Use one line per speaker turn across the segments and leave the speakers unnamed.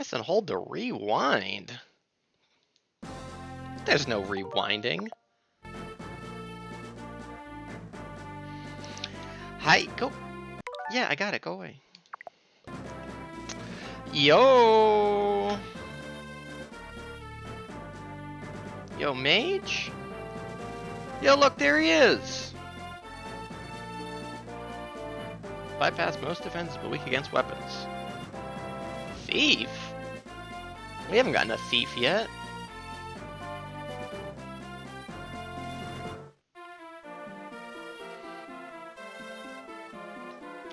Press and hold to rewind. There's no rewinding. Hi, go. Yeah, I got it. Go away. Yo. Yo, mage? Yo, look, there he is. Bypass most defenses but weak against weapons. Thief? We haven't gotten a thief yet.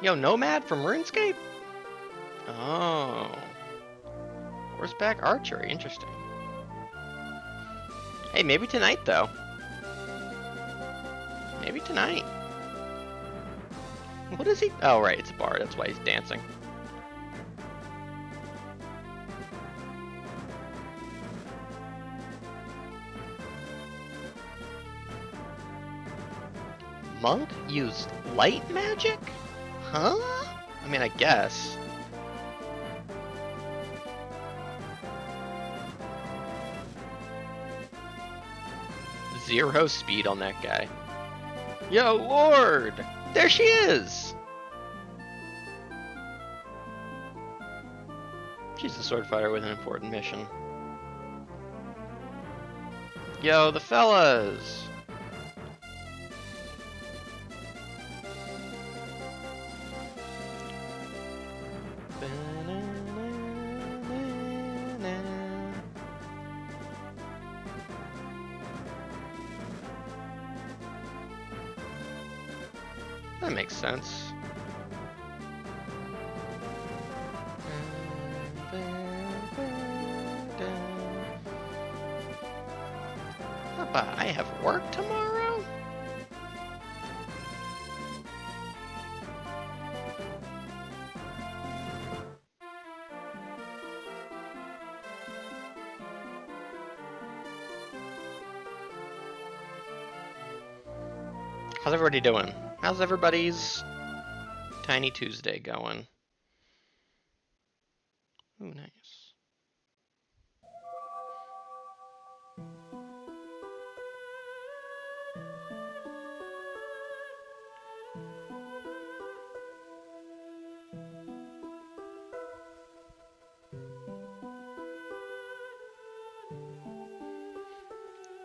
Yo, Nomad from RuneScape? Oh. Horseback archery, interesting. Hey, maybe tonight, though. Maybe tonight. What is he? Oh, right, it's a bar. That's why he's dancing. Monk used light magic? Huh? I mean, I guess. Zero speed on that guy. Yo, Lord! There she is! She's a sword fighter with an important mission. Yo, the fellas! That makes sense. Papa, I have work tomorrow? How's everybody doing? How's everybody's Tiny Tuesday going? Ooh, nice.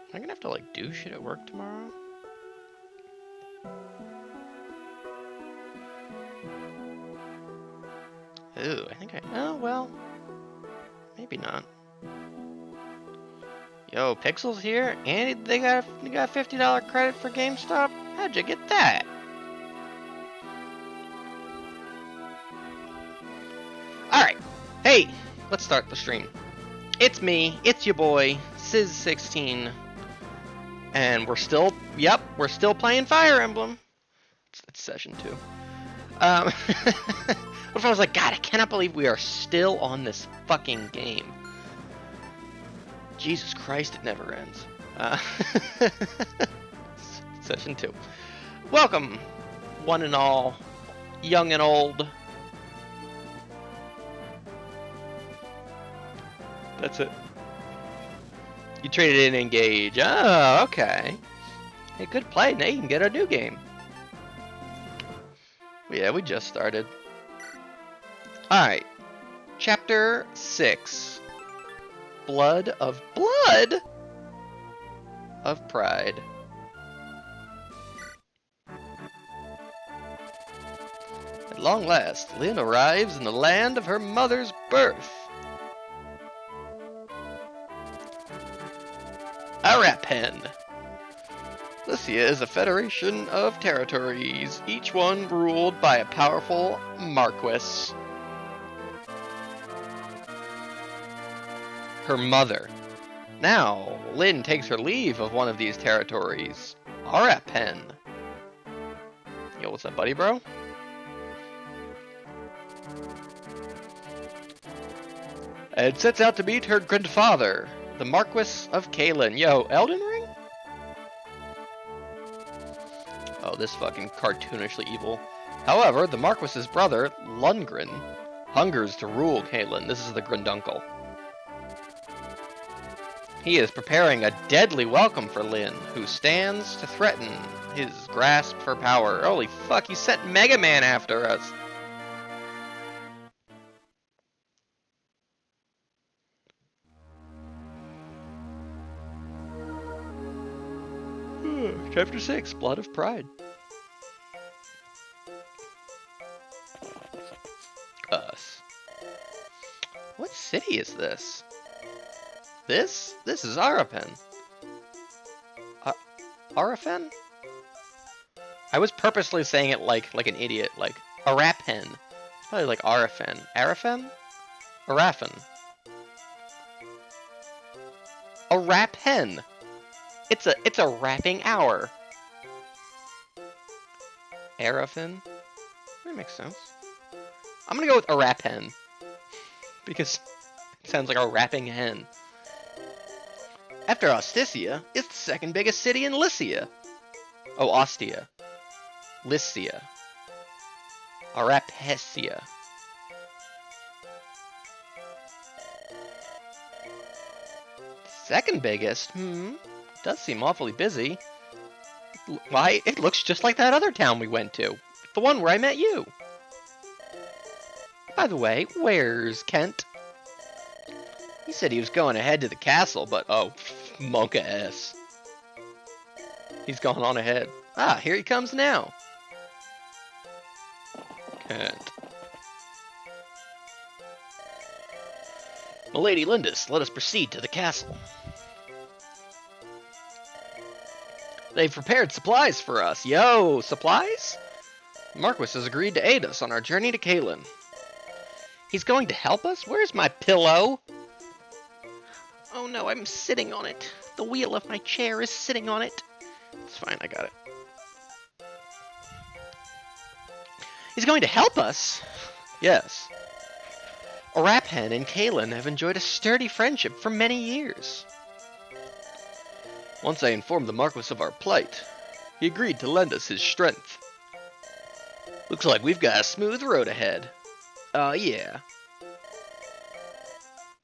Am I gonna have to like do shit at work tomorrow? Ooh, I think oh well, maybe not. Yo, Pixel's here, and they got $50 credit for GameStop. How'd you get that? All right, hey, let's start the stream. It's me, it's your boy, Sizz16, and we're still playing Fire Emblem. It's session 2. What if I was like, God, I cannot believe we are still on this fucking game. Jesus Christ, it never ends. Session 2. Welcome, one and all, young and old. That's it. You traded in Engage. Oh, okay. Hey, good play. Now you can get a new game. Yeah, we just started. Alright. Chapter 6. Blood of Pride. At long last, Lynn arrives in the land of her mother's birth. Arapen. Lycia is a federation of territories, each one ruled by a powerful marquis. Her mother. Now, Lynn takes her leave of one of these territories, Arapen. Yo, what's up, buddy, bro? And sets out to meet her grandfather, the Marquis of Kalen. Yo, Elden Ring? Oh, this fucking cartoonishly evil. However, the Marquis's brother, Lundgren, hungers to rule Kalen. This is the Grunduncle. He is preparing a deadly welcome for Lyn, who stands to threaten his grasp for power. Holy fuck, he sent Mega Man after us. Chapter 6, Blood of Pride. Us. What city is this? This is Arapen. Arafen? I was purposely saying it like an idiot, like Arapen. It's probably like Arafen. Arafen? Arafen. Arapen. It's a rapping hour. Arafen? That makes sense. I'm gonna go with Arapen. Because it sounds like a rapping hen. After Ostisia, it's the second biggest city in Lycia. Oh, Ostia. Lycia. Arapesia. Second biggest? Does seem awfully busy. Why, it looks just like that other town we went to. The one where I met you. By the way, where's Kent? He said he was going ahead to the castle, but oh, monka S. He's gone on ahead. Ah, here he comes now. Kent. Milady Lindis, let us proceed to the castle. They've prepared supplies for us. Yo, supplies? Marquis has agreed to aid us on our journey to Kalen. He's going to help us? Where's my pillow? Oh no, I'm sitting on it. The wheel of my chair is sitting on it. It's fine, I got it. He's going to help us? Yes. Araphen and Kalen have enjoyed a sturdy friendship for many years. Once I informed the Marquis of our plight, he agreed to lend us his strength. Looks like we've got a smooth road ahead. Yeah.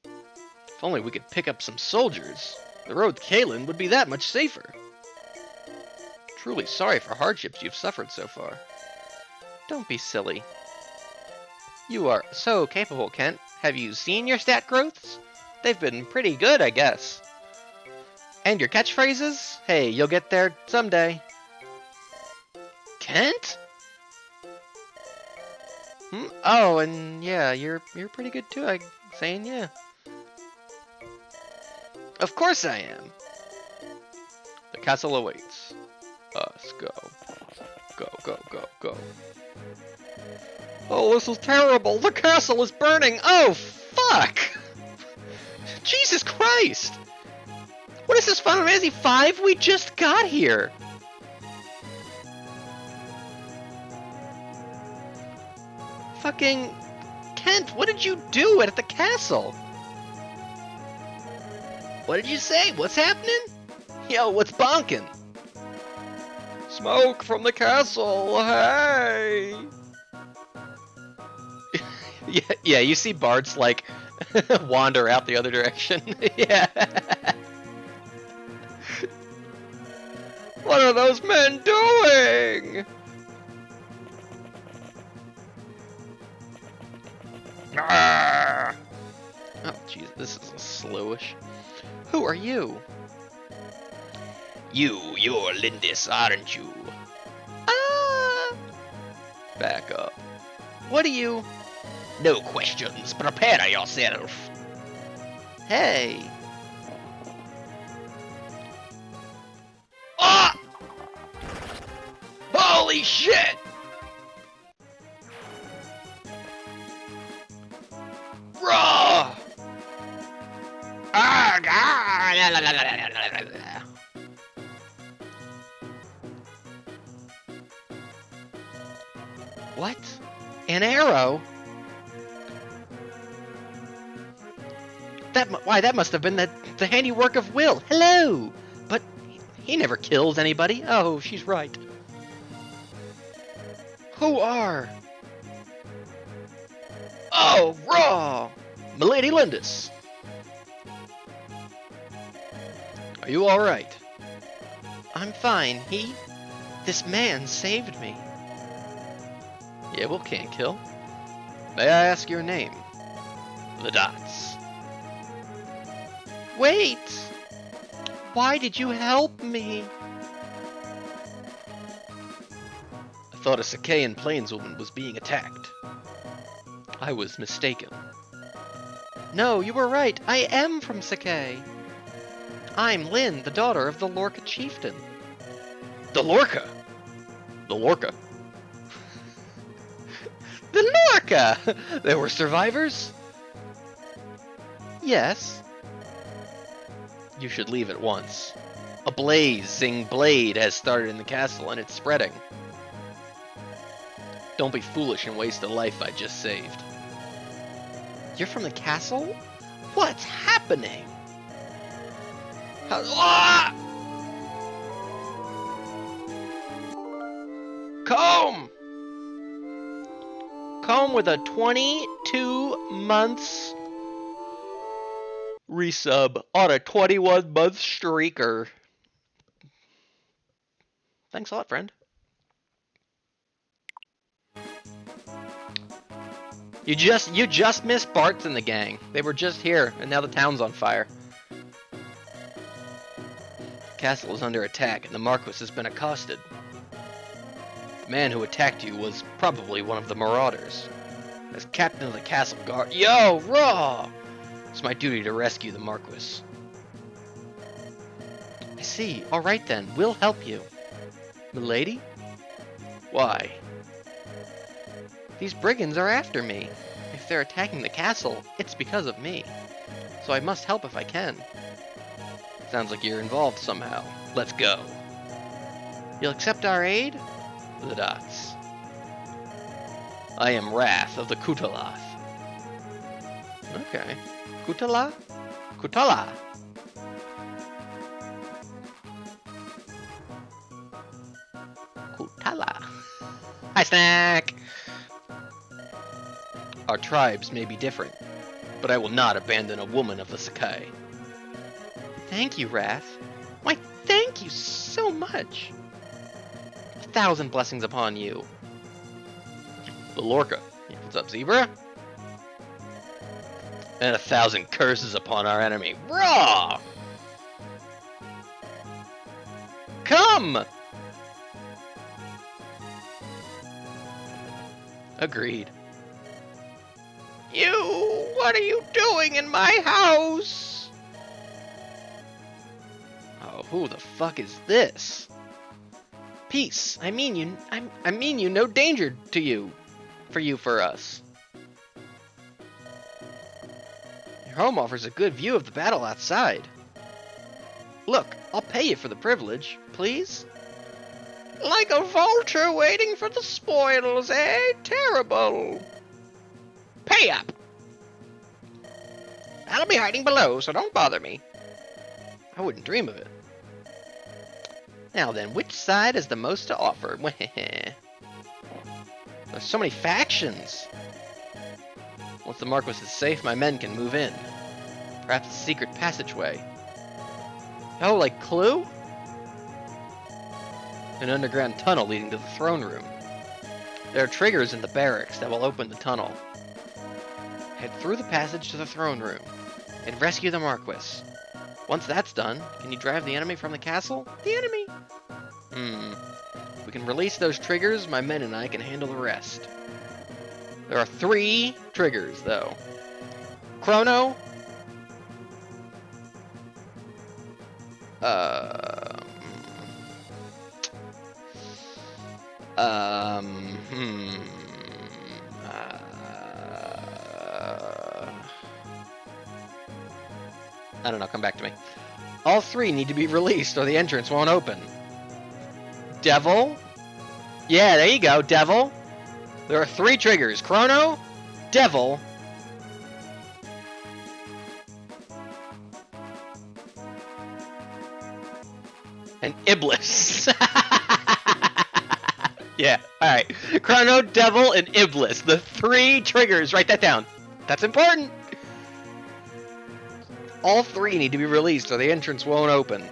If only we could pick up some soldiers, the road to Kalen would be that much safer. Truly sorry for hardships you've suffered so far. Don't be silly. You are so capable, Kent. Have you seen your stat growths? They've been pretty good, I guess. And your catchphrases? Hey, you'll get there someday. Kent? Oh, and yeah, you're pretty good too, I'm saying, yeah. Of course I am. The castle awaits. Us go. Go, go, go, go. Oh, this is terrible. The castle is burning. Oh, fuck. Jesus Christ. What is this, Final Fantasy V? We just got here. Fucking Kent, what did you do at the castle? What did you say? What's happening? Yo, what's bonking? Smoke from the castle, hey! yeah, you see Bart's like wander out the other direction. Yeah. What are those men doing? Ah! Oh, jeez, this is slowish. Who are you? You're Lindis, aren't you? Ah! Back up. What are you? No questions, prepare yourself. Hey. Ah! Holy shit! Raw! Ah, what? An arrow? That must have been the handiwork of Will. Hello! But he never kills anybody. Oh, she's right. Who are? Oh, raw! Milady Lindis! Are you alright? I'm fine. This man saved me. Yeah, well, can't kill. May I ask your name? The Dots. Wait! Why did you help me? I thought a Sakaean plainswoman was being attacked. I was mistaken. No, you were right. I am from Sakae. I'm Lynn, the daughter of the Lorca chieftain. The Lorca? The Lorca? The Lorca! There were survivors? Yes. You should leave at once. A blazing blade has started in the castle and it's spreading. Don't be foolish and waste a life I just saved. You're from the castle? What's happening? Ah! Comb! Comb with a 22 months resub on a 21-month streaker. Thanks a lot, friend. You just missed Bart's and the gang. They were just here, and now the town's on fire. The castle is under attack, and the Marquis has been accosted. The man who attacked you was probably one of the marauders. As captain of the castle guard, yo, raw! It's my duty to rescue the Marquis. I see. All right then, we'll help you. Milady? Why? These brigands are after me. If they're attacking the castle, it's because of me. So I must help if I can. Sounds like you're involved somehow. Let's go. You'll accept our aid? The Dots. I am Wrath of the Kutalath. Okay. Kutala? Kutala! Kutala. Hi, Snack! Our tribes may be different, but I will not abandon a woman of the Sakae. Thank you, Wrath. Why, thank you so much. 1,000 blessings upon you. The Lorca. What's up, Zebra? And 1,000 curses upon our enemy. Raw! Come! Agreed. You! What are you doing in my house? Oh, who the fuck is this? Peace. I mean you no danger to you. For us. Your home offers a good view of the battle outside. Look, I'll pay you for the privilege, please. Like a vulture waiting for the spoils, eh? Terrible. Pay up! I'll be hiding below, so don't bother me. I wouldn't dream of it. Now then, which side has the most to offer? There's so many factions. Once the Marquis is safe, my men can move in. Perhaps a secret passageway. Oh, like Clue? An underground tunnel leading to the throne room. There are triggers in the barracks that will open the tunnel. Head through the passage to the throne room and rescue the Marquis. Once that's done, can you drive the enemy from the castle? The enemy? We can release those triggers, my men and I can handle the rest. There are 3 triggers, though. Chrono. I don't know, come back to me. All 3 need to be released or the entrance won't open. Devil? Yeah, there you go, Devil. There are 3 triggers. Chrono, Devil, and Iblis. Yeah, alright. Chrono, Devil, and Iblis. The 3 triggers. Write that down. That's important. All 3 need to be released or the entrance won't open.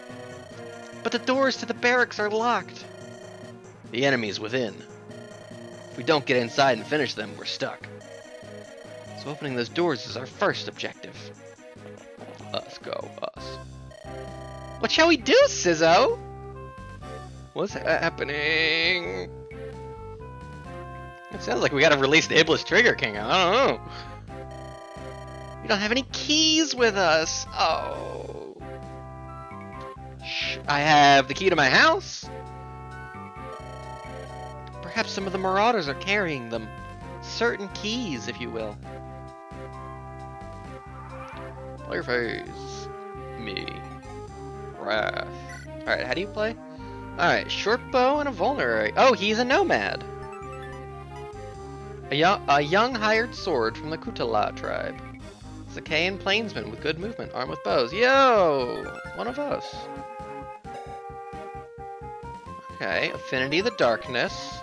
But the doors to the barracks are locked. The enemy's within. If we don't get inside and finish them, we're stuck. So opening those doors is our first objective. Us go, us. What shall we do, Sizzo? What's happening? It sounds like we gotta release the Iblis Trigger King. I don't know. We don't have any keys with us. Oh. I have the key to my house. Perhaps some of the marauders are carrying them. Certain keys, if you will. Player phase. Me. Wrath. Alright, how do you play? Alright, short bow and a vulnerary. Oh, he's a nomad. A young hired sword from the Kutala tribe. Sakayan plainsman with good movement, armed with bows. Yo! One of us. Okay, Affinity the Darkness.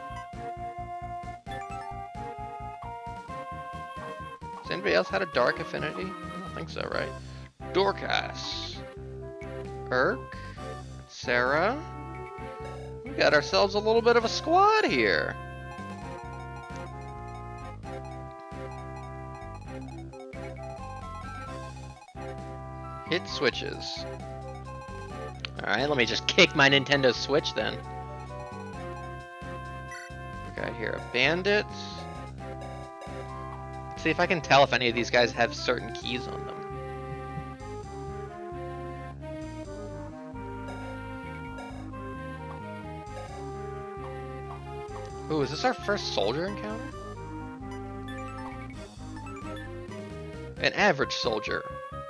Has anybody else had a dark affinity? I don't think so, right? Dorcas. Urk. Sarah. We got ourselves a little bit of a squad here. Hit switches. Alright, let me just kick my Nintendo Switch then. We got here a bandit. Let's see if I can tell if any of these guys have certain keys on them. Ooh, is this our first soldier encounter? An average soldier,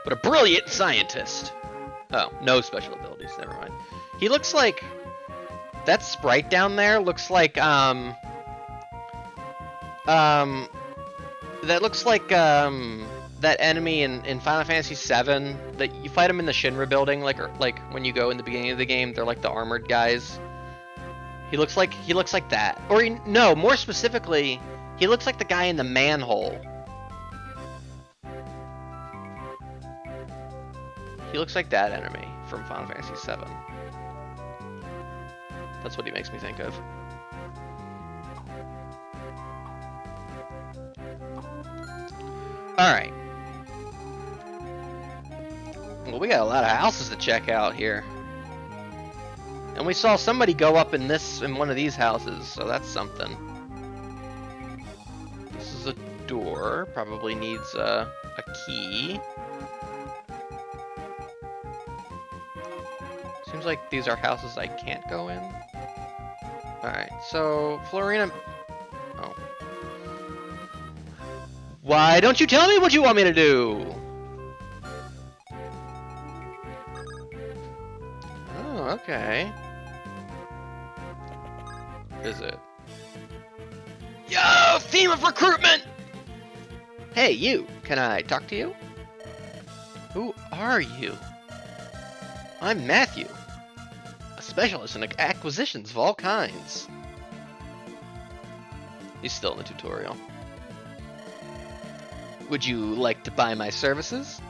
but a brilliant scientist. Oh, no special abilities, never mind. He looks like... That sprite down there looks like, that looks like, that enemy in Final Fantasy VII, that you fight him in the Shinra building, like when you go in the beginning of the game, they're like the armored guys. He looks like that. Or, no, more specifically, he looks like the guy in the manhole. He looks like that enemy from Final Fantasy VII. That's what he makes me think of. Alright. Well, we got a lot of houses to check out here. And we saw somebody go up in one of these houses, so that's something. This is a door, probably needs a key. Seems like these are houses I can't go in. Alright, so Florina... Oh. Why don't you tell me what you want me to do? Oh, okay. Visit. Yo, theme of recruitment! Hey, you. Can I talk to you? Who are you? I'm Matthew. A specialist in acquisitions of all kinds. He's still in the tutorial. Would you like to buy my services?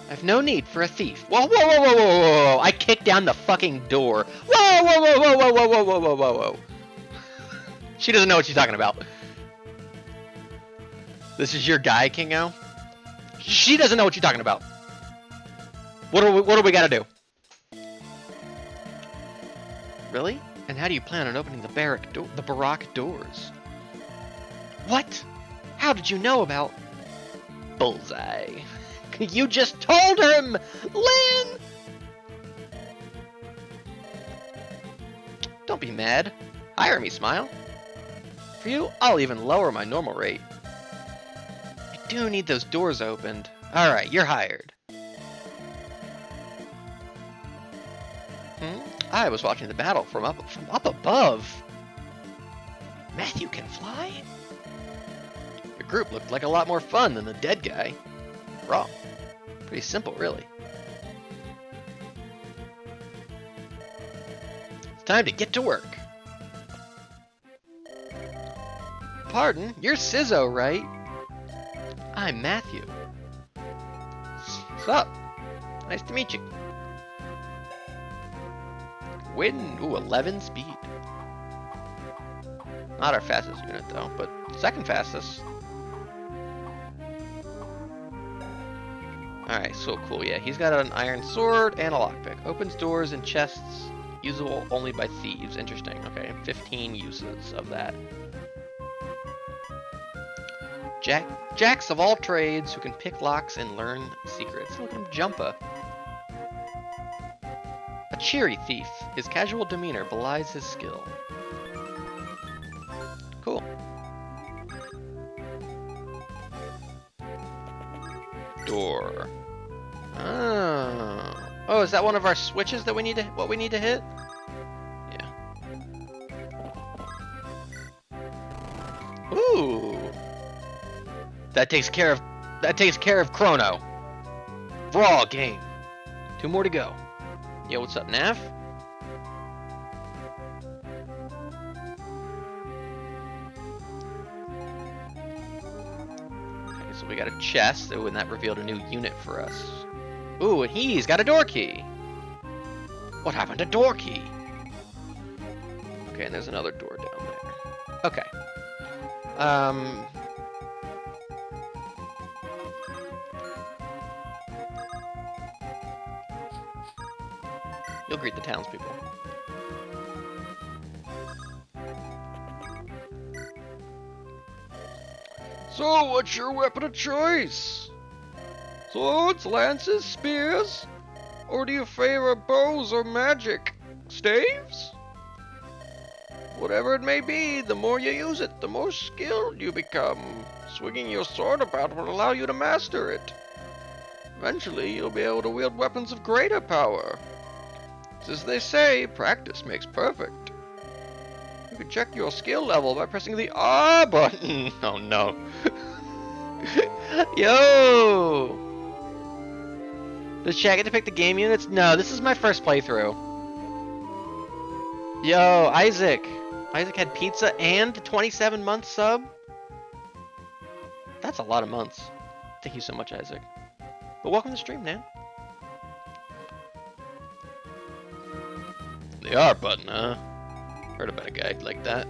I've no need for a thief. Whoa, whoa, whoa, whoa, whoa, whoa, whoa! I kicked down the fucking door. Whoa, whoa, whoa, whoa, whoa, whoa, whoa, whoa, whoa, whoa, whoa. She doesn't know what she's talking about. This is your guy, Kingo? She doesn't know what you're talking about. What do we gotta do? Really? And how do you plan on opening the barrack doors? What? How did you know about Bullseye? You just told him, Lynn! Don't be mad. Hire me, Smile. For you, I'll even lower my normal rate. I do need those doors opened. Alright, you're hired. I was watching the battle from up above. Matthew can fly? Your group looked like a lot more fun than the dead guy. Wrong. Pretty simple, really. It's time to get to work. pardon, you're Sizzo, right? I'm Matthew. Sup? Nice to meet you. Win, ooh, 11 speed. Not our fastest unit though, but second fastest. Alright, so cool, yeah. He's got an iron sword and a lockpick. Opens doors and chests, usable only by thieves. Interesting, okay. 15 uses of that. Jacks of all trades who can pick locks and learn secrets. Look at him, Jumpa. A cheery thief. His casual demeanor belies his skill. Cool. Door. Oh. Oh, is that one of our switches that we need to hit? Yeah. Ooh. That takes care of Chrono. Raw game. 2 more to go. Yo, what's up, Nav? Okay, so we got a chest. Ooh, and that revealed a new unit for us. Ooh, and he's got a door key. What happened to door key? Okay, and there's another door down there. Okay. You'll greet the townspeople. So, what's your weapon of choice? Swords, lances, spears? Or do you favor bows or magic? Staves? Whatever it may be, the more you use it, the more skilled you become. Swinging your sword about will allow you to master it. Eventually, you'll be able to wield weapons of greater power. As they say, practice makes perfect. You can check your skill level by pressing the R button. Oh no. Yo! Does chat get to pick the game units? No, this is my first playthrough. Yo, Isaac. Isaac had pizza and 27-month sub? That's a lot of months. Thank you so much, Isaac. But welcome to the stream, man. The R button, huh? Heard about a guy like that.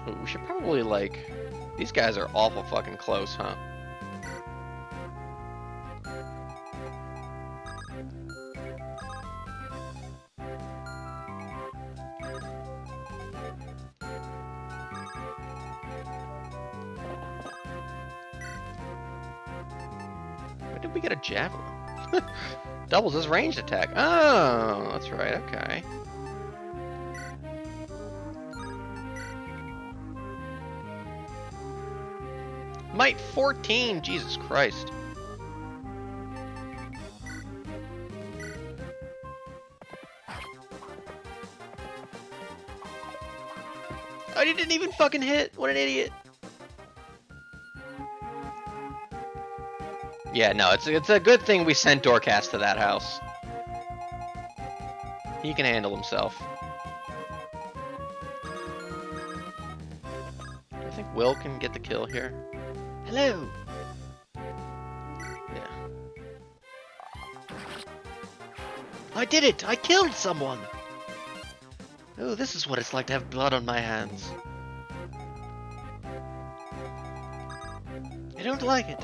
Ooh, we should probably, like... These guys are awful fucking close, huh? Where did we get a javelin? Doubles his ranged attack. Oh, that's right, okay. Might 14, Jesus Christ. Oh, he didn't even fucking hit. What an idiot. Yeah, no, it's a good thing we sent Doorcast to that house. He can handle himself. I think Will can get the kill here. Hello! Yeah. I did it! I killed someone! Oh, this is what it's like to have blood on my hands. I don't like it.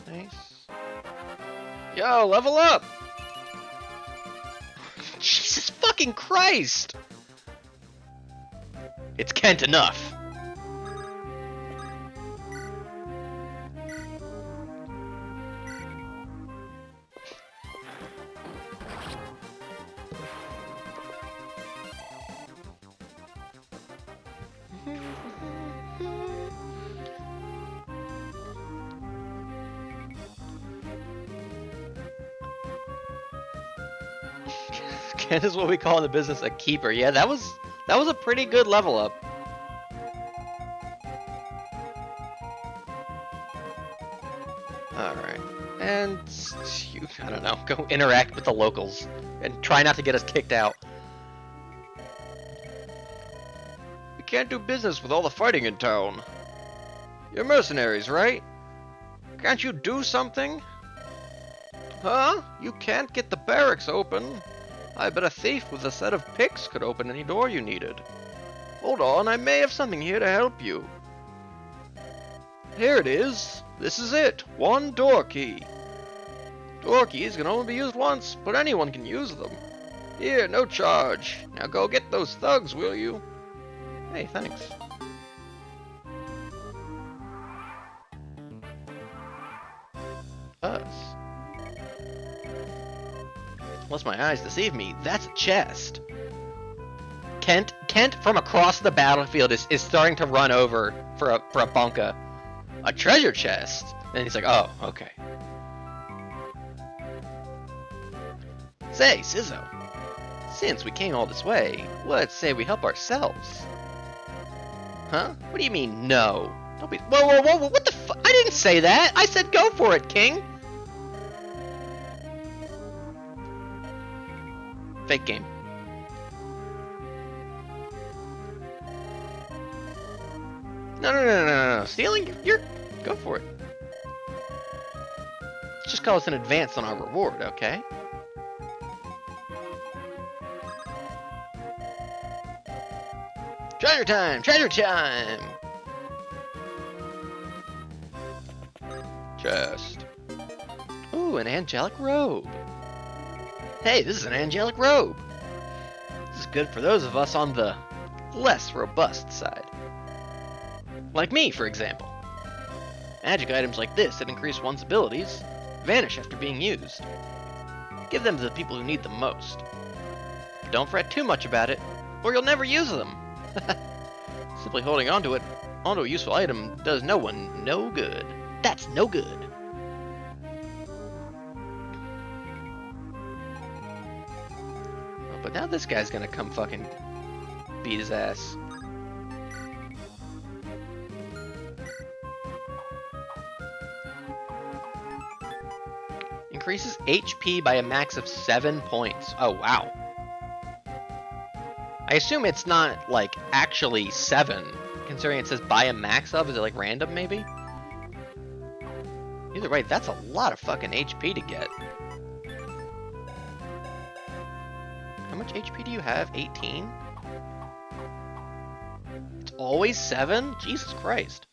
Nice. Yo, level up! Jesus fucking Christ! It's Kent enough. Kent is what we call in the business a keeper. Yeah, that was That was a pretty good level up. Alright. And, I don't know, go interact with the locals. And try not to get us kicked out. We can't do business with all the fighting in town. You're mercenaries, right? Can't you do something? Huh? You can't get the barracks open. I bet a thief with a set of picks could open any door you needed. Hold on, I may have something here to help you. Here it is. This is it. One door key. Door keys can only be used once, but anyone can use them. Here, no charge. Now go get those thugs, will you? Hey, thanks. Us. Unless my eyes deceive me, that's a chest. Kent from across the battlefield is starting to run over for a bunka. A treasure chest. And he's like, oh, okay. Say, Sizzo, since we came all this way, let's say we help ourselves. Huh? What do you mean, no? Don't be. Whoa, what the fuck? I didn't say that! I said go for it, King! Fake game. No. Stealing? You're. Go for it. Just call us an advance on our reward, okay? Treasure time! Treasure time! Chest. Ooh, an angelic robe. Hey, this is an angelic robe. This is good for those of us on the less robust side. Like me, for example. Magic items like this that increase one's abilities vanish after being used. Give them to the people who need them most. But don't fret too much about it, or you'll never use them. Simply holding onto a useful item does no one no good. That's no good. Oh, but now this guy's gonna come fucking beat his ass. Increases HP by a max of 7 points. Oh, wow. I assume it's not, like, actually 7, considering it says by a max of. Is it, like, random, maybe? Either way, that's a lot of fucking HP to get. How much HP do you have? 18? It's always 7? Jesus Christ.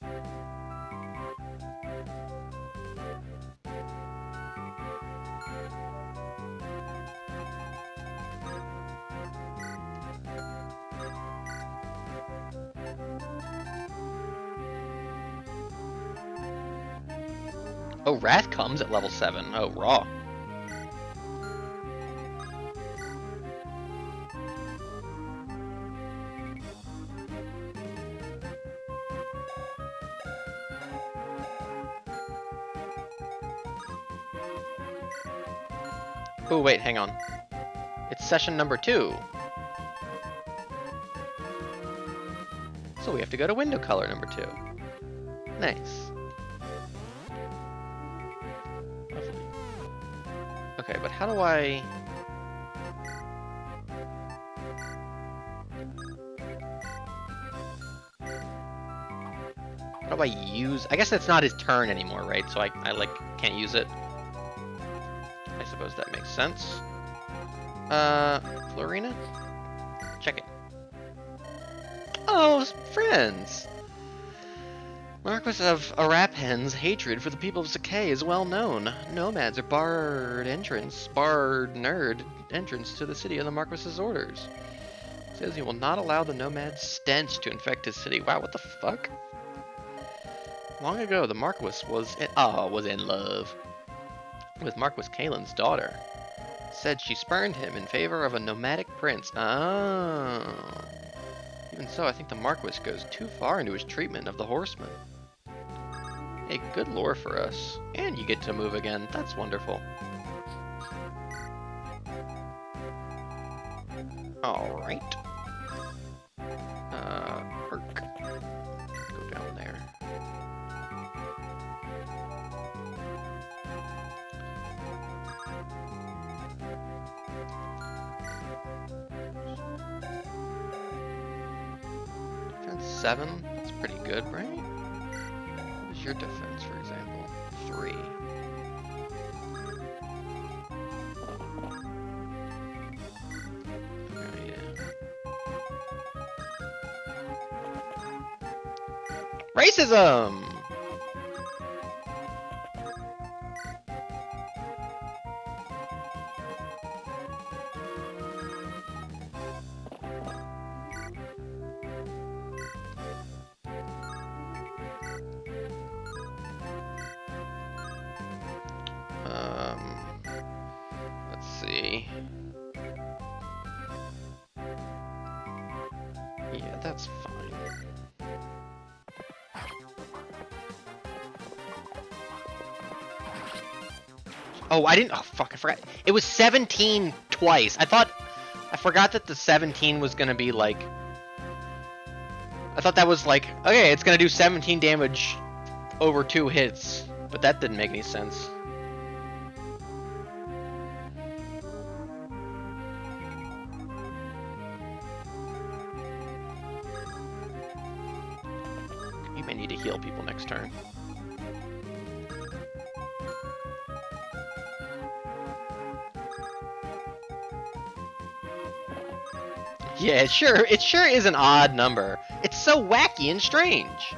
Oh, Wrath comes at level 7. Oh, raw. Oh, wait, hang on. It's session number 2. So we have to go to window color number 2. Nice. Okay, but how do I... How do I use... I guess it's not his turn anymore, right? So I like, can't use it. I suppose that makes sense. Florina? Check it. Oh, friends! Marquis of Arapen's hatred for the people of Sakai is well known. Nomads are barred entrance to the city of the Marquis's orders. It says he will not allow the nomad's stench to infect his city. Wow, what the fuck? Long ago, the Marquis was in love with Marquis Kalen's daughter. Said she spurned him in favor of a nomadic prince. Oh. Even so, I think the Marquis goes too far into his treatment of the horsemen. Hey, good lore for us. And you get to move again. That's wonderful. Alright. 7. That's pretty good, right? What is your defense, for example? 3. Okay, yeah. Racism! Let's see. Yeah, that's fine. Oh, I didn't. Oh, fuck, I forgot. It was 17 twice. I forgot that the 17 was gonna be like. I thought that was like, okay, it's gonna do 17 damage over 2 hits. But that didn't make any sense. You may need to heal people next turn. Yeah, it sure is an odd number. It's so wacky and strange.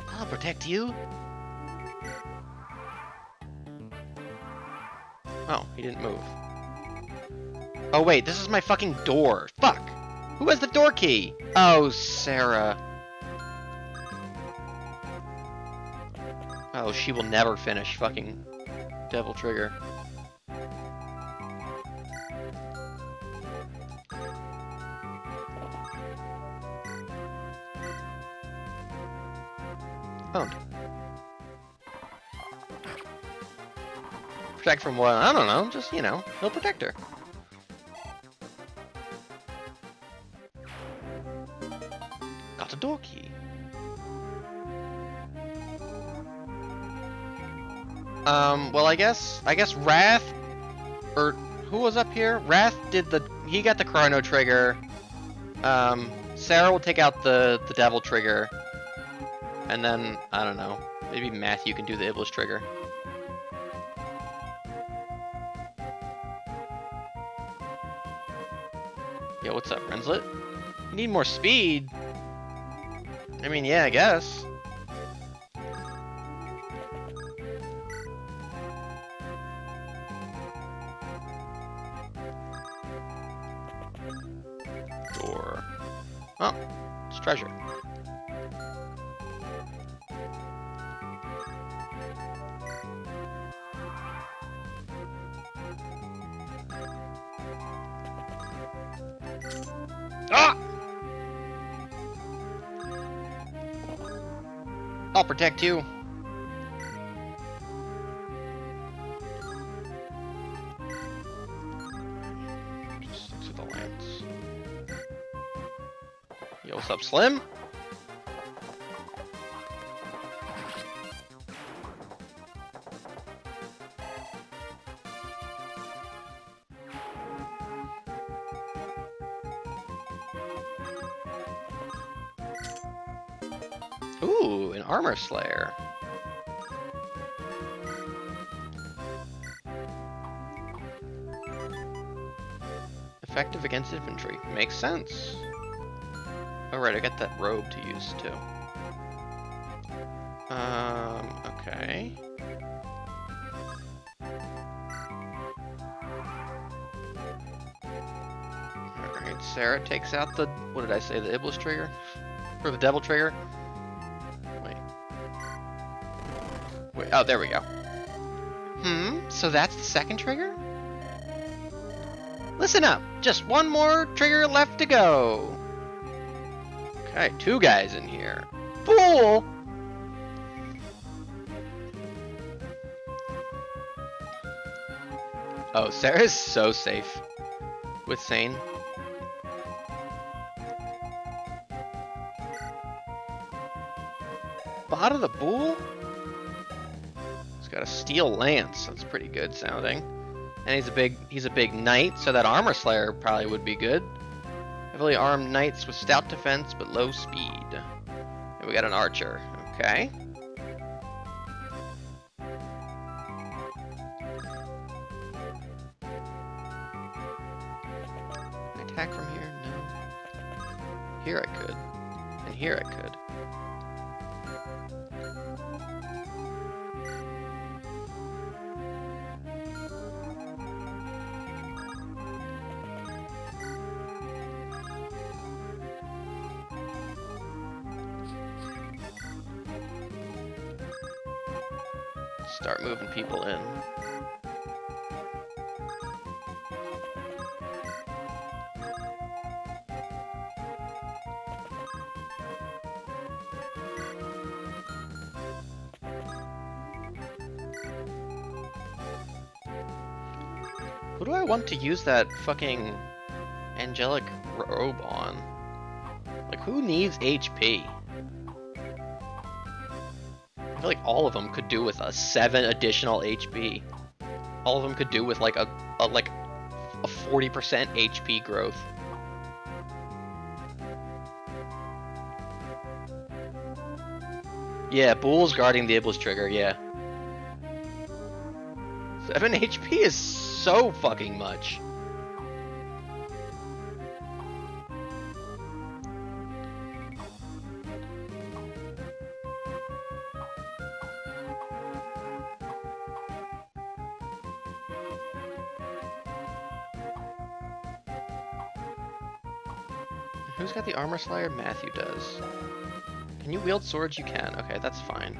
I'll protect you. Oh, he didn't move. Oh wait, this is my fucking door. Fuck. Who has the door key? Oh, Sarah. Oh, she will never finish fucking Devil Trigger. Owned. Protect from what? I don't know. Just, you know, he'll protect her. Got a door key. Well, I guess Wrath, or who was up here? Wrath he got the Chrono Trigger. Sarah will take out the Devil Trigger. And then, I don't know, maybe Matthew can do the Iblis Trigger. Yo, what's up, Renslet? You need more speed? I mean, yeah, I guess. Door. Oh, it's treasure. Ah! I'll protect you. Just sticks with the lance. Yo, what's up, Slim? Ooh, an Armor Slayer. Effective against infantry. Makes sense. Oh right, I got that robe to use too. Okay. Alright, Sarah takes out the, what did I say, the Iblis Trigger? Or the Devil Trigger? Wait, oh, there we go. So that's the second trigger? Listen up, just one more trigger left to go. Okay, 2 guys in here. Fool! Oh, Sarah's so safe with Sane. Bot of the Bull? He's got a steel lance. That's pretty good sounding. And he's a big knight, so that armor slayer probably would be good. Heavily armed knights with stout defense but low speed. And we got an archer. Okay. Can I attack from here? No. Here I could. And here I could. Start moving people in. Who do I want to use that fucking angelic robe on? Like, who needs HP? I feel like all of them could do with a 7 additional HP. All of them could do with like a 40% HP growth. Yeah, Bull's guarding the Iblis trigger, yeah. 7 HP is so fucking much. Who's got the armor slayer? Matthew does. Can you wield swords? You can. Okay, that's fine.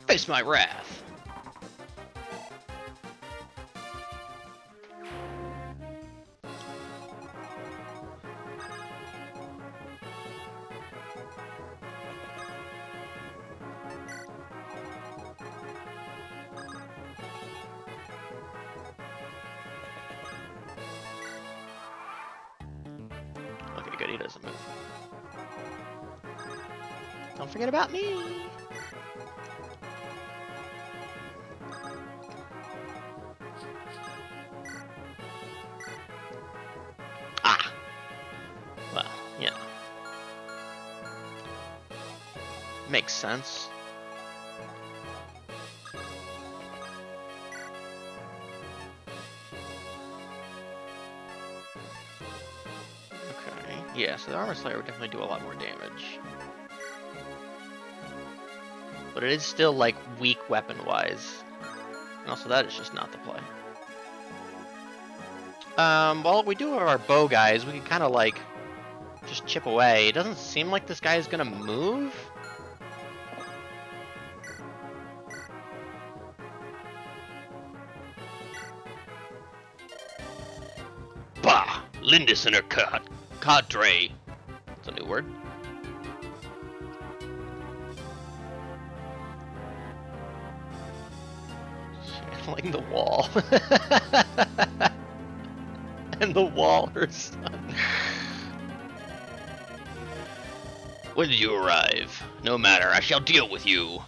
Face my wrath. Okay, good, he doesn't move. Don't forget about me. Ah! Well, yeah. Makes sense. Okay. Yeah, so the Armor Slayer would definitely do a lot more damage. But it is still, like, weak weapon-wise. And also that is just not the play. While we do have our bow guys, we can kind of, like, just chip away. It doesn't seem like this guy is gonna move. Bah! Lindis and her cadre. That's a new word. Channeling the wall. And the wall, her son. When did you arrive? No matter, I shall deal with you.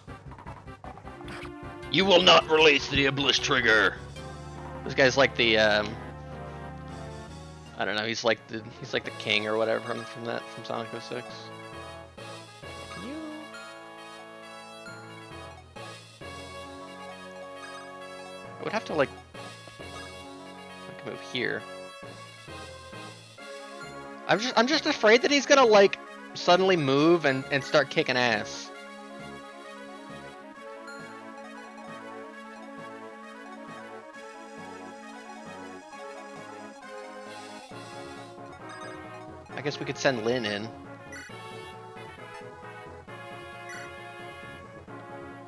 You will not release the Iblis trigger. This guy's like the I don't know. He's like the king or whatever from Sonic 06. Can you? I would have to like move here. I'm just afraid that he's gonna like suddenly move and start kicking ass. I guess we could send Lynn in.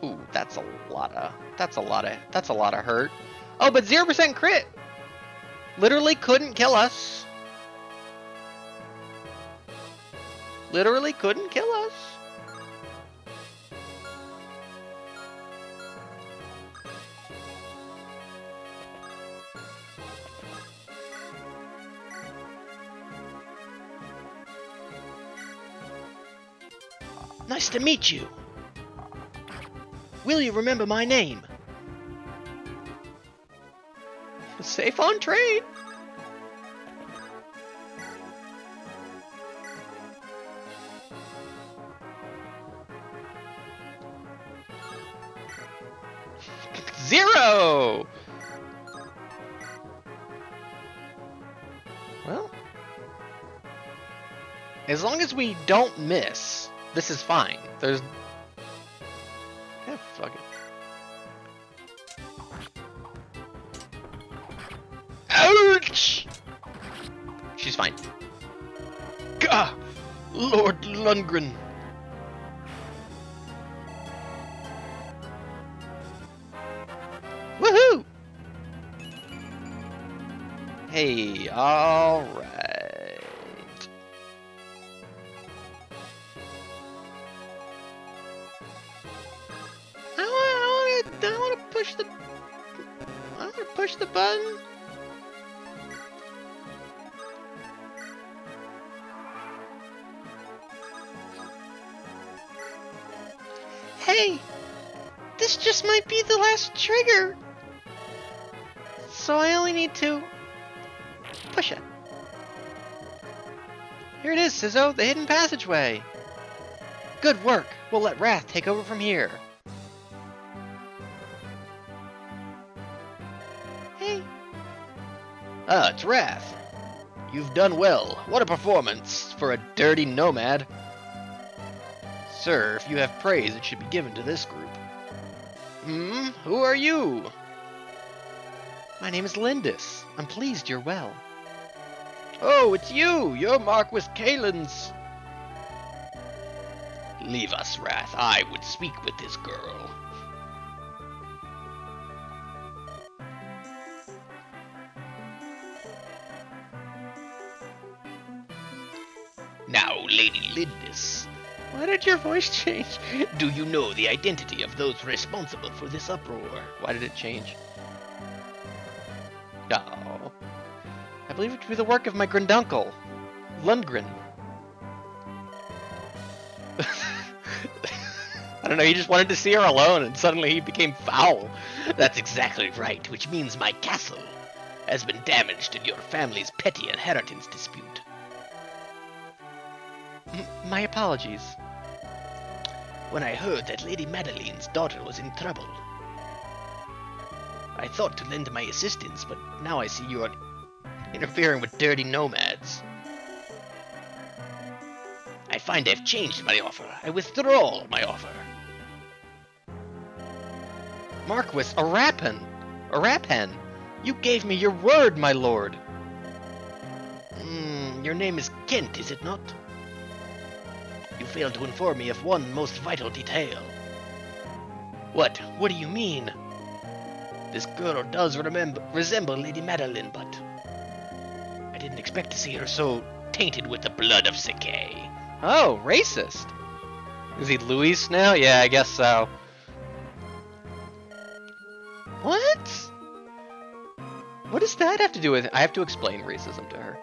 Ooh, that's a lot of hurt. Oh, but 0% crit. Literally couldn't kill us. Literally couldn't kill us. Nice to meet you. Will you remember my name? Safe on trade. Zero! Well, as long as we don't miss, this is fine. There's... Yeah, fuck it. Ouch! She's fine. Gah! Lord Lundgren. Woohoo! Hey, alright. I wanna push the button. Hey, this just might be the last trigger. So I only need to push it. Here it is, Sizzo, the hidden passageway. Good work. We'll let Wrath take over from here. Hey. Ah, it's Wrath. You've done well. What a performance for a dirty nomad. Sir, if you have praise, it should be given to this group. Who are you? My name is Lindis. I'm pleased you're well. Oh, it's you! You're Marquis Kalen's. Leave us, Wrath. I would speak with this girl. Now, Lady Lindis. Why did your voice change? Do you know the identity of those responsible for this uproar? Why did it change? Oh. I believe it to be the work of my granduncle, Lundgren. I don't know, he just wanted to see her alone, and suddenly he became foul. That's exactly right, which means my castle has been damaged in your family's petty inheritance dispute. My apologies. When I heard that Lady Madeline's daughter was in trouble, I thought to lend my assistance, but now I see you are interfering with dirty nomads. I find I've changed my offer. I withdraw my offer. Marquis, a Raphen, you gave me your word, my lord. Your name is Kent, is it not? You failed to inform me of one most vital detail. What? What do you mean? This girl does resemble Lady Madeline, but I didn't expect to see her so tainted with the blood of Sake. Oh, racist. Is he Luis now? Yeah, I guess so. What? What does that have to do with it? I have to explain racism to her.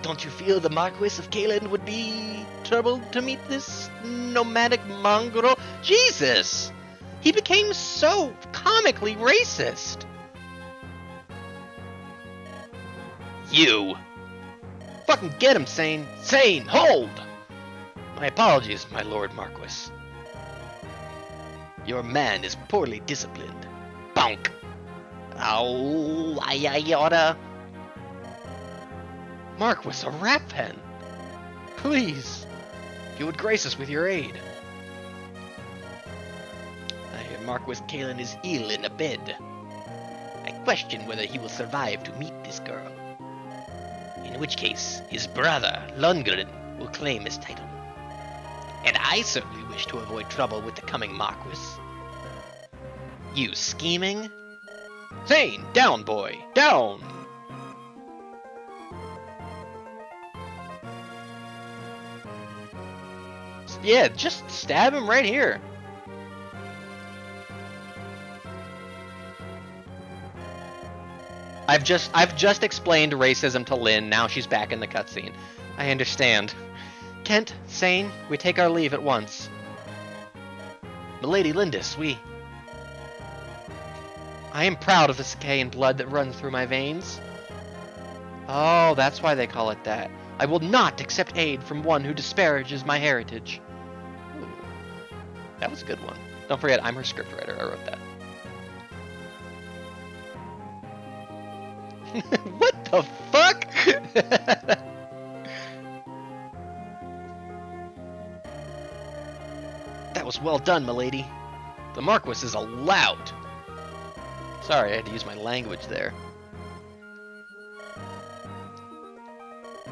Don't you feel the Marquis of Kalen would be troubled to meet this nomadic mongrel? Jesus! He became so comically racist. You! Fucking get him, Sane! Sane, hold! My apologies, my Lord Marquis. Your man is poorly disciplined. Bonk! Ow, I oughta... Marquis, a Raphen! Please, if you would grace us with your aid. I hear Marquis Kalen is ill in a bed. I question whether he will survive to meet this girl. In which case, his brother, Lundgren, will claim his title. And I certainly wish to avoid trouble with the coming Marquis. You scheming? Zane, down, boy, down! Yeah, just stab him right here. I've just explained racism to Lynn. Now she's back in the cutscene. I understand. Kent, Sane, we take our leave at once. Milady Lindis, I am proud of the Sacaean blood that runs through my veins. Oh, that's why they call it that. I will not accept aid from one who disparages my heritage. Ooh, that was a good one. Don't forget, I'm her scriptwriter. I wrote that. What the fuck? That was well done, milady. The Marquis is a lout. Sorry, I had to use my language there.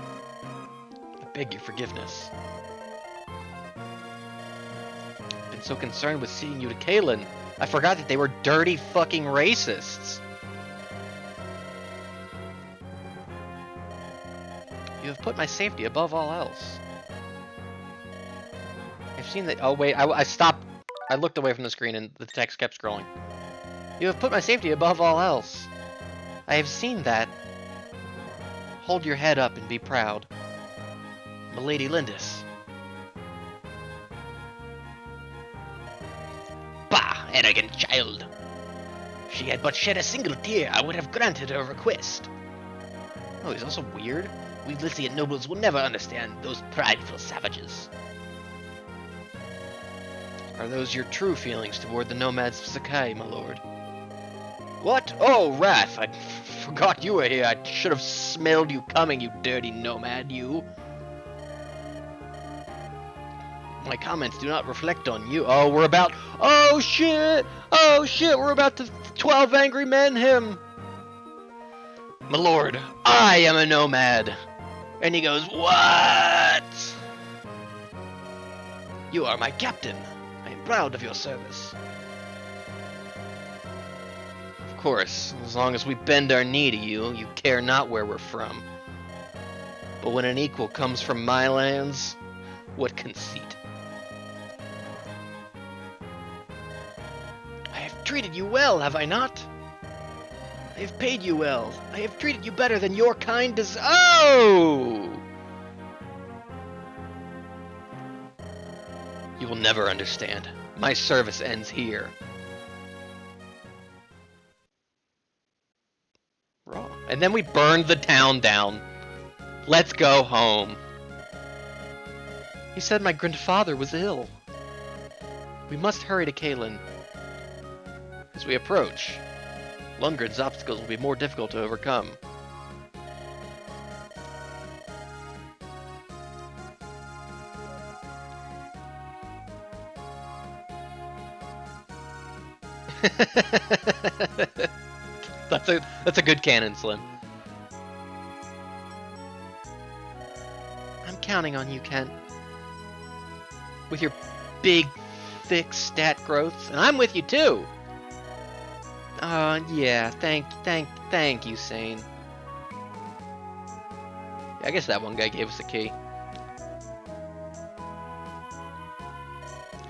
I beg your forgiveness. I've been so concerned with seeing you to Kaelin. I forgot that they were dirty fucking racists. You have put my safety above all else. I've seen that. Oh, wait. I stopped. I looked away from the screen and the text kept scrolling. You have put my safety above all else. I have seen that. Hold your head up and be proud. Milady Lindis. Bah, arrogant child. If she had but shed a single tear, I would have granted her request. Oh, he's also weird. We Lycian nobles will never understand those prideful savages. Are those your true feelings toward the nomads of Sakai, my lord? What? Oh, Wrath! I forgot you were here. I should have smelled you coming, you dirty nomad, you. My comments do not reflect on you. Oh, we're about... Oh, shit! Oh, shit! We're about to 12 Angry Men him! My lord, I am a nomad! And he goes, what? You are my captain. I am proud of your service. Of course, as long as we bend our knee to you, you care not where we're from. But when an equal comes from my lands, what conceit. I have treated you well, have I not? I have paid you well. I have treated you better than your kind does. Oh! You will never understand. My service ends here. Raw. And then we burned the town down. Let's go home. He said my grandfather was ill. We must hurry to Kaelin. As we approach, Lundgren's obstacles will be more difficult to overcome. That's a good canon, Slim. I'm counting on you, Kent. With your big, thick stat growths, and I'm with you too. Yeah, thank you, Sane. I guess that one guy gave us a key.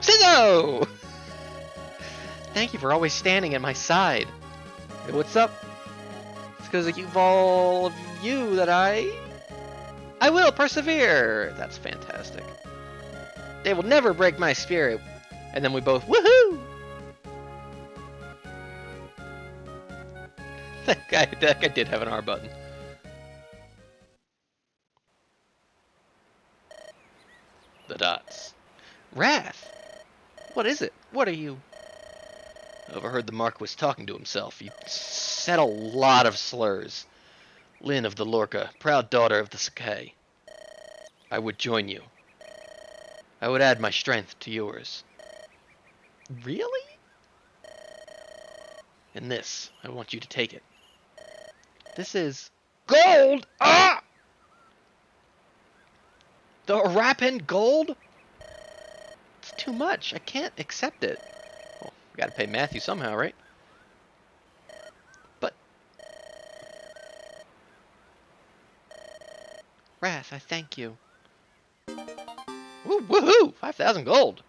Sizzo! Thank you for always standing at my side. Hey, what's up? It's because of all of you that I will persevere. That's fantastic. They will never break my spirit. And then we both, woohoo! That guy did have an R button. The dots. Wrath! What is it? What are you? I overheard the Marquis talking to himself. He said a lot of slurs. Lynn of the Lorca, proud daughter of the Sakai. I would join you. I would add my strength to yours. Really? And this, I want you to take it. This is gold! Ah! The Rapin gold? too much. I can't accept it. Well, we gotta pay Matthew somehow, right? But... Wrath, I thank you. Woo, woohoo! 5,000 gold!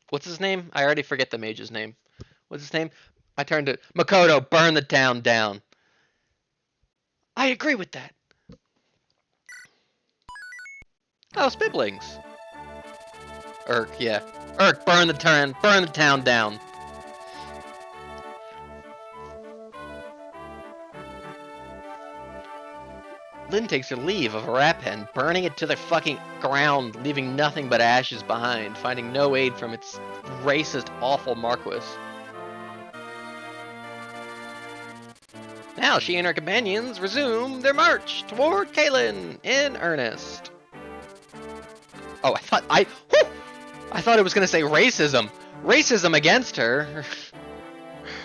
What's his name? I already forget the mage's name. What's his name? I turned to... Makoto, burn the town down. I agree with that. Oh, Spibblings. Urk, yeah. Urk, burn the town down. Lynn takes her leave of Arapen, burning it to the fucking ground, leaving nothing but ashes behind, finding no aid from its racist, awful Marquis. Now she and her companions resume their march toward Kaelin in earnest. Oh, I thought it was gonna say racism. Racism against her.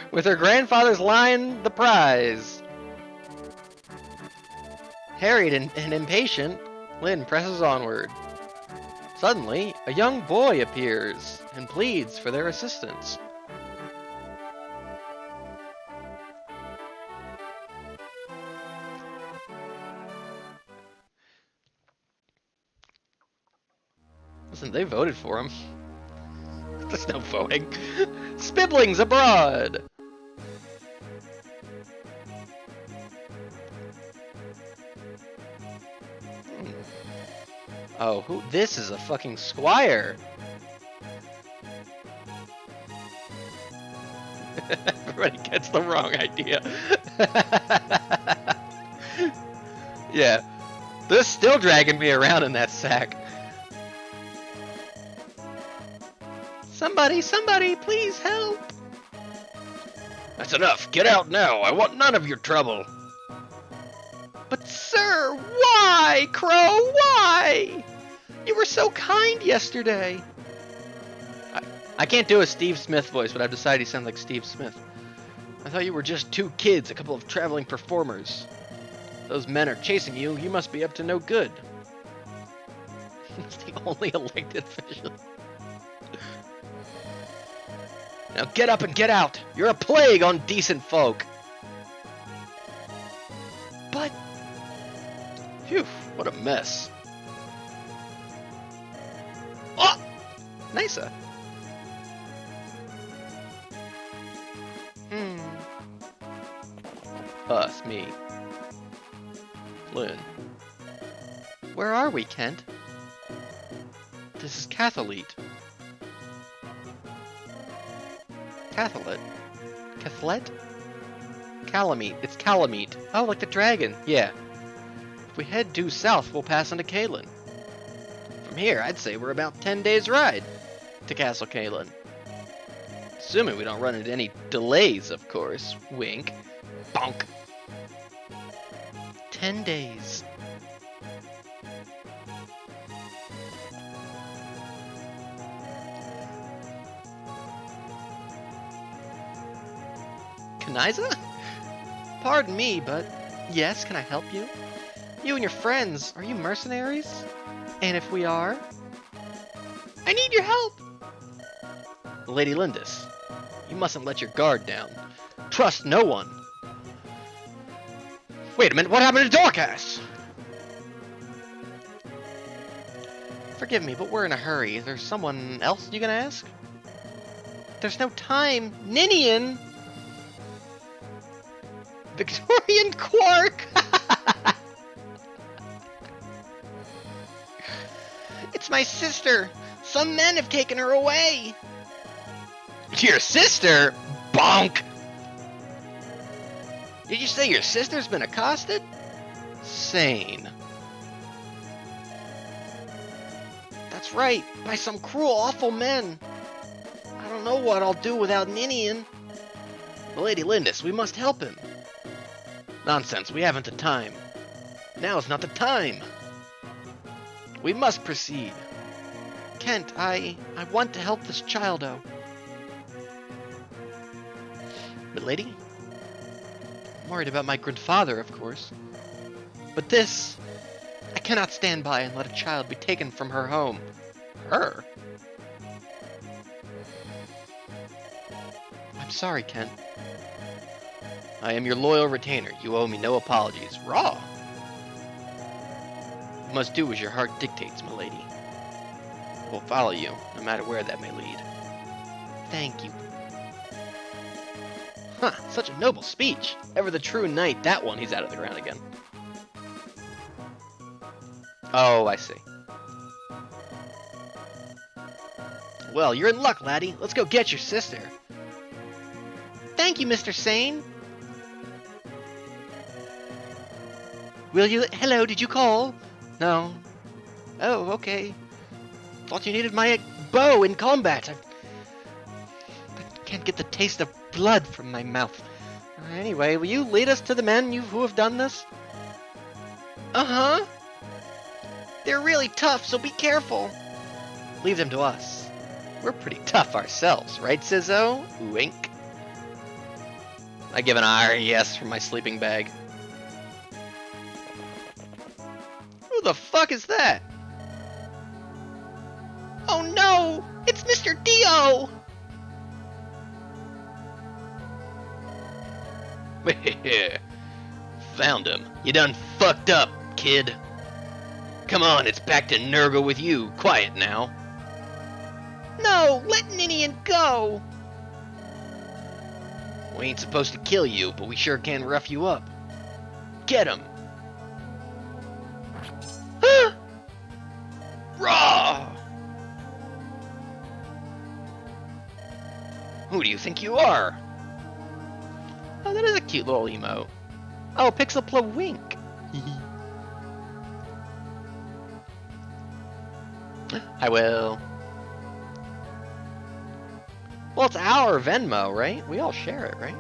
With her grandfather's line, the prize. Harried and impatient, Lynn presses onward. Suddenly, a young boy appears and pleads for their assistance. Listen, they voted for him. There's no voting. Spibblings abroad! Oh, who? This is a fucking squire. Everybody gets the wrong idea. Yeah, they're still dragging me around in that sack. Somebody, please help. That's enough. Get out now. I want none of your trouble. But sir, why, Crow? Why? You were so kind yesterday. I can't do a Steve Smith voice, but I've decided he sounds like Steve Smith. I thought you were just two kids, a couple of traveling performers. Those men are chasing you. You must be up to no good. It's the only elected official. Now get up and get out. You're a plague on decent folk. But... Phew, what a mess. Oh! Nisa. Us, me. Lynn. Where are we, Kent? This is Catholete. Catholet? Cathlet? Calamite. It's Calamite. Oh, like the dragon. Yeah. If we head due south, we'll pass into Kaelin. From here, I'd say we're about 10 days' ride to Castle Kaelin. Assuming we don't run into any delays, of course. Wink. Bonk. 10 days. Kaniza? Pardon me, but yes, can I help you? You and your friends, are you mercenaries? And if we are, I need your help. Lady Lindis, you mustn't let your guard down. Trust no one. Wait a minute, what happened to Dorcas? Forgive me, but we're in a hurry. Is there someone else you can ask? There's no time. Ninian! Victorian Quark! It's my sister. Some men have taken her away. Your sister? Bonk! Did you say your sister's been accosted? Sane. That's right, by some cruel, awful men. I don't know what I'll do without Ninian. Lady Lindis, we must help him. Nonsense, we haven't the time. Now's not the time. We must proceed. Kent, I want to help this childo. Milady? I'm worried about my grandfather, of course. But this I cannot stand by and let a child be taken from her home. Her? I'm sorry, Ken. I am your loyal retainer. You owe me no apologies. Raw! You must do as your heart dictates, milady. I will follow you, no matter where that may lead. Thank you. Huh, such a noble speech. Ever the true knight, that one, he's out of the ground again. Oh, I see. Well, you're in luck, laddie. Let's go get your sister. Thank you, Mr. Sane. Will you... Hello, did you call? No. Oh, okay. Thought you needed my bow in combat. I can't get the taste of blood from my mouth. Anyway, will you lead us to the men who have done this? Uh-huh. They're really tough, so be careful. Leave them to us. We're pretty tough ourselves, right, Sizzo? Wink. I give an yes from my sleeping bag. Who the fuck is that? Oh no! It's Mr. Dio! Found him. You done fucked up, kid. Come on, it's back to Nurgle with you. Quiet now. No, let Ninian go! We ain't supposed to kill you, but we sure can rough you up. Get him! Raw! Who do you think you are? Oh, that is a cute little emote. Oh, Pixelpla wink. I will. Well, it's our Venmo, right? We all share it, right?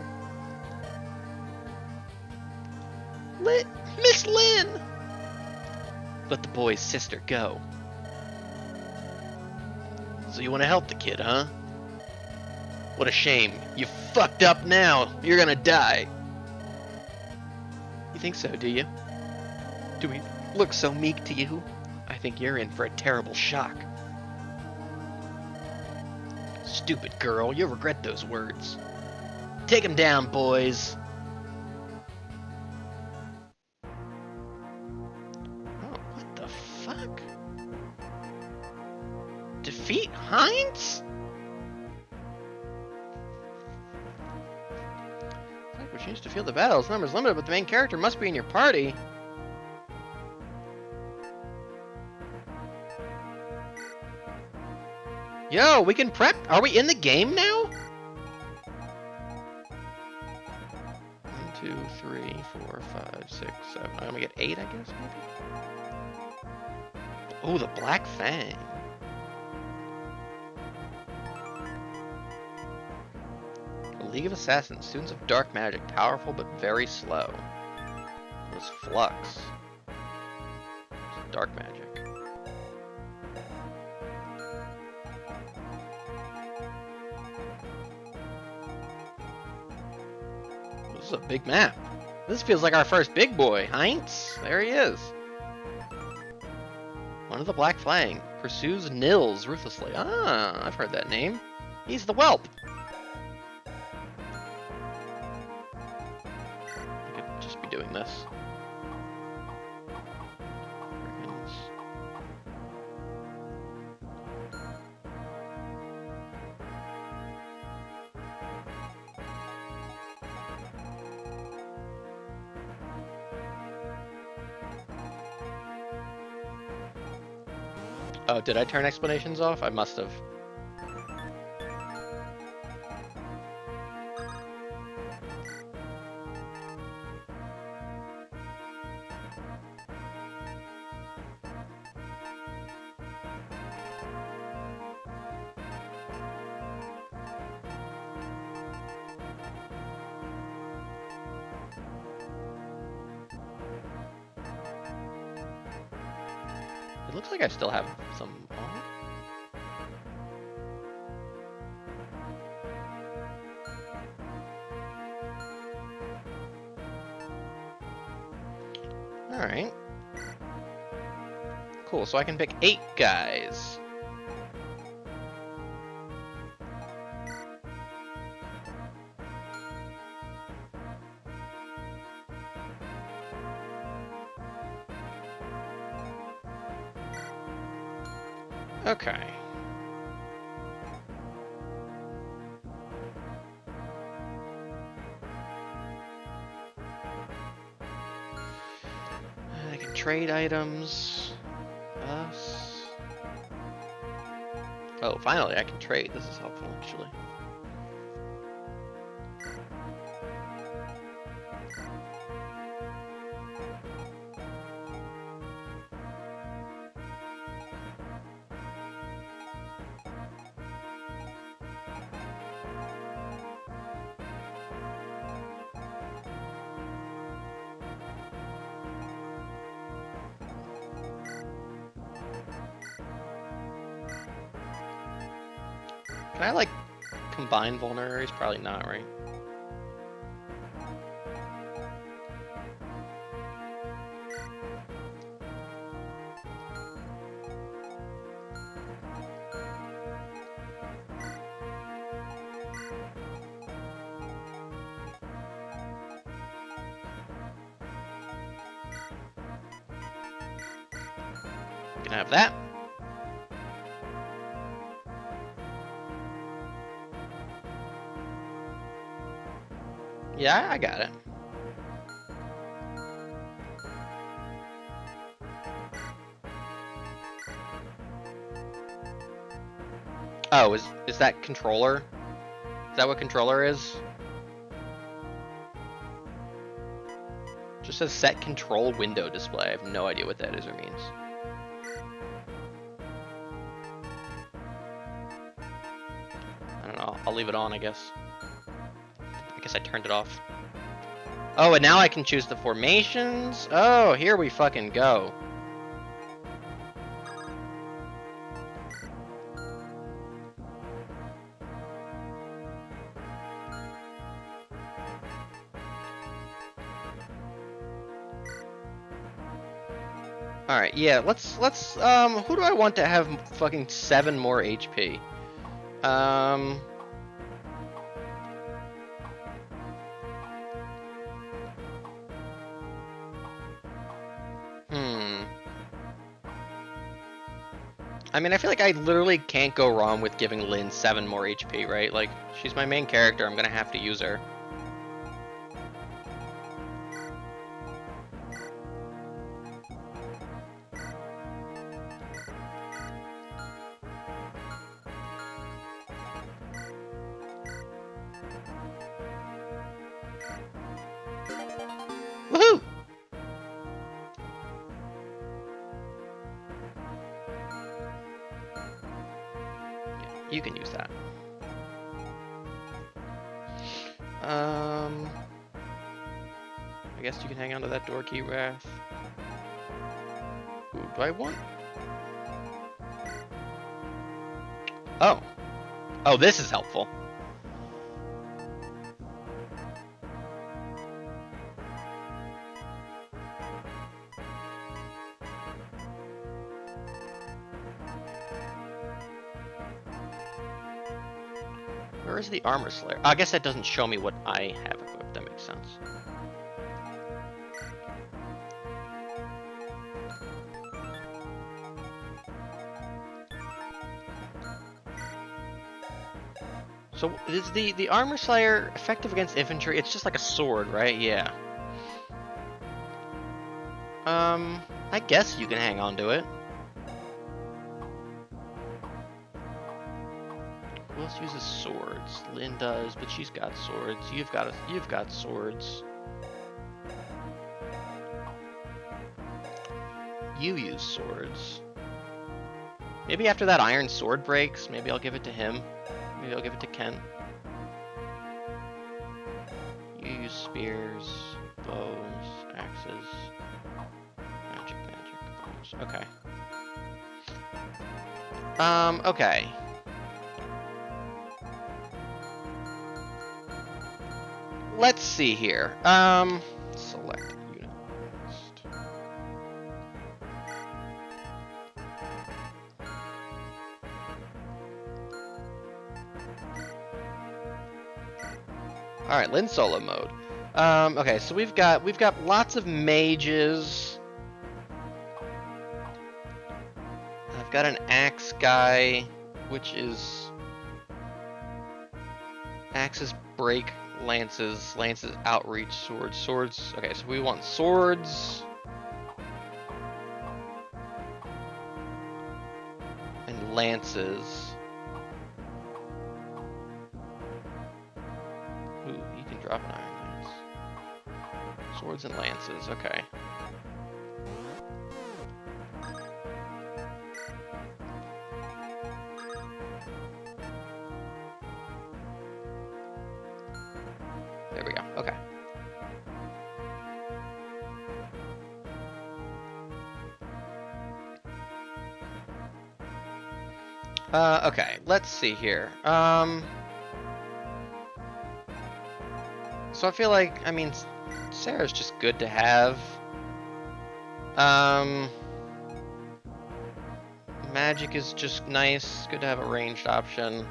Miss Lynn! Let the boy's sister go. So you want to help the kid, huh? What a shame. You fucked up now. You're gonna die. You think so, do you? Do we look so meek to you? I think you're in for a terrible shock. Stupid girl, you'll regret those words. Take him down, boys. Oh, what the fuck? Defeat Heinz? Which needs to feel the battles. Numbers limited, but the main character must be in your party. Yo, we can prep. Are we in the game now? 1, 2, 3, 4, 5, 6, 7. I'm gonna get 8, I guess, maybe? Oh, the Black Fang. A League of Assassins. Students of dark magic. Powerful, but very slow. There's Flux. It's dark magic. This is a big map. This feels like our first big boy. Heinz. There he is. One of the Black Fang pursues Nils ruthlessly. Ah, I've heard that name. He's the whelp. I could just be doing this. Oh, did I turn explanations off? I must have. It looks like I still have some on. Alright. Cool, so I can pick 8 guys. Okay. I can trade items. Us. Oh, finally I can trade. This is helpful, actually. Can I, like, combine vulneraries? Probably not, right? You can have that. Yeah, I got it. Oh, is that controller? Is that what controller is? Just says set control window display. I have no idea what that is or means. I don't know. I'll leave it on, I guess. I guess I turned it off. Oh, and now I can choose the formations? Oh, here we fucking go. Alright, yeah, let's who do I want to have fucking 7 more HP? I mean, I feel like I literally can't go wrong with giving Lynn 7 more HP, right? Like, she's my main character, I'm gonna have to use her. Woohoo! You can use that. I guess you can hang on to that door key, Wrath. Ooh, do I want? Oh. Oh, this is helpful. Where is the armor slayer? I guess that doesn't show me what I have equipped. That makes sense. So is the armor slayer effective against infantry? It's just like a sword, right? Yeah. I guess you can hang on to it. Who else uses swords? Lynn does, but she's got swords. You've got swords. You use swords. Maybe after that iron sword breaks, maybe I'll give it to him. Maybe I'll give it to Ken. You use spears, bows, axes, magic, bows. Okay. Okay. Let's see here. Select unit list. Alright, Lynn solo mode. Okay, so we've got lots of mages. I've got an axe guy, which is axes break, lances outreach, swords. Okay, so we want swords and lances. Ooh, you can drop an iron lance. Swords and lances, okay. There we go, okay. Okay, let's see here. So I feel like, I mean, Sarah's just good to have. Magic is just nice. Good to have a ranged option.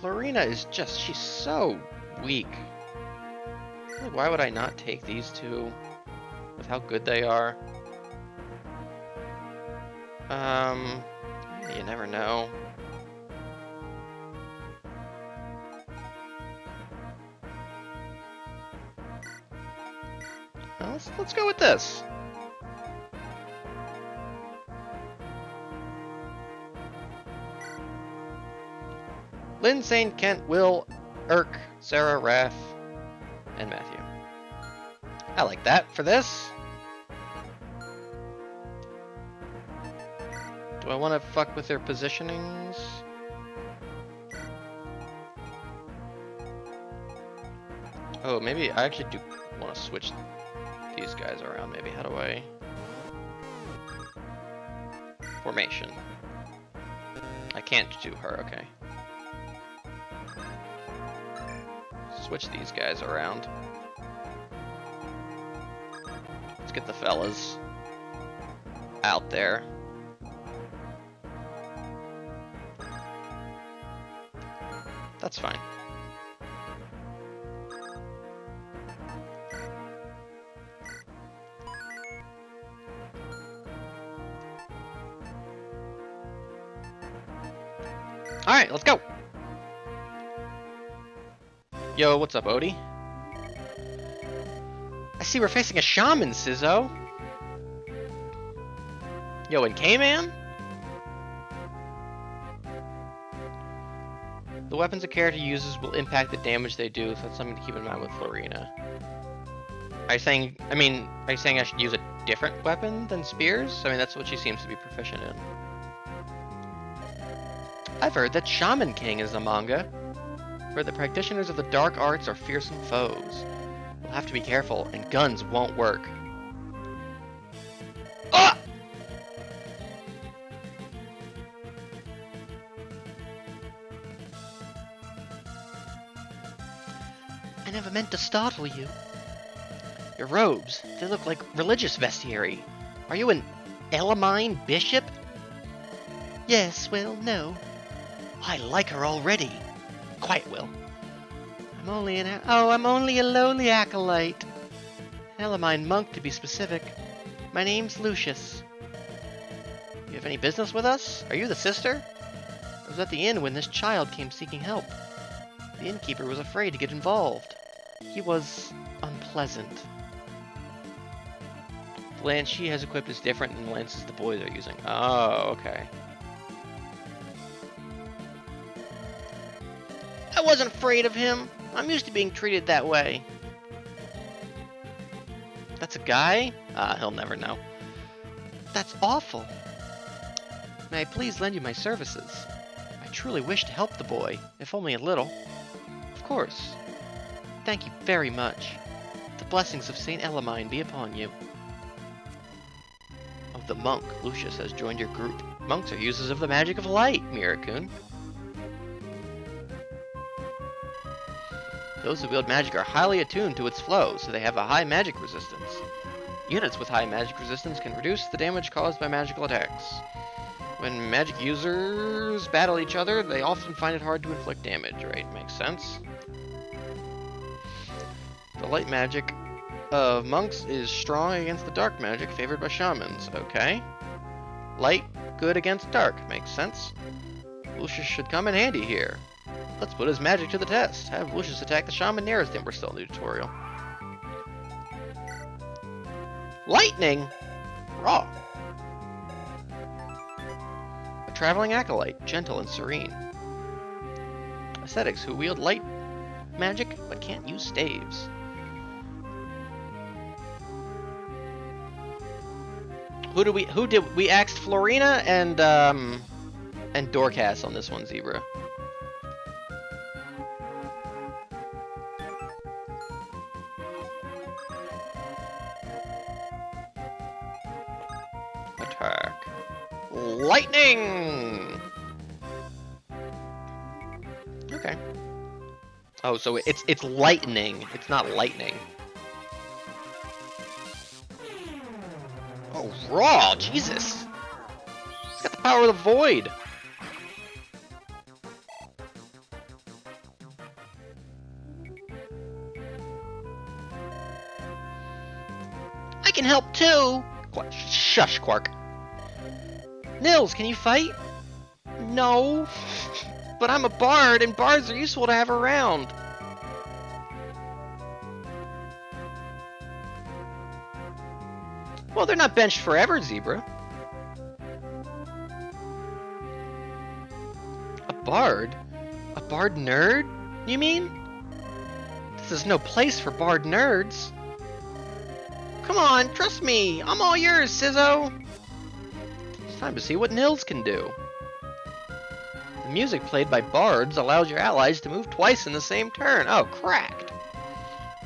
Florina is just, she's so weak. Like, why would I not take these two with how good they are? You never know. Well, let's go with this. Lynn, Saint, Kent, Will, Irk, Sarah, Raph, and Matthew. I like that for this. Do I want to fuck with their positionings? Oh, maybe I actually do want to switch these guys around. Maybe. How do I? Formation. I can't do her. Okay. Switch these guys around. Let's get the fellas out there. That's fine. Alright, let's go! Yo, what's up, Odie? I see we're facing a shaman, Sizzo. Yo, and K-Man? The weapons a character uses will impact the damage they do, so that's something to keep in mind with Florina. Are you saying I should use a different weapon than spears? I mean, that's what she seems to be proficient in. I've heard that Shaman King is a manga, where the practitioners of the dark arts are fearsome foes. We'll have to be careful, and guns won't work. Ah! I never meant to startle you. Your robes, they look like religious vestiary. Are you an Elamine bishop? Yes, well, no. I like her already. Quite well. I'm only a lowly acolyte. An Elamine monk, to be specific. My name's Lucius. You have any business with us? Are you the sister? I was at the inn when this child came seeking help. The innkeeper was afraid to get involved. He was unpleasant. The lance she has equipped is different than the lances the boys are using. Oh, okay. I wasn't afraid of him. I'm used to being treated that way. That's a guy? He'll never know. That's awful. May I please lend you my services? I truly wish to help the boy, if only a little. Of course. Thank you very much. The blessings of Saint Elamine be upon you. Oh, the monk, Lucius, has joined your group. Monks are users of the magic of light, Mirakun. Those who wield magic are highly attuned to its flow, so they have a high magic resistance. Units with high magic resistance can reduce the damage caused by magical attacks. When magic users battle each other, they often find it hard to inflict damage, right? Makes sense. The light magic of monks is strong against the dark magic favored by shamans. Okay. Light, good against dark. Makes sense. Lucius should come in handy here. Let's put his magic to the test. Have Lucius attack the shaman nearest him. We're still in the tutorial. Lightning? Raw. A traveling acolyte, gentle and serene. Ascetics who wield light magic but can't use staves. Who did we asked Florina and Dorcas on this one, Zebra. Attack. Lightning! Okay. Oh, so it's lightning. It's not lightning. Oh, raw! Jesus! It's got the power of the void! I can help too! Shush, Quark. Nils, can you fight? No. But I'm a bard, and bards are useful to have around. Well, they're not benched forever, Zebra. A bard? A bard nerd, you mean? This is no place for bard nerds. Come on, trust me. I'm all yours, Sizzo. It's time to see what Nils can do. The music played by bards allows your allies to move twice in the same turn. Oh, cracked.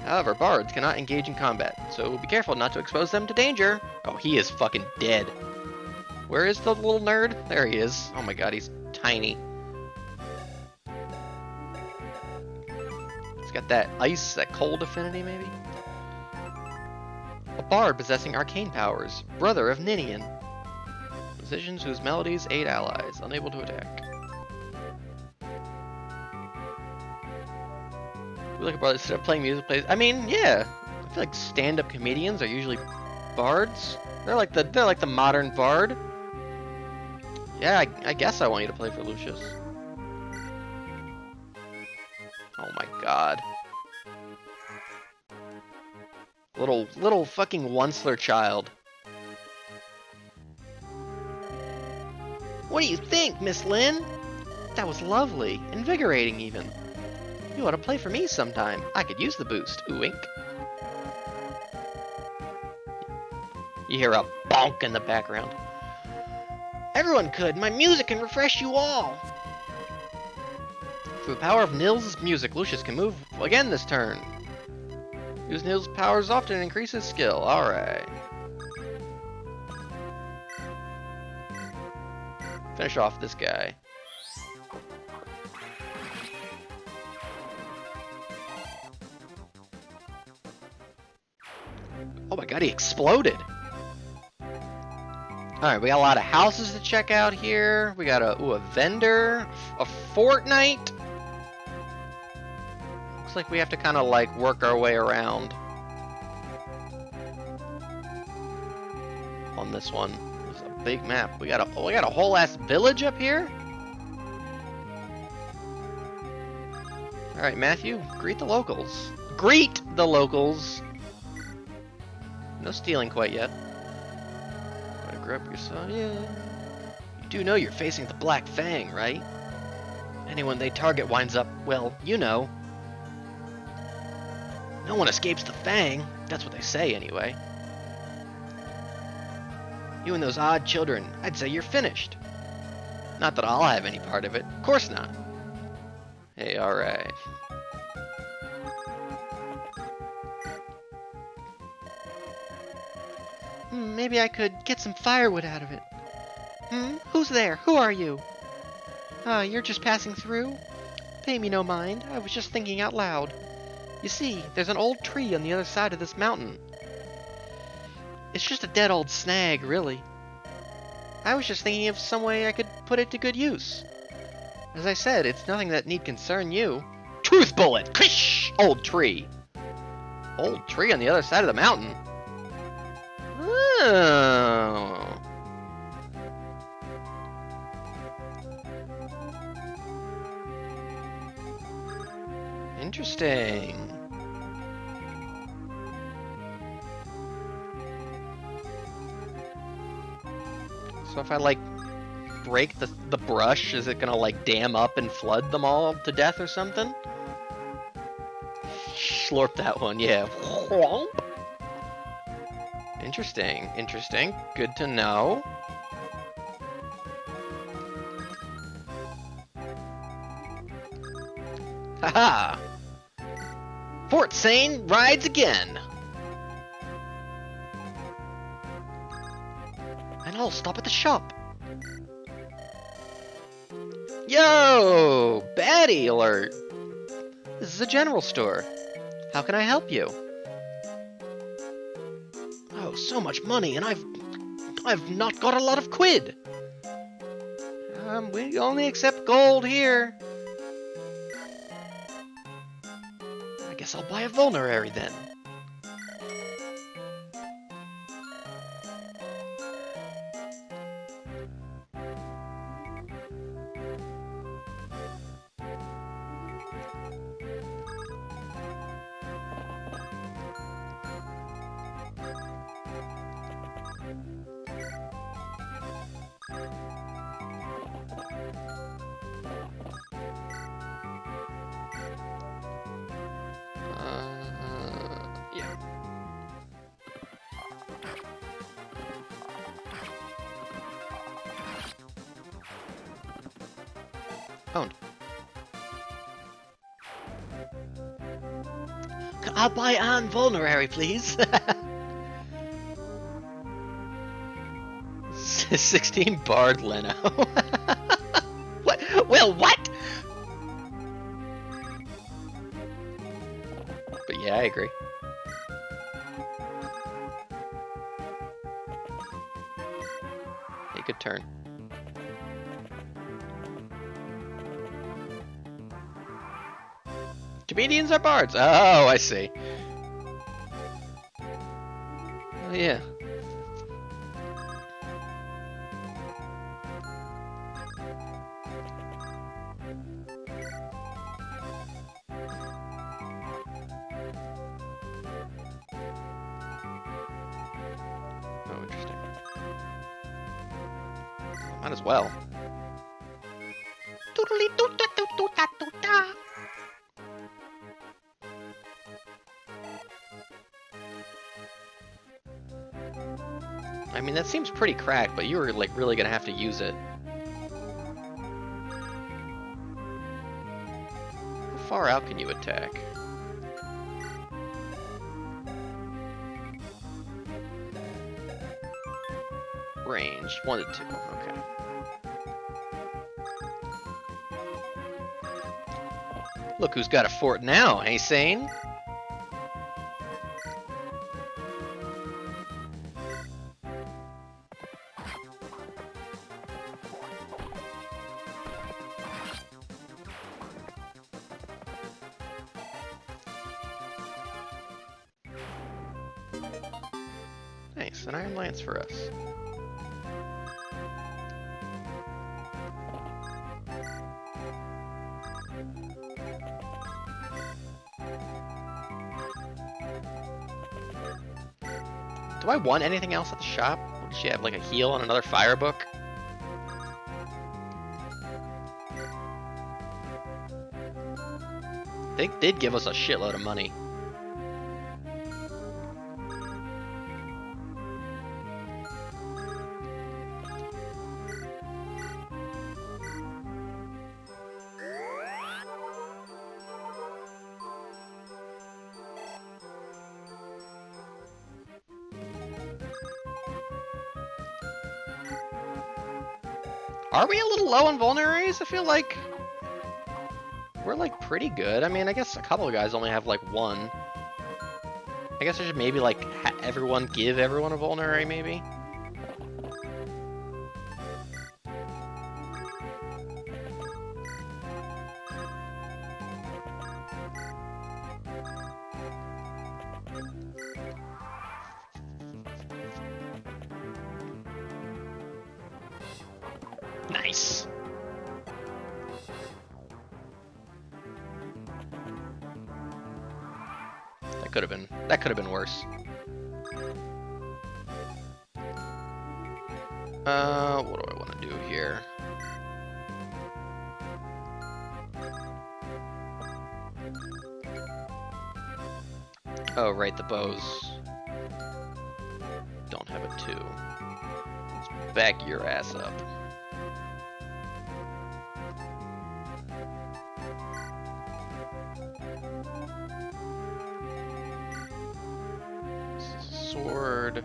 However, bards cannot engage in combat, so be careful not to expose them to danger. Oh, he is fucking dead. Where is the little nerd? There he is. Oh my god, he's tiny. He's got that ice, that cold affinity, maybe? A bard possessing arcane powers, brother of Ninian. Musicians whose melodies aid allies, unable to attack. We look at brothers instead of playing music plays. I mean, yeah. I feel like stand-up comedians are usually bards. They're like the modern bard. Yeah, I guess I want you to play for Lucius. Oh my god. Little fucking Onceler child. What do you think, Miss Lynn? That was lovely. Invigorating, even. You ought to play for me sometime. I could use the boost. Ooh, wink. You hear a bonk in the background. Everyone could. My music can refresh you all. Through the power of Nils' music, Lucius can move again this turn. Use Nils' powers often and increase his skill. Alright. Finish off this guy. Oh my god, he exploded! Alright, we got a lot of houses to check out here. We got a vendor, a fortnight. Looks like we have to kind of like work our way around on this one. It's a big map. We got a whole ass village up here. Alright, Matthew, greet the locals. Greet the locals! No stealing quite yet. Gotta grab your son, yeah. You do know you're facing the Black Fang, right? Anyone they target winds up, well, you know. No one escapes the Fang. That's what they say, anyway. You and those odd children, I'd say you're finished. Not that I'll have any part of it. Of course not. Hey, alright. Maybe I could get some firewood out of it. Who's there? Who are you? You're just passing through? Pay me no mind. I was just thinking out loud. You see, there's an old tree on the other side of this mountain. It's just a dead old snag, really. I was just thinking of some way I could put it to good use. As I said, it's nothing that need concern you. Truth bullet! Krish! Old tree. Old tree on the other side of the mountain. Oh. Interesting. So if I, like, break the brush, is it gonna, like, dam up and flood them all to death or something? Slurp that one, yeah. Interesting, interesting. Good to know. Haha! Fort Sane rides again! And I'll stop at the shop. Yo! Baddie alert! This is a general store. How can I help you? Oh, so much money, and I've not got a lot of quid. We only accept gold here. I guess I'll buy a vulnerary then. Yeah. Owned. I'll buy an vulnerary, please. 16 Bard Leno. What? Well, what? But yeah, I agree. Hey, good turn. Comedians are bards. Oh, I see. Oh, yeah. Oh, interesting. Might as well. I mean, that seems pretty cracked, but you were, like, really gonna have to use it. How far out can you attack? Range, 1 to 2, okay. Look who's got a fort now, hey Sane? Nice, an Iron Lance for us. Do I want anything else at the shop? Does she have like a heal and another fire book? They did give us a shitload of money. Are we a little low on vulneraries? I feel like we're like pretty good. I mean, I guess a couple of guys only have like one. I guess I should maybe like everyone give everyone a vulnerary maybe. That could have been worse. What do I want to do here? Oh, right, the bows don't have a 2. Let's back your ass up. Sword.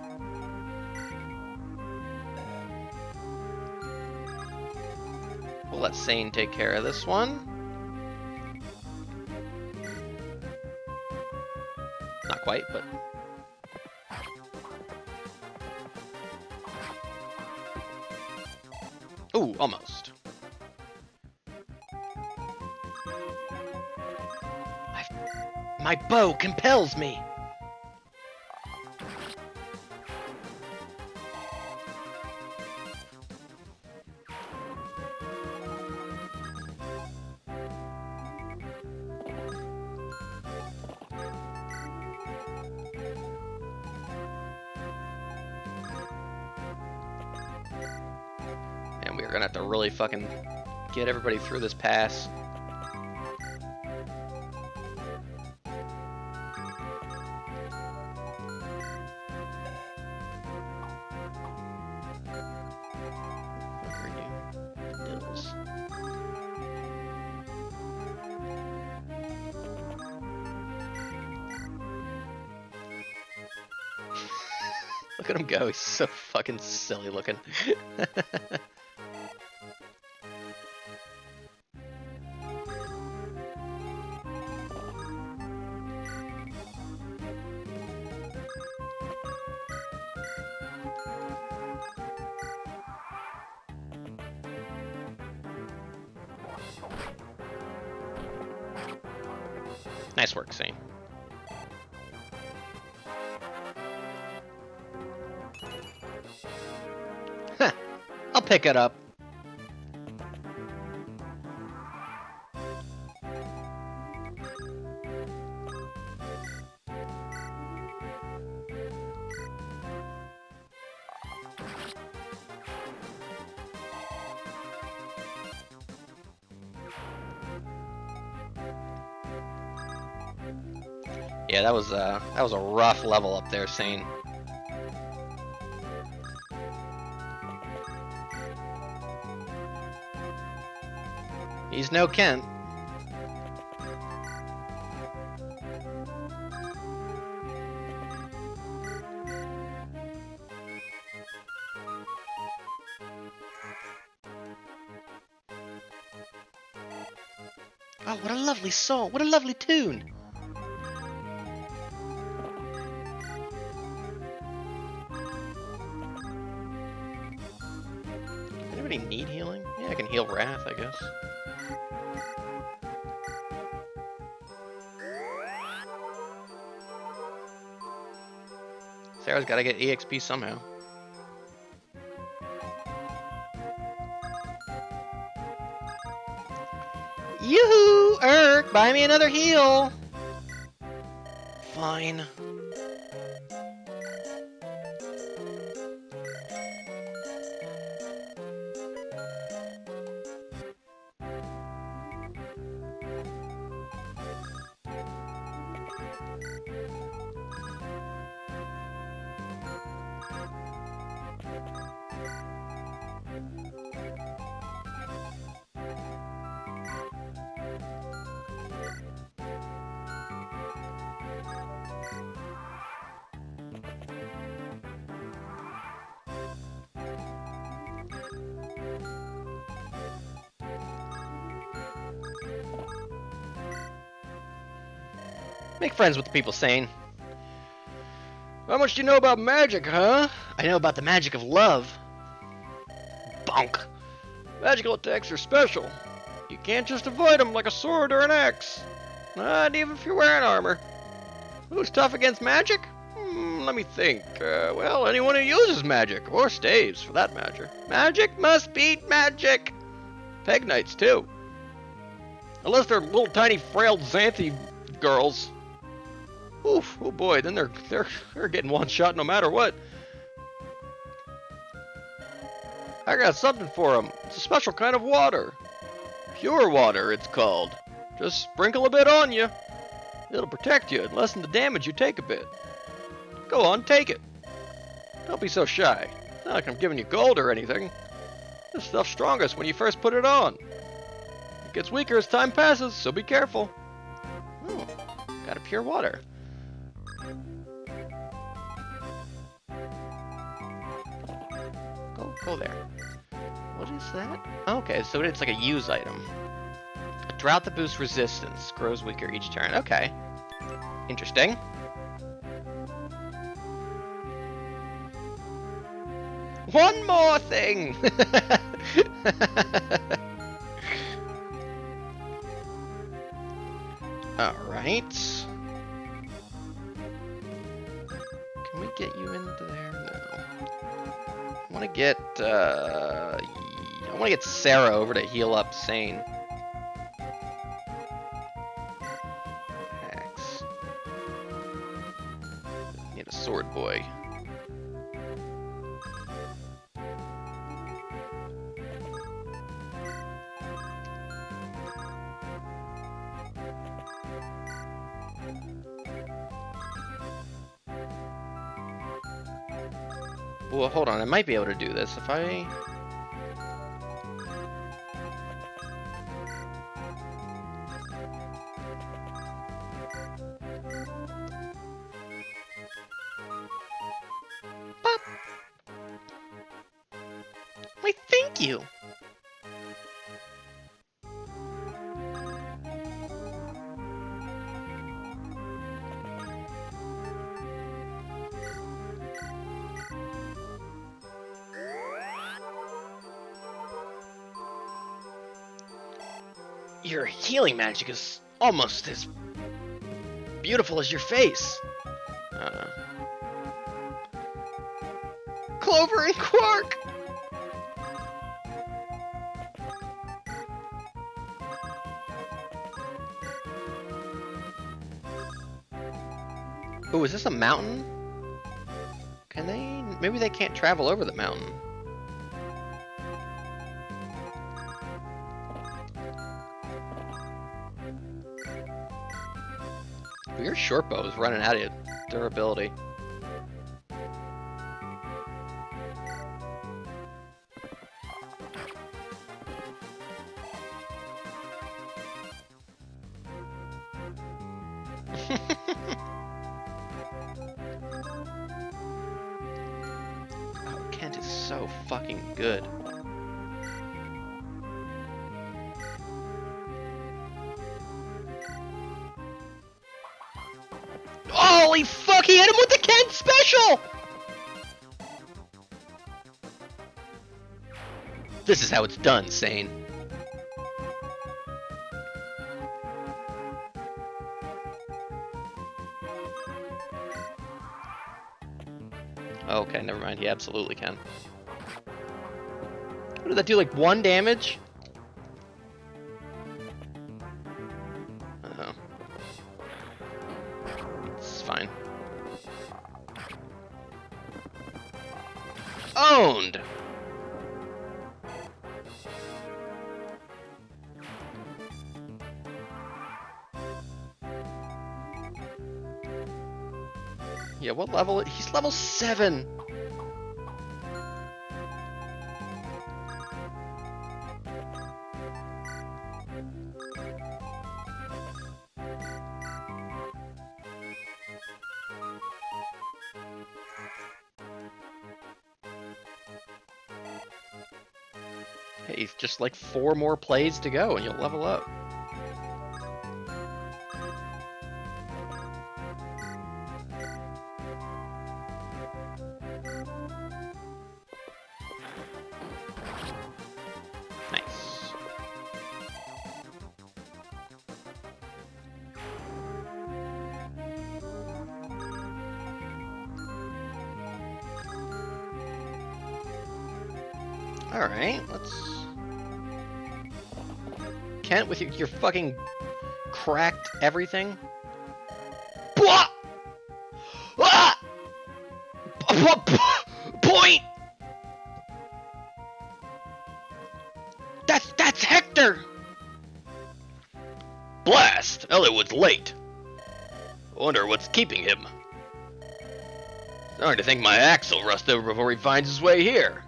We'll let Sane take care of this one. Not quite, but... Ooh, almost. My bow compels me! And we're gonna have to really fucking get everybody through this pass. Look at him go, he's so fucking silly looking. Nice work, Sane. Huh. I'll pick it up. Yeah, that was a rough level up there, Sane. He's no Kent. Oh, what a lovely song! What a lovely tune! Anybody need healing? Yeah, I can heal Wrath, I guess. Sarah's gotta get EXP somehow. Yoo-hoo! Erk, buy me another heal! Fine. Make friends with the people, Sane. How much do you know about magic, huh? I know about the magic of love. Bonk. Magical attacks are special. You can't just avoid them like a sword or an axe. Not even if you're wearing armor. Who's tough against magic? Let me think. Well, anyone who uses magic, or staves for that matter. Magic must beat magic. Peg Knights, too. Unless they're little tiny frail Xanthi girls. Oof, oh boy, then they're getting one shot no matter what. I got something for them. It's a special kind of water. Pure water, it's called. Just sprinkle a bit on you. It'll protect you and lessen the damage you take a bit. Go on, take it. Don't be so shy. It's not like I'm giving you gold or anything. This stuff's strongest when you first put it on. It gets weaker as time passes, so be careful. Oh, got a pure water. Go there. What is that? Okay, so it's like a use item. A drought that boosts resistance. Grows weaker each turn. Okay. Interesting. One more thing! Alright. Can we get you into there? No. I want to get Sarah over to heal up Sane. Axe. Need a sword boy. Well, hold on, I might be able to do this if I... Bop. Why, thank you! Your healing magic is almost as beautiful as your face. Clover and Quark! Ooh, is this a mountain? Can they... Maybe they can't travel over the mountain. Your short bow is running out of durability. Oh, Kent is so fucking good. Holy fuck, he hit him with the Kent special! This is how it's done, Sane. Okay, never mind, he absolutely can. What did that do, like 1 damage? Oh. It's fine. Owned! Yeah, what level? He's level 7! Hey, just like 4 more plays to go and you'll level up. Nice. Alright, let's... Kent, with your fucking cracked everything. Blah! Point! That's Hector! Blast! Elliot's late. I wonder what's keeping him. Starting to think my axe will rust over before he finds his way here.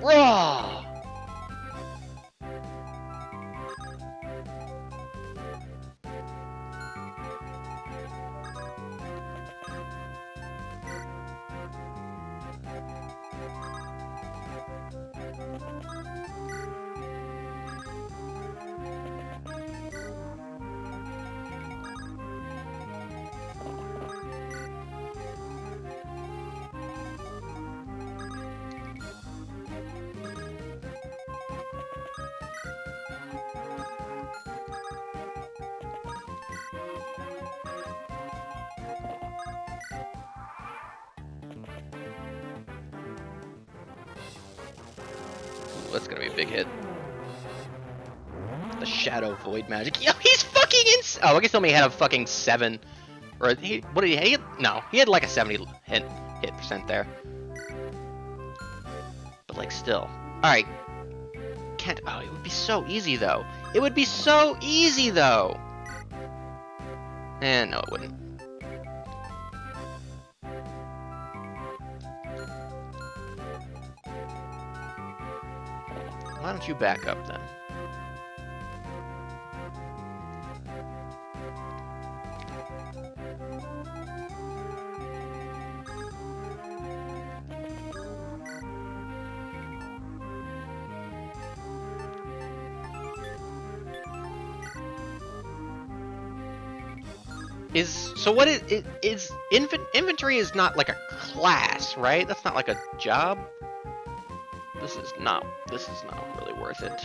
Raw! That's gonna be a big hit. The Shadow Void Magic. Yo, he's fucking oh, I guess he only had a fucking 7. Or, what did he hit? No, he had like a 70 hit percent there. But, like, still. Alright. Can't. Oh, it would be so easy, though. It would be so easy, though. No, it wouldn't. Why don't you back up then? So what is inventory is not like a class, right? That's not like a job. This is not really worth it.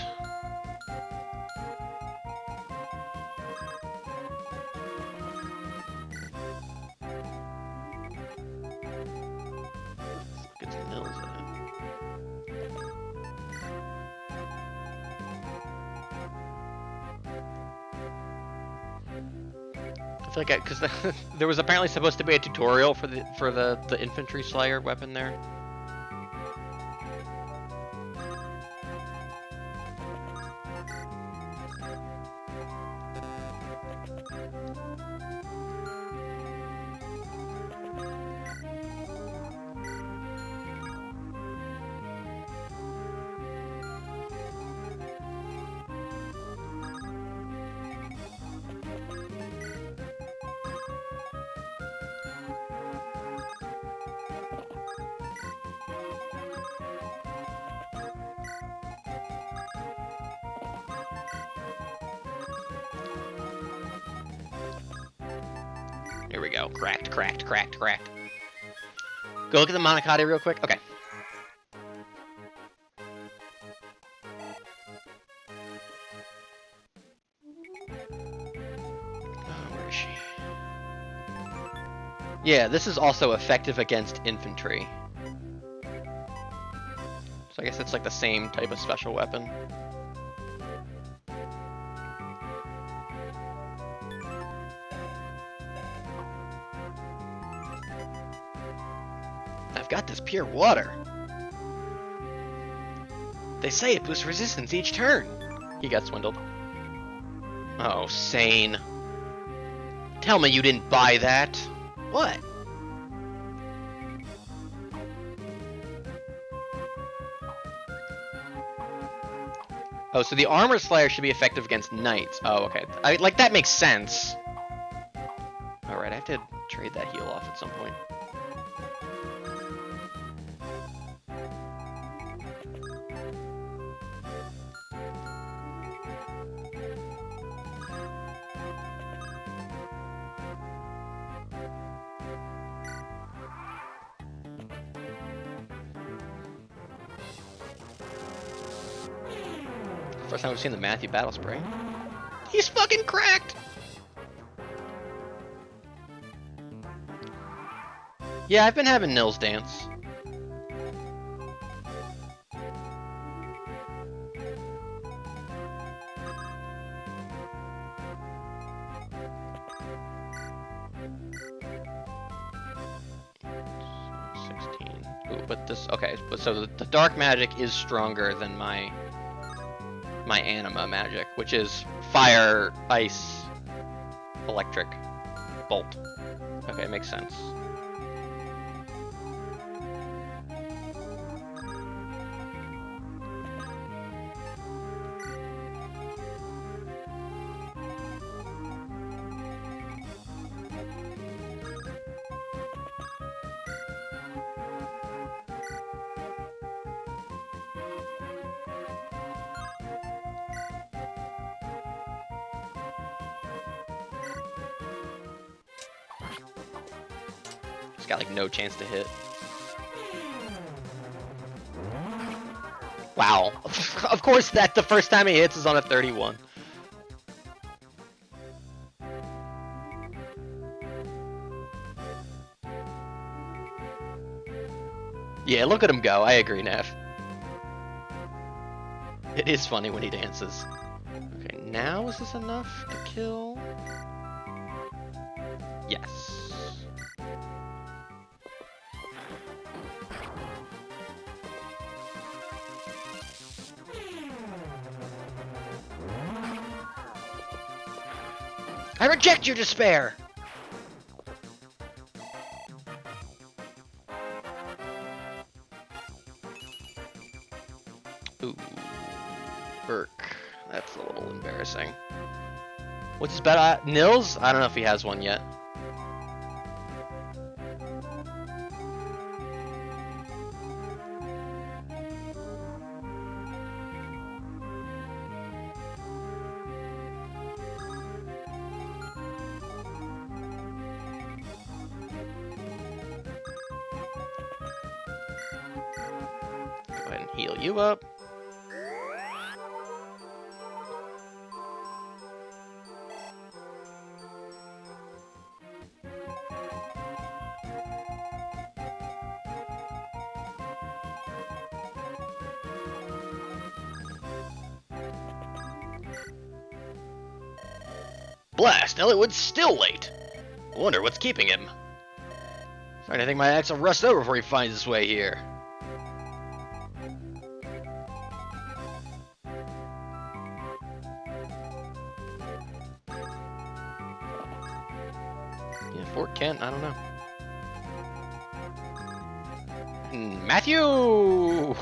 Get some mills in it. I feel like because there was apparently supposed to be a tutorial for the infantry slayer weapon there. Here we go. Cracked. Go look at the Monocotti real quick. Okay. Where is she? Yeah, this is also effective against infantry. So I guess it's like the same type of special weapon. Got this pure water. They say it boosts resistance each turn. He got swindled. Oh, sane. Tell me you didn't buy that. What? Oh, so the armor slayer should be effective against knights. Oh, okay. Like that makes sense. All right, I have to trade that heal off at some point. First time we've seen the Matthew battle spray. He's fucking cracked! Yeah, I've been having Nils dance. Ooh, but this, okay, but so the dark magic is stronger than my anima magic, which is fire, ice, electric, bolt. Okay, makes sense. It's got like no chance to hit. Wow. Of course that the first time he hits is on a 31. Yeah, look at him go. I agree, Neff. It is funny when he dances. Okay, now is this enough to kill? Yes. I reject your despair! Ooh. Burke. That's a little embarrassing. What's his bet? Nils? I don't know if he has one yet. Go ahead and heal you up. Blast! Elliotwood's still late. I wonder what's keeping him. Starting to think my axe will rust over before he finds his way here. Yeah, Fort Kent, I don't know. Matthew!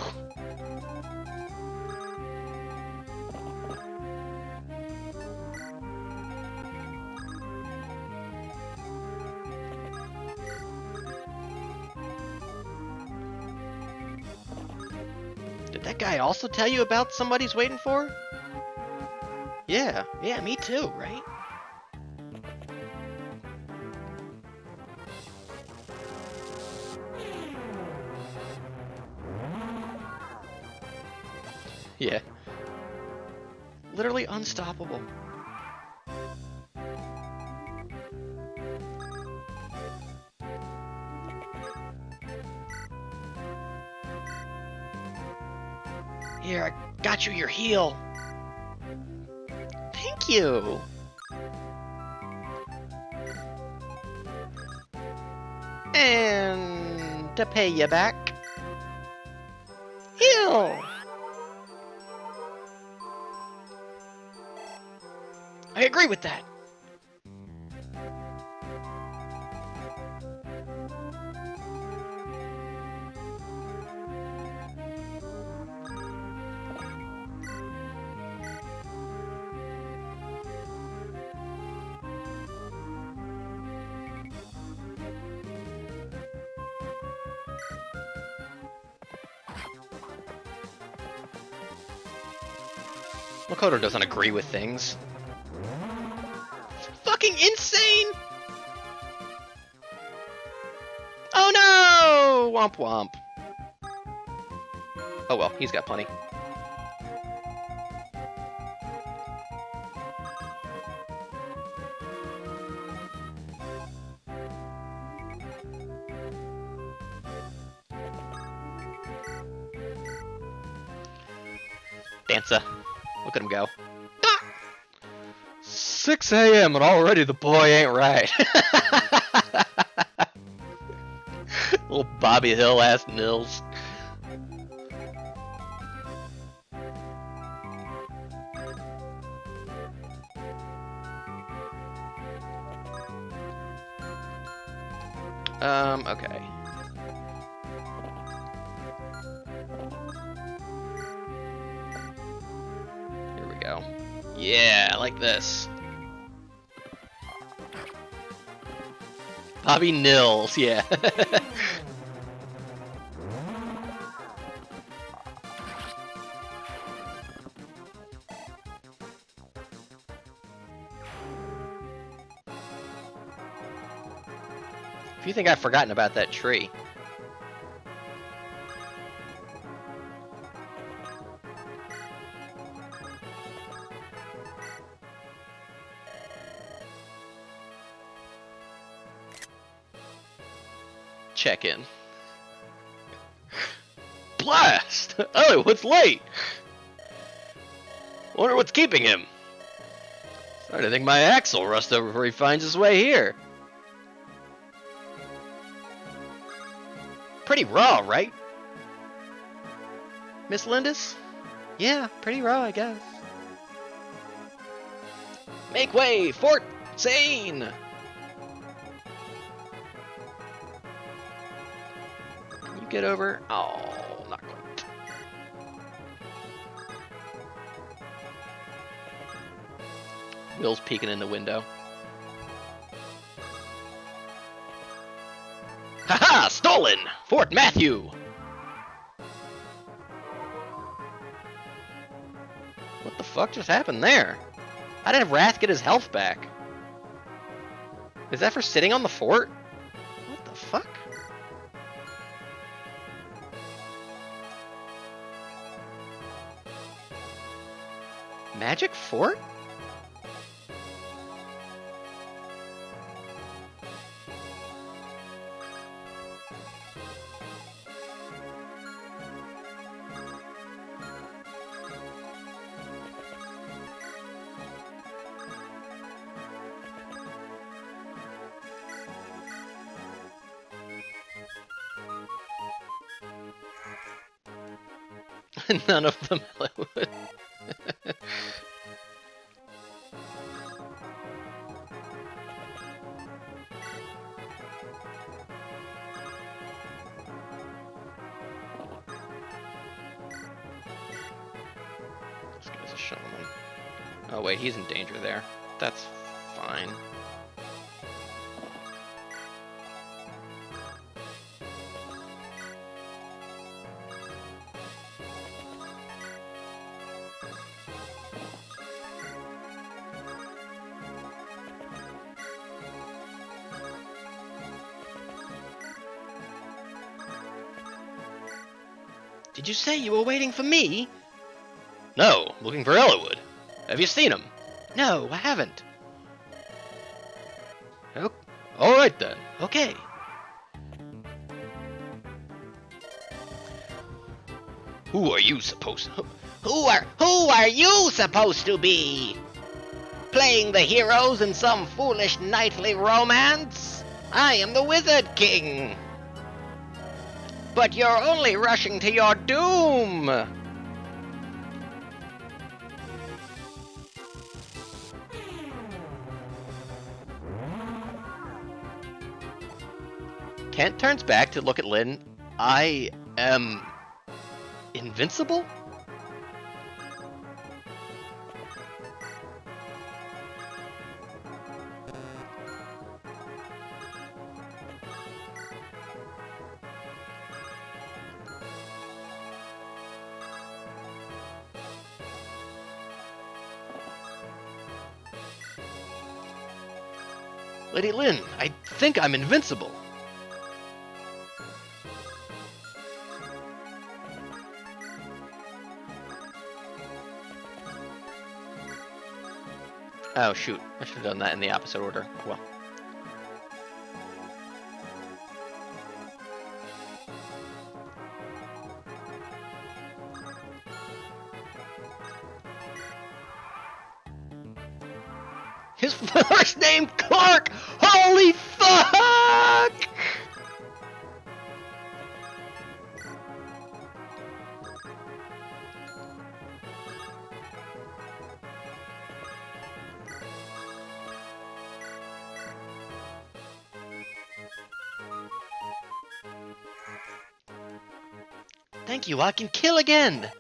Did that guy also tell you about somebody's waiting for? Yeah, me too, right? Yeah. Literally unstoppable. Here, I got you your heal. Thank you. And to pay you back, heal. I agree with that. Makoto doesn't agree with things. Fucking insane! Oh no! Womp womp. Oh well, he's got plenty. Dancer. Look at him go. 6 a.m. and already the boy ain't right. Little Bobby Hill ass Nils. Okay. Here we go. Yeah, like this. Bobby Nils, yeah. If you think I've forgotten about that tree. Check in. Blast! Oh, it's late! Wonder what's keeping him. Starting to think my axe will rust over before he finds his way here. Pretty raw, right? Miss Lindis? Yeah, pretty raw, I guess. Make way, Fort Sane! Can you get over? Oh, not quite. Will's peeking in the window. Haha! Stolen! Fort Matthew! What the fuck just happened there? How did Wrath get his health back? Is that for sitting on the fort? What the fuck? Magic fort? None of them would. This guy's a showman. Oh wait, he's in danger there. That's fine. Did you say you were waiting for me? No, looking for Elwood. Have you seen him? No, I haven't. Oh, all right then. Okay. Who are you supposed to? Who are you supposed to be? Playing the heroes in some foolish knightly romance? I am the Wizard King. But you're only rushing to your doom! Kent turns back to look at Lynn. I am... invincible? Lady Lynn, I think I'm invincible. Oh shoot, I should have done that in the opposite order. Well. His first name Clark! Holy fuck! Thank you, I can kill again!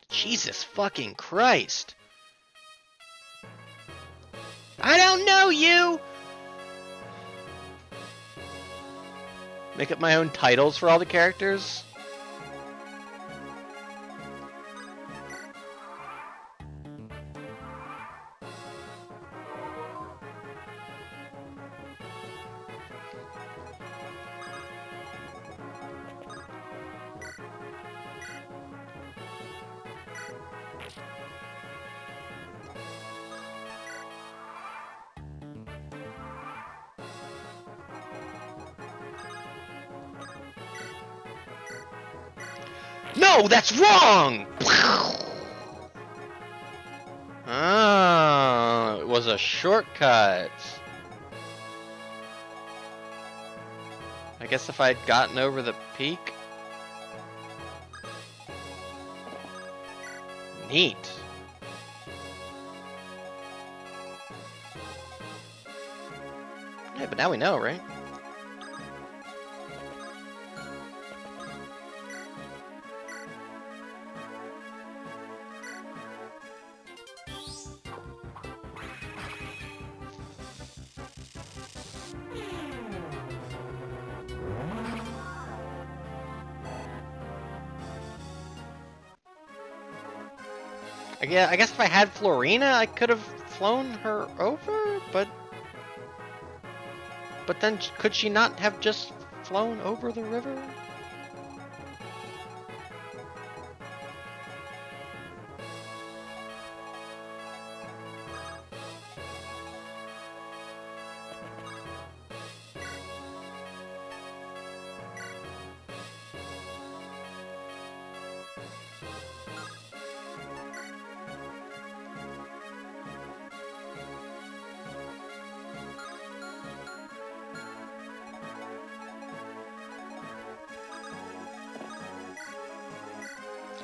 Jesus fucking Christ. I don't know you! Make up my own titles for all the characters? No, that's wrong! Oh, it was a shortcut. I guess if I'd gotten over the peak. Neat. Yeah, but now we know, right? Yeah, I guess if I had Florina, I could have flown her over, but then could she not have just flown over the river?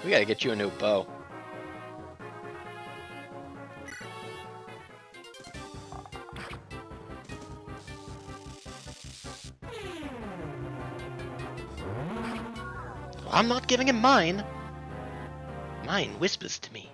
We gotta get you a new bow. I'm not giving him mine. Mine whispers to me.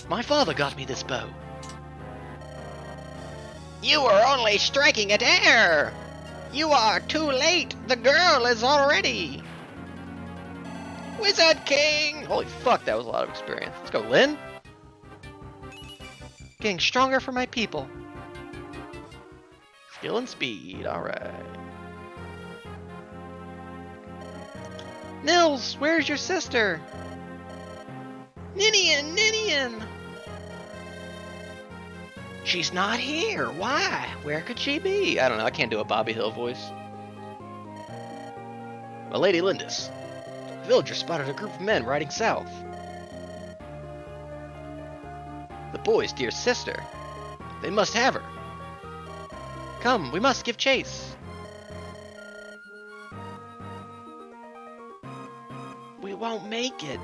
My father got me this bow. You are only striking at air! You are too late! The girl is already! Wizard King! Holy fuck, that was a lot of experience. Let's go, Lynn! Getting stronger for my people. Skill and speed, alright. Nils, where's your sister? Ninian, Ninian! She's not here. Why? Where could she be? I don't know. I can't do a Bobby Hill voice. My Lady Lindis. The villager spotted a group of men riding south. The boy's dear sister. They must have her. Come, we must give chase. We won't make it.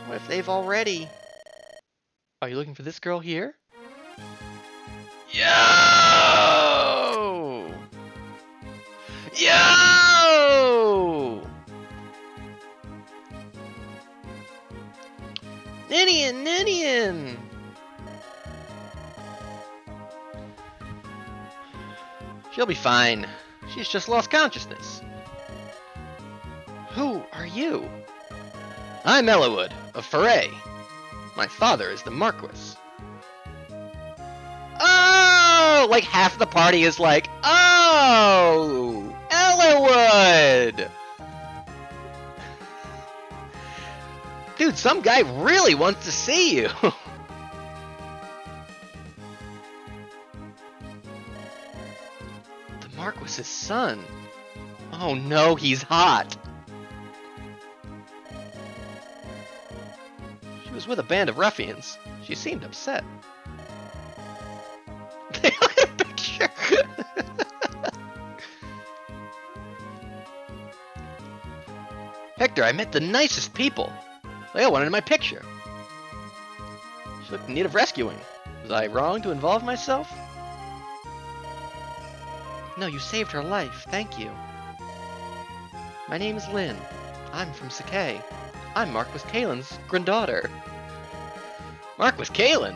What if they've already... Are you looking for this girl here? Yo! Yo! Ninian, Ninian! She'll be fine. She's just lost consciousness. Who are you? I'm Ellawood, of Foray. My father is the Marquis. Oh! Like half the party is like, oh! Ellawood! Dude, some guy really wants to see you. The Marquis's son. Oh no, he's hot. was with a band of ruffians. She seemed upset. They look at a picture. Hector, I met the nicest people. They all wanted my picture. She looked in need of rescuing. Was I wrong to involve myself? No, you saved her life. Thank you. My name is Lynn. I'm from Sakai. I'm Marquis Kalen's granddaughter. Marquis Kalen?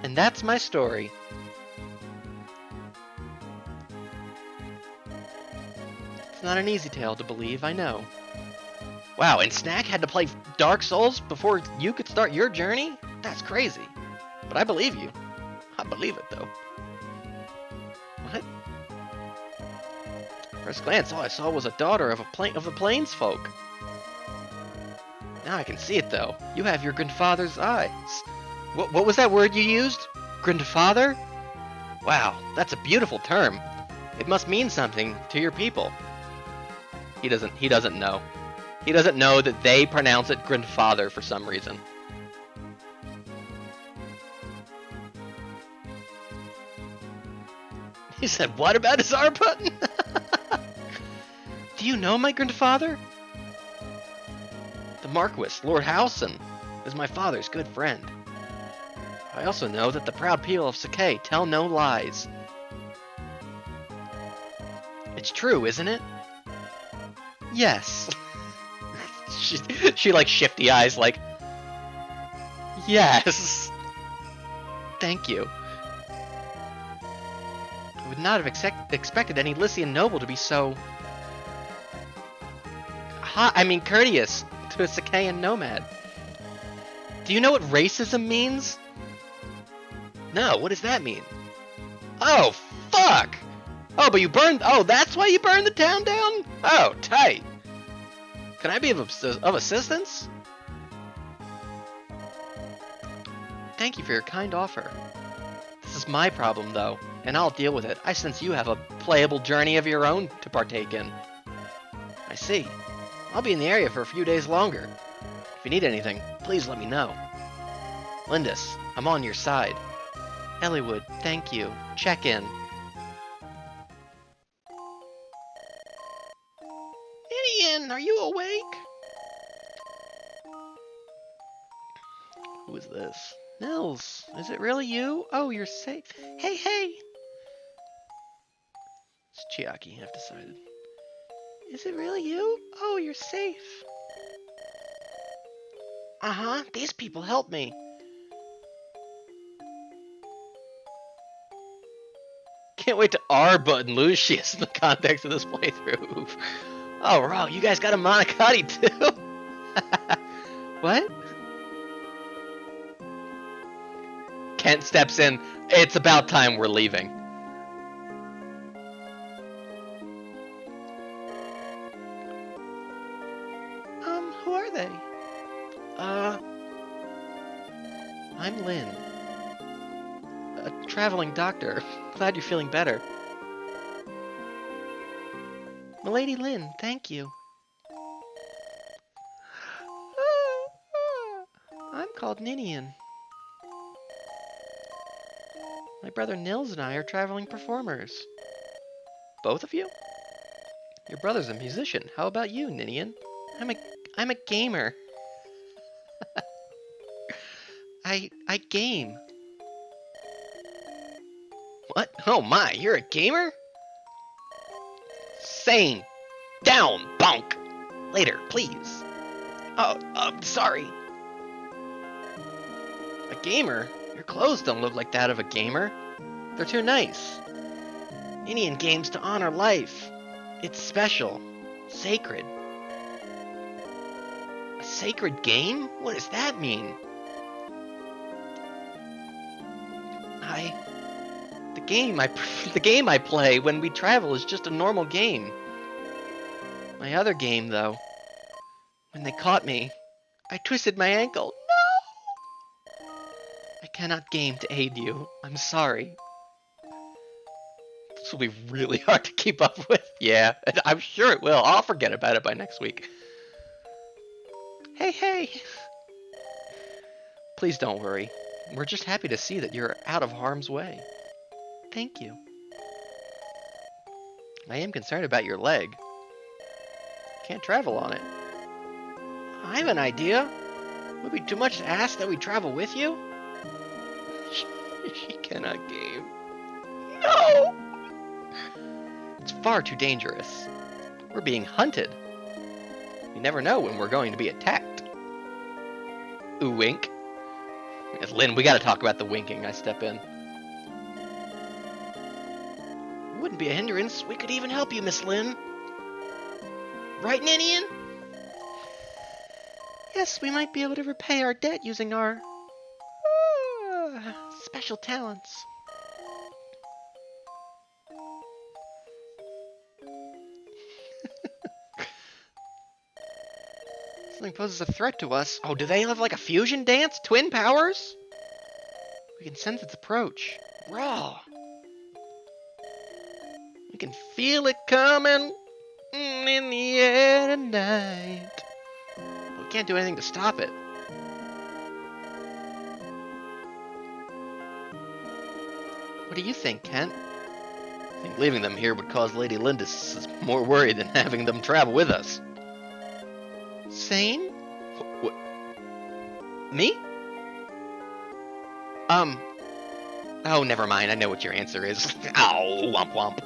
And that's my story. It's not an easy tale to believe, I know. Wow, and Snack had to play Dark Souls before you could start your journey? That's crazy. But I believe you. I believe it, though. What? First glance, all I saw was a daughter of the Plains folk. Now I can see it, though. You have your grandfather's eyes. What was that word you used? Grandfather? Wow, that's a beautiful term. It must mean something to your people. He doesn't know. He doesn't know that they pronounce it grandfather for some reason. He said, what about his R button? Do you know my grandfather? The Marquis, Lord Howson, is my father's good friend. I also know that the proud people of Sakai tell no lies. It's true, isn't it? Yes. she like shifty eyes like, yes. Thank you. I would not have expected any Lycian noble to be so courteous to a Sakayan nomad. Do you know what racism means? No, what does that mean? Oh, fuck! Oh, but you burned... Oh, that's why you burned the town down? Oh, tight. Can I be of assistance? Thank you for your kind offer. This is my problem, though, and I'll deal with it. I sense you have a playable journey of your own to partake in. I see. I'll be in the area for a few days longer. If you need anything, please let me know. Lindis, I'm on your side. Elliewood, thank you. Check in. Ian, are you awake? Who is this? Nils, is it really you? Oh, you're safe. Hey, hey! It's Chiaki, I've decided. Is it really you? Oh, you're safe. Uh-huh, these people helped me. Can't wait to R-button Lucius in the context of this playthrough. Oh, Ro, you guys got a Monogatari too? What? Kent steps in. It's about time we're leaving. Who are they? I'm Lynn. A traveling doctor. Glad you're feeling better. Milady Lynn, thank you. I'm called Ninian. My brother Nils and I are traveling performers. Both of you? Your brother's a musician. How about you, Ninian? I'm a gamer. I game. What? Oh my, you're a gamer? Same. Down, bonk. Later, please. Oh, I'm sorry. A gamer? Your clothes don't look like that of a gamer. They're too nice. Indian games to honor life. It's special. Sacred. A sacred game? What does that mean? The game I play when we travel is just a normal game. My other game, though, when they caught me, I twisted my ankle. No! I cannot game to aid you. I'm sorry. will be really hard to keep up with. Yeah, I'm sure it will. I'll forget about it by next week. Hey, hey. Please don't worry. We're just happy to see that you're out of harm's way. Thank you. I am concerned about your leg. Can't travel on it. I have an idea. Would it be too much to ask that we travel with you? She cannot game. No! It's far too dangerous. We're being hunted. You never know when we're going to be attacked. Ooh, wink. Yes, Lynn, we gotta talk about the winking. I step in. Wouldn't be a hindrance. We could even help you, Miss Lynn. Right, Ninian? Yes, we might be able to repay our debt using our special talents. Something poses a threat to us. Oh, do they have like a fusion dance? Twin powers? We can sense its approach. Raw. We can feel it coming in the air tonight. We can't do anything to stop it. What do you think, Kent? I think leaving them here would cause Lady Lindis more worry than having them travel with us. Sane? What? Me? Oh, never mind. I know what your answer is. Ow, womp womp.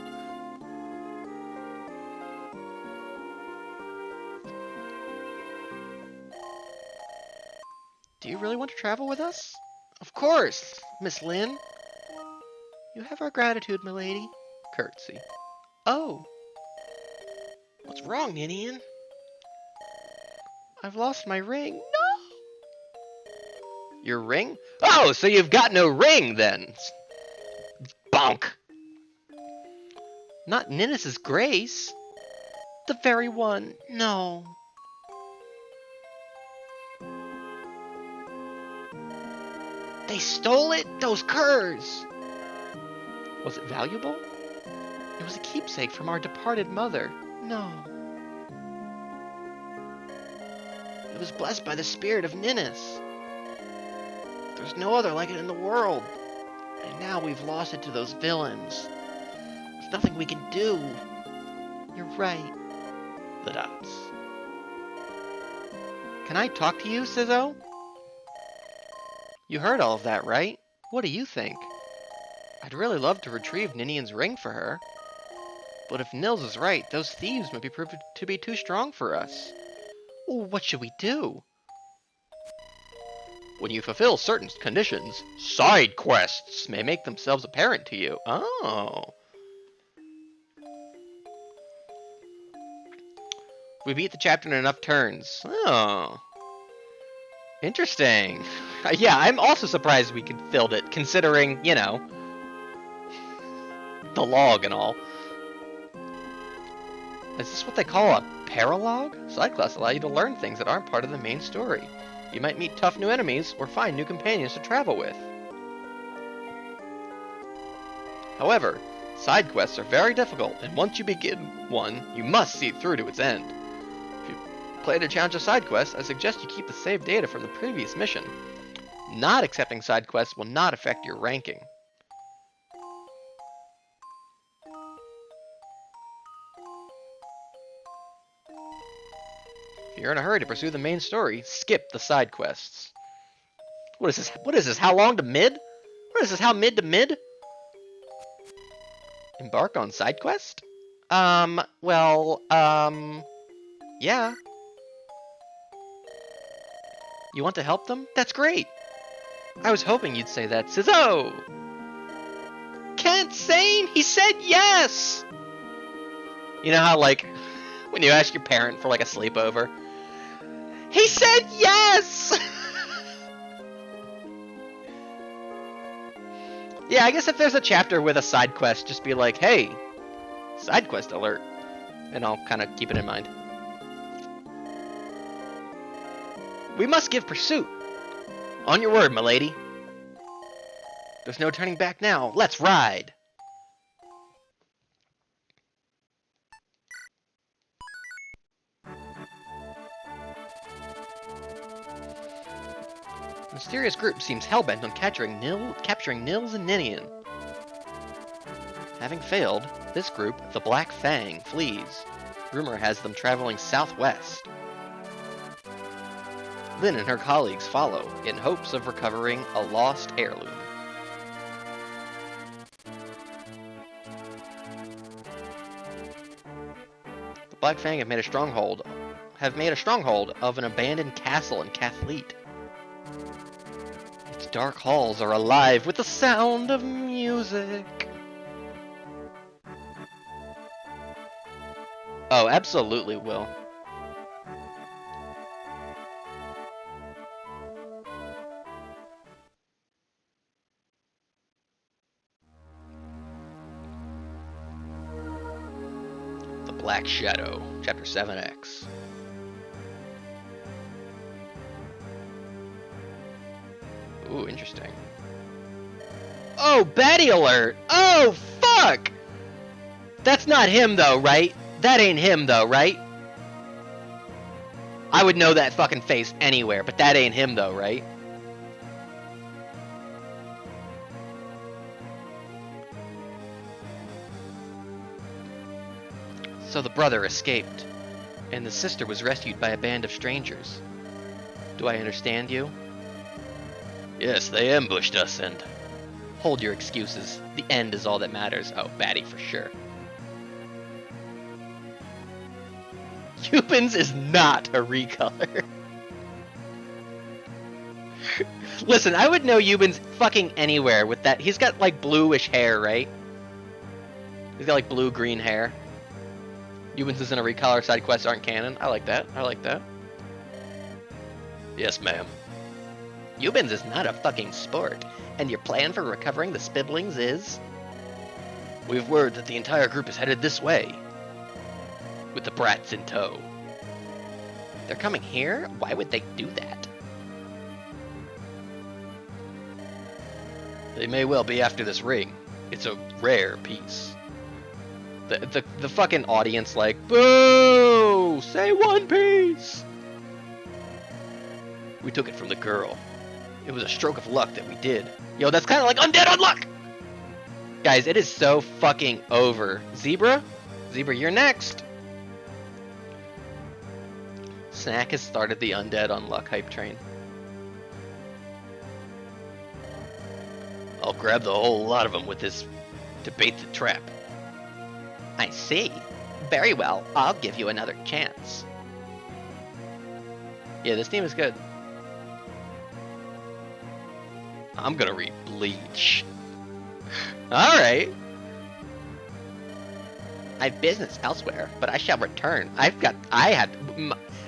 Do you really want to travel with us? Of course, Miss Lynn. You have our gratitude, milady. Curtsy. Oh. What's wrong, Ninian? I've lost my ring. No! Your ring? Oh, so you've got no ring, then. Bonk. Not Ninnis's grace. The very one. No. They stole it? Those curs! Was it valuable? It was a keepsake from our departed mother. No. It was blessed by the spirit of Ninnis. There's no other like it in the world. And now we've lost it to those villains. There's nothing we can do. You're right. The dots. Can I talk to you, Sizzo? You heard all of that, right? What do you think? I'd really love to retrieve Ninian's ring for her. But if Nils is right, those thieves might be proved to be too strong for us. What should we do? When you fulfill certain conditions, side quests may make themselves apparent to you. Oh. We beat the chapter in enough turns. Oh. Interesting. Yeah, I'm also surprised we filled it, considering, you know, the log and all. Is this what they call a paralogue? Side quests allow you to learn things that aren't part of the main story. You might meet tough new enemies or find new companions to travel with. However, side quests are very difficult, and once you begin one, you must see it through to its end. If you play to challenge a side quest, I suggest you keep the saved data from the previous mission. Not accepting side quests will not affect your ranking. If you're in a hurry to pursue the main story, skip the side quests. What is this? What is this? How long to mid? What is this? How mid to mid? Embark on side quest? Yeah. You want to help them? That's great. I was hoping you'd say that. Sizzo! Kent Sane, he said yes! You know how, like, when you ask your parent for, like, a sleepover? He said yes! Yeah, I guess if there's a chapter with a side quest, just be like, hey, side quest alert. And I'll kind of keep it in mind. We must give pursuit. On your word, milady. There's no turning back now. Let's ride. The mysterious group seems hellbent on capturing Nils and Ninian. Having failed, this group, the Black Fang, flees. Rumor has them traveling southwest. Lynn and her colleagues follow, in hopes of recovering a lost heirloom. The Black Fang have made a stronghold of an abandoned castle in Cathleet. Its dark halls are alive with the sound of music. Oh, absolutely will. The Black Shadow, Chapter 7X. Ooh, interesting. Oh, baddie alert! Oh, fuck! That's not him, though, right? That ain't him, though, right? I would know that fucking face anywhere, but that ain't him, though, right? So the brother escaped, and the sister was rescued by a band of strangers. Do I understand you? Yes, they ambushed us and... Hold your excuses. The end is all that matters. Oh, baddie for sure. Cupins is not a recolor. Listen, I would know Eubens fucking anywhere with that. He's got like bluish hair, right? He's got like blue-green hair. Eubens is in a recolor, side quests aren't canon. I like that. I like that. Yes, ma'am. Eubens is not a fucking sport. And your plan for recovering the Spibblings is? We've word that the entire group is headed this way. With the brats in tow. They're coming here? Why would they do that? They may well be after this ring. It's a rare piece. The fucking audience like, boo! Say One Piece! We took it from the girl. It was a stroke of luck that we did. Yo, that's kind of like Undead Unluck! Guys, it is so fucking over. Zebra? Zebra, you're next! Snack has started the Undead Unluck hype train. I'll grab the whole lot of them with this debate the trap. I see. Very well, I'll give you another chance. Yeah, this team is good. I'm gonna read Bleach. Alright. I've business elsewhere, but I shall return.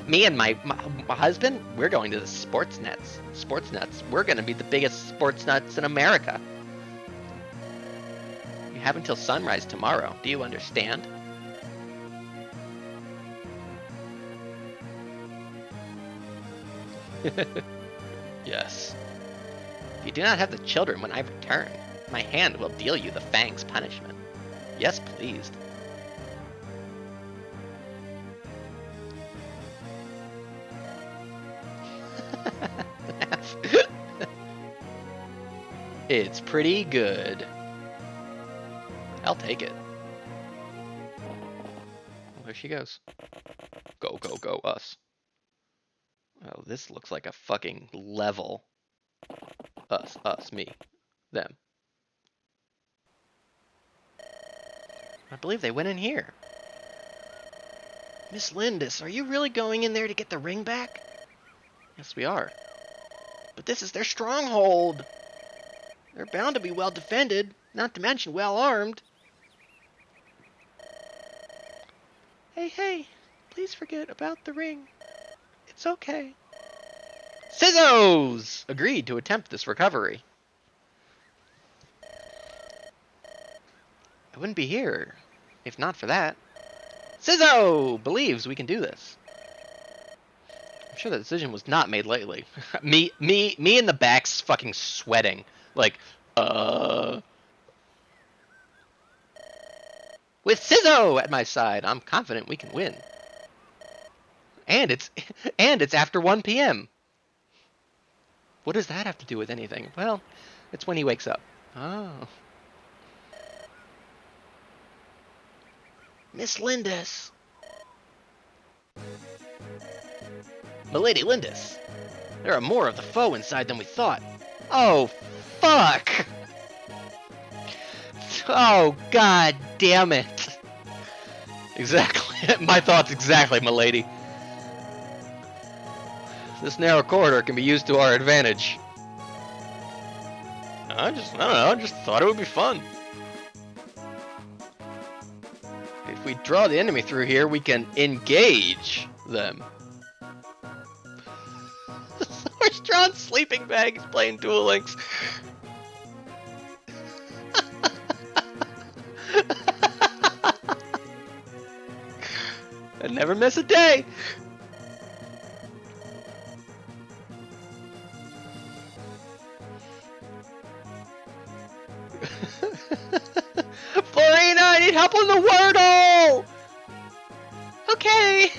Me and my husband, we're going to the sports nuts. We're gonna be the biggest sports nuts in America. You have until sunrise tomorrow. Do you understand? Yes. If you do not have the children when I return, my hand will deal you the Fang's punishment. Yes, pleased. It's pretty good. I'll take it. Well, there she goes. Go, go, go, us. Oh, this looks like a fucking level. Us, me, them. I believe they went in here. Miss Lindis, are you really going in there to get the ring back? Yes, we are. But this is their stronghold. They're bound to be well defended, not to mention well armed. Hey, please forget about the ring. It's okay. Sizzos! Agreed to attempt this recovery. I wouldn't be here if not for that. Sizzo believes we can do this. I'm sure that decision was not made lightly. me in the back's fucking sweating. Like, With Sizzo at my side, I'm confident we can win. And it's after 1 p.m. What does that have to do with anything? Well, it's when he wakes up. Oh. Miss Lindis. Milady Lindis. There are more of the foe inside than we thought. Oh, fuck! Oh, god damn it. Exactly. My thoughts exactly, milady. This narrow corridor can be used to our advantage. I don't know, I just thought it would be fun. If we draw the enemy through here, we can engage them. We're drawing sleeping bags playing Duel Links. I never miss a day. Florina, I need help on the Wordle! Okay.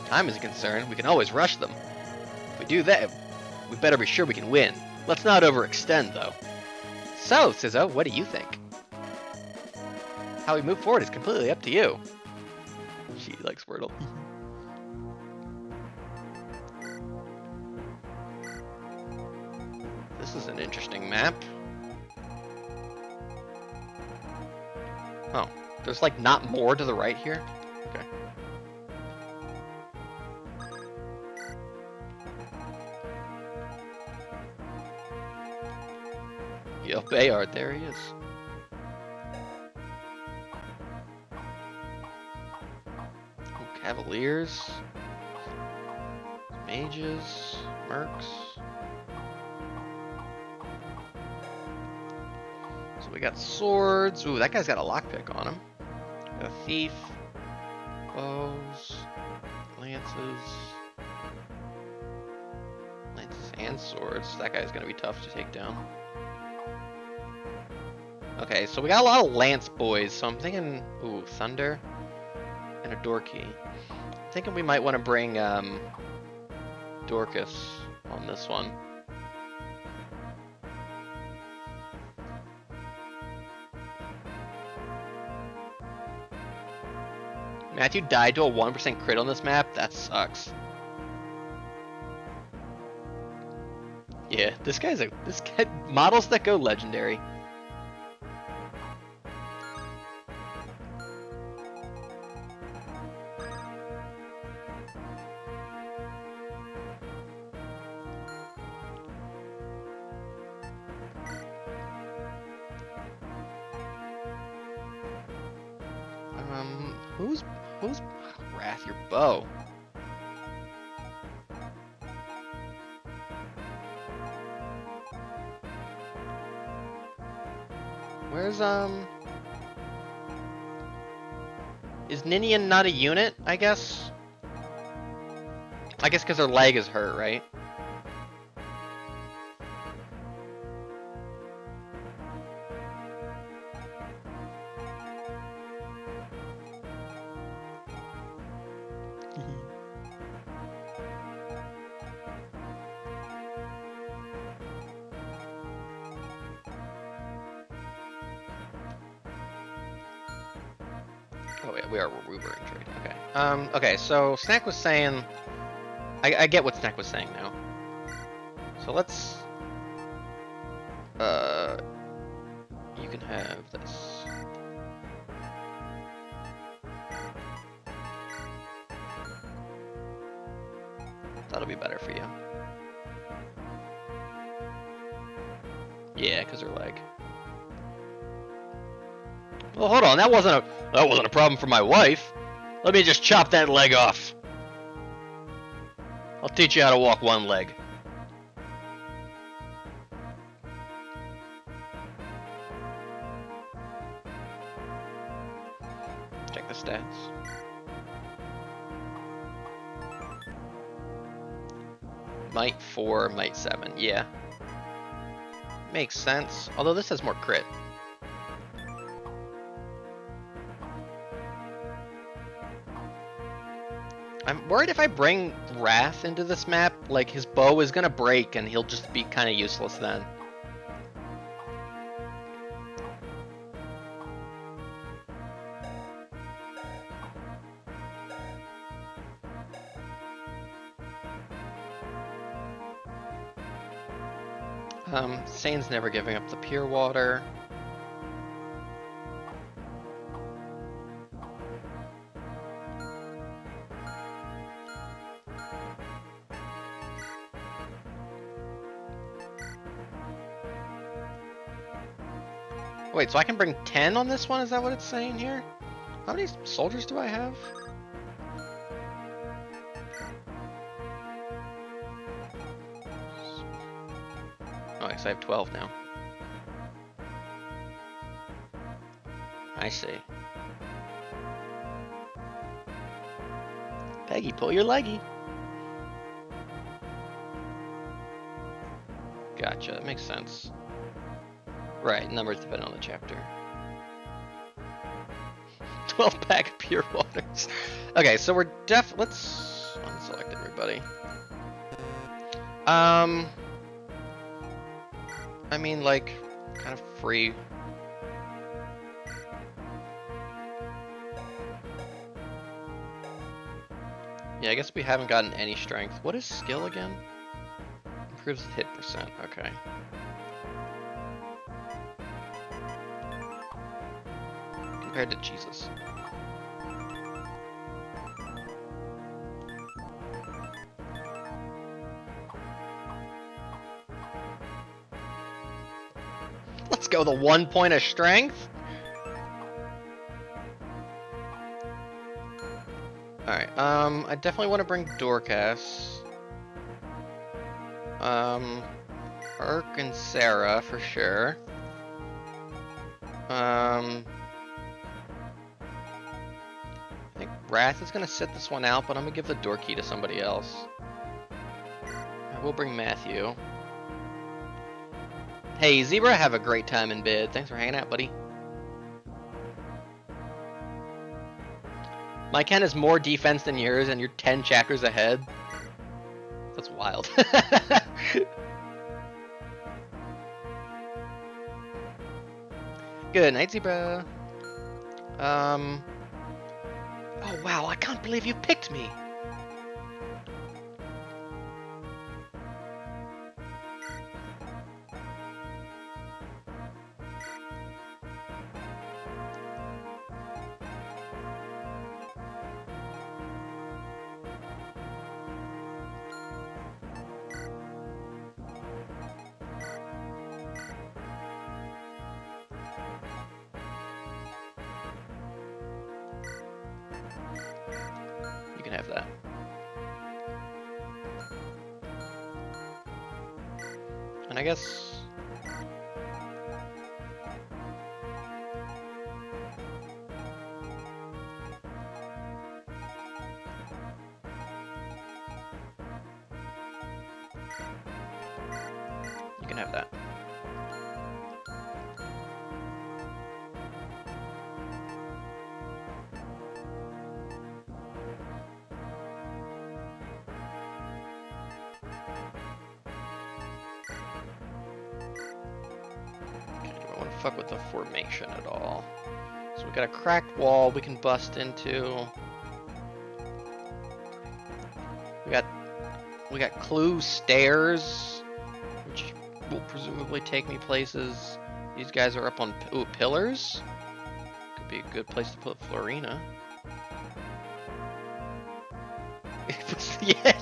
Time is a concern. We can always rush them. If we do that, we better be sure we can win. Let's not overextend, though. So, Sizzo, what do you think? How we move forward is completely up to you. She likes Wordle. This is an interesting map. Oh, there's like not more to the right here? Okay. Yep, Bayard, there he is. Oh, Cavaliers. Mages. Mercs. So we got swords. Ooh, that guy's got a lockpick on him. Got a thief. Bows. Lances. Lances and swords. That guy's gonna be tough to take down. Okay, so we got a lot of lance boys, so I'm thinking, ooh, thunder and a door key. I'm thinking we might want to bring Dorcas on this one. Matthew died to a 1% crit on this map? That sucks. Yeah, this guy models that go legendary. Who's Wrath your bow? Where's is Ninian not a unit, I guess? I guess because her leg is hurt, right? Oh yeah, we were in trade. Okay. Okay. So Snack was saying, I get what Snack was saying now. So let's, you can have this. That'll be better for you. Yeah, because her leg. Well, hold on. That wasn't a problem for my wife. Let me just chop that leg off. I'll teach you how to walk one leg. Check the stats. Might 4, might 7. Yeah. Makes sense. Although this has more crit. I'm worried if I bring Wrath into this map, like his bow is gonna break and he'll just be kind of useless then. Sane's never giving up the pure water. Wait, so I can bring 10 on this one? Is that what it's saying here? How many soldiers do I have? Oh, I guess I have 12 now. I see. Peggy, pull your leggy. Gotcha, that makes sense. Right, numbers depend on the chapter. 12 pack of pure waters. Okay, so we're let's unselect everybody. I mean, like, kind of free. Yeah, I guess we haven't gotten any strength. What is skill again? Improves hit percent, okay. Compared to Jesus. Let's go, the 1 point of strength. Alright, I definitely want to bring Dorcas. Urk and Sarah for sure. I think Wrath is gonna sit this one out, but I'm gonna give the door key to somebody else. I will bring Matthew. Hey, Zebra, have a great time in bed. Thanks for hanging out, buddy. My Ken has more defense than yours, and you're 10 chapters ahead. That's wild. Good night, Zebra. Oh wow, I can't believe you picked me. You can have that. And I guess... you can have that. Fuck with the formation at all. So we got a cracked wall we can bust into. We got clue stairs, which will presumably take me places. These guys are up on pillars. Could be a good place to put Florina.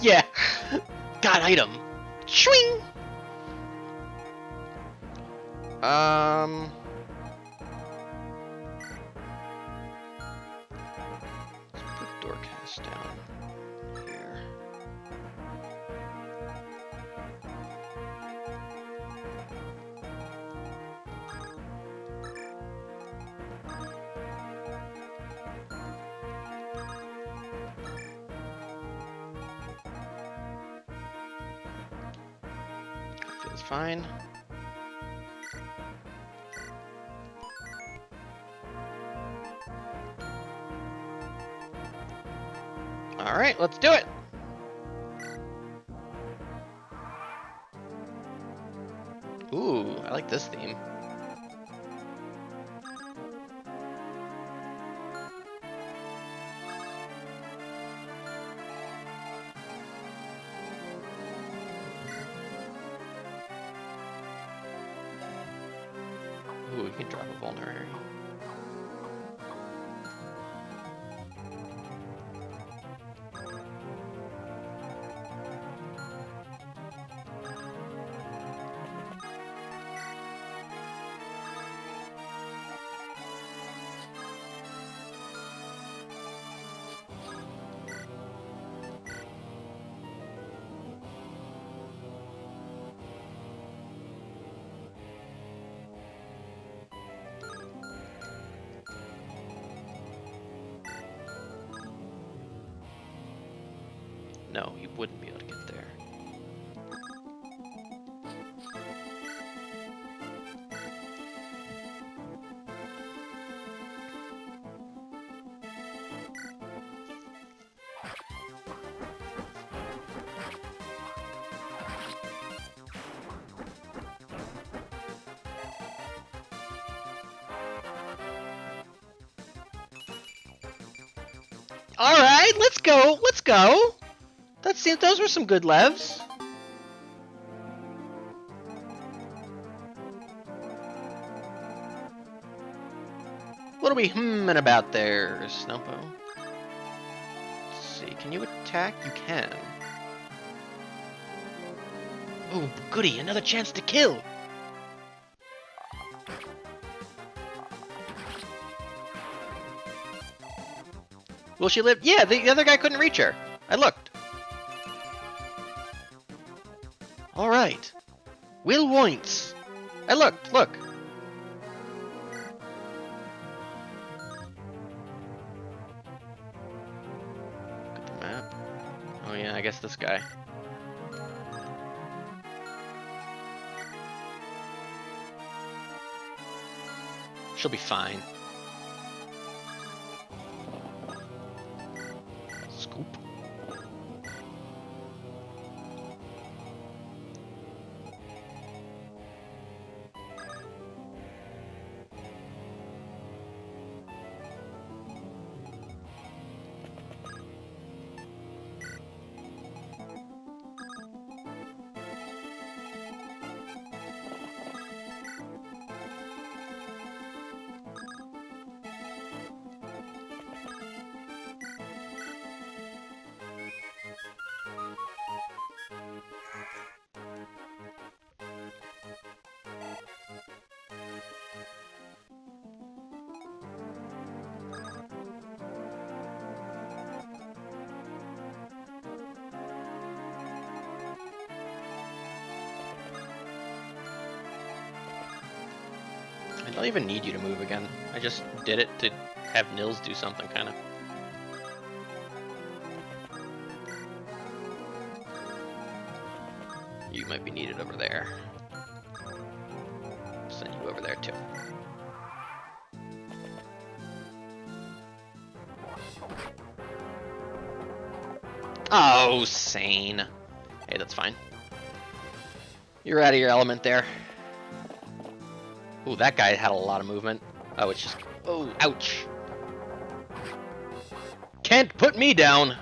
yeah. Got item. Swing. Let's put Dorcas down here. Feels fine. Alright. Alright, let's do it! Ooh, I like this theme. Ooh, we can drop a vulnerary. No, you wouldn't be able to get there. Alright, let's go, let's go! Those were some good levs. What are we hmming about there, Snowpo? Let's see, can you attack? You can. Ooh, goody, another chance to kill! Will she live? Yeah, the other guy couldn't reach her. I looked. Alright. Will Woints. I looked, look. Look at the map. Oh yeah, I guess this guy. She'll be fine. Scoop. I don't even need you to move again. I just did it to have Nils do something, kind of. You might be needed over there. Send you over there, too. Oh, sane. Hey, that's fine. You're out of your element there. Ooh, that guy had a lot of movement. Oh, it's just... Oh, ouch. Can't put me down!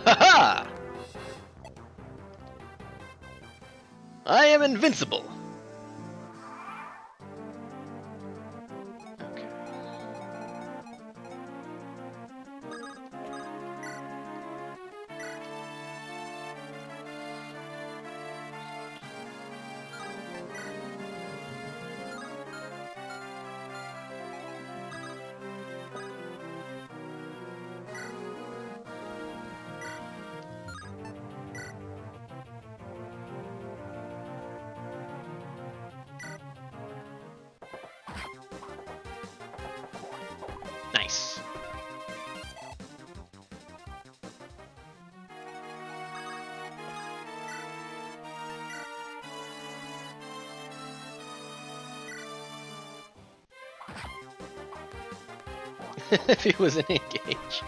Ha-ha! I am invincible! Okay. If he wasn't engaged.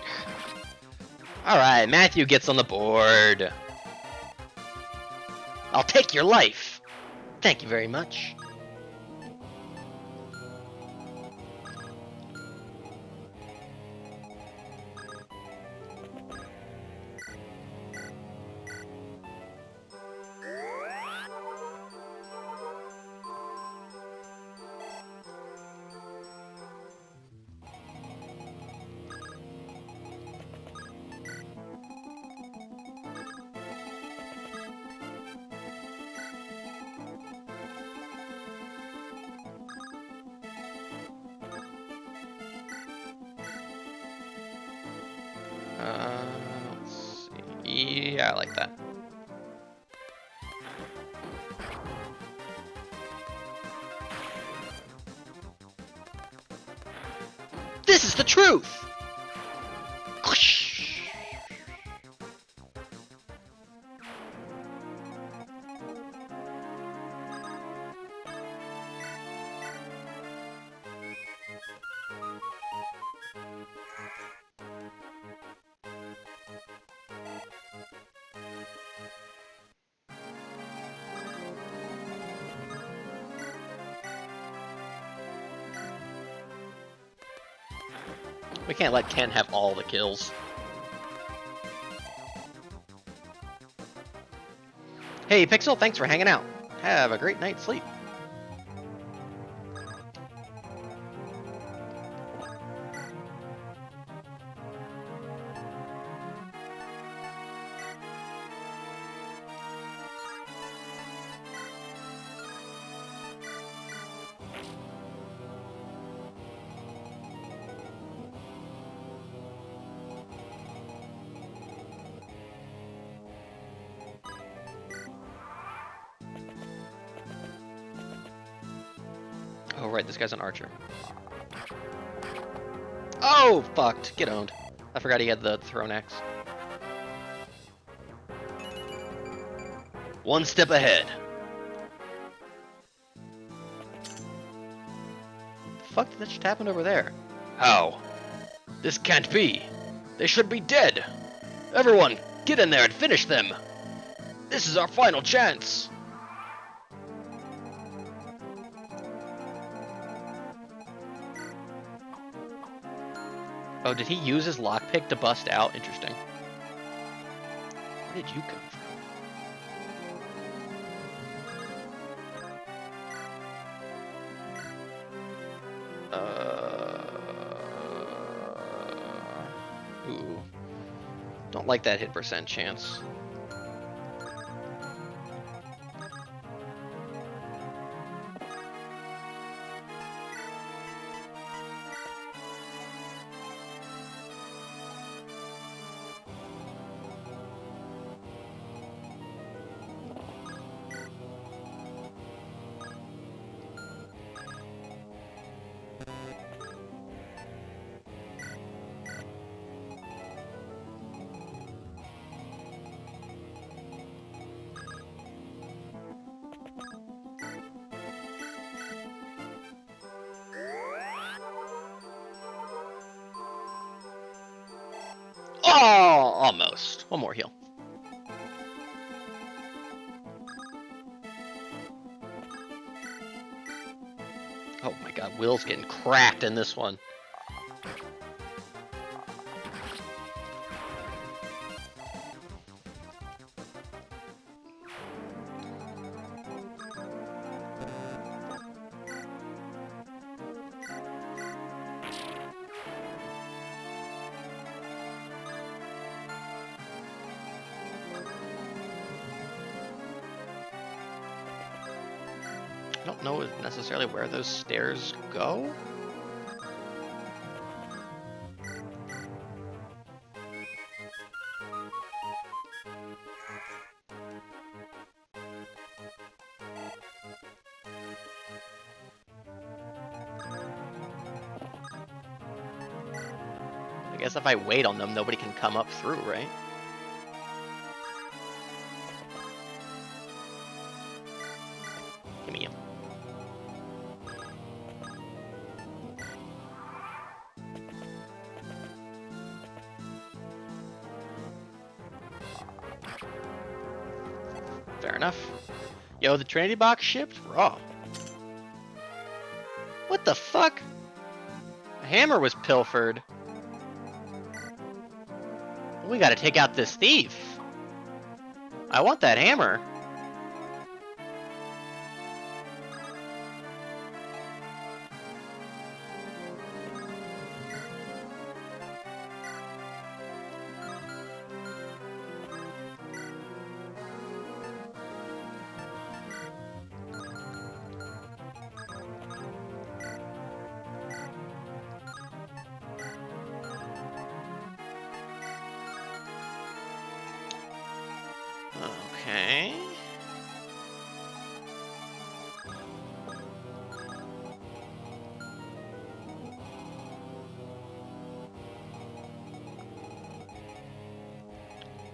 Alright, Matthew gets on the board. I'll take your life. Thank you very much. Let's see. Yeah, I like that. This is the truth! We can't let Ken have all the kills. Hey, Pixel, thanks for hanging out. Have a great night's sleep. Oh, right, this guy's an archer. Oh, fucked. Get owned. I forgot he had the thrown axe. One step ahead. The fuck did that just happen over there? How? This can't be. They should be dead. Everyone, get in there and finish them. This is our final chance. Oh, did he use his lockpick to bust out? Interesting. Where did you come from? Ooh. Don't like that hit percent chance. Oh, almost. One more heal. Oh my god, Will's getting cracked in this one. I don't know necessarily where those stairs go. I guess if I wait on them, nobody can come up through, right? Give me him. enough. Yo, the Trinity box shipped? Raw. What the fuck? A hammer was pilfered. We gotta take out this thief. I want that hammer. Okay.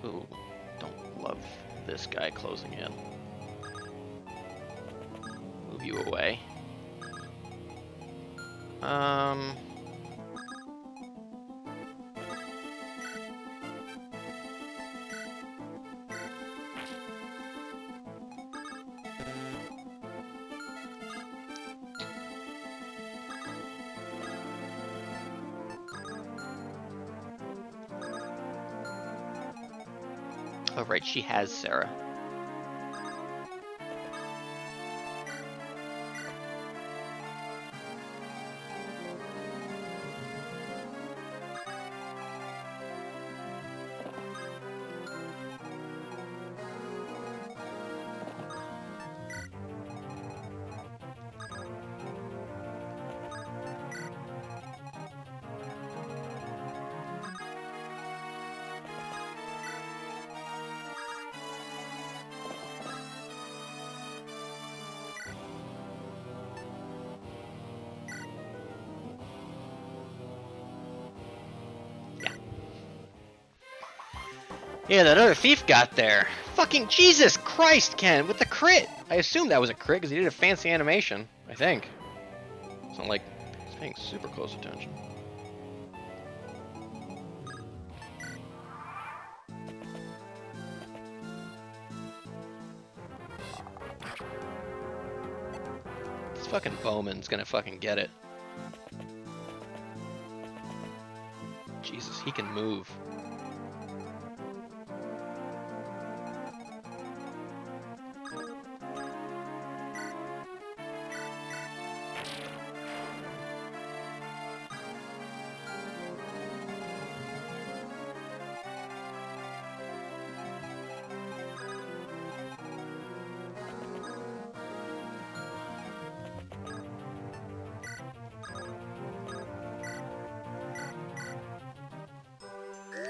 Ooh, don't love this guy closing in. Move you away. Oh, right, she has Sarah. Yeah, that other thief got there. Fucking Jesus Christ, Ken, with the crit! I assume that was a crit because he did a fancy animation, I think. It's not like he's paying super close attention. This fucking Bowman's gonna fucking get it. Jesus, he can move.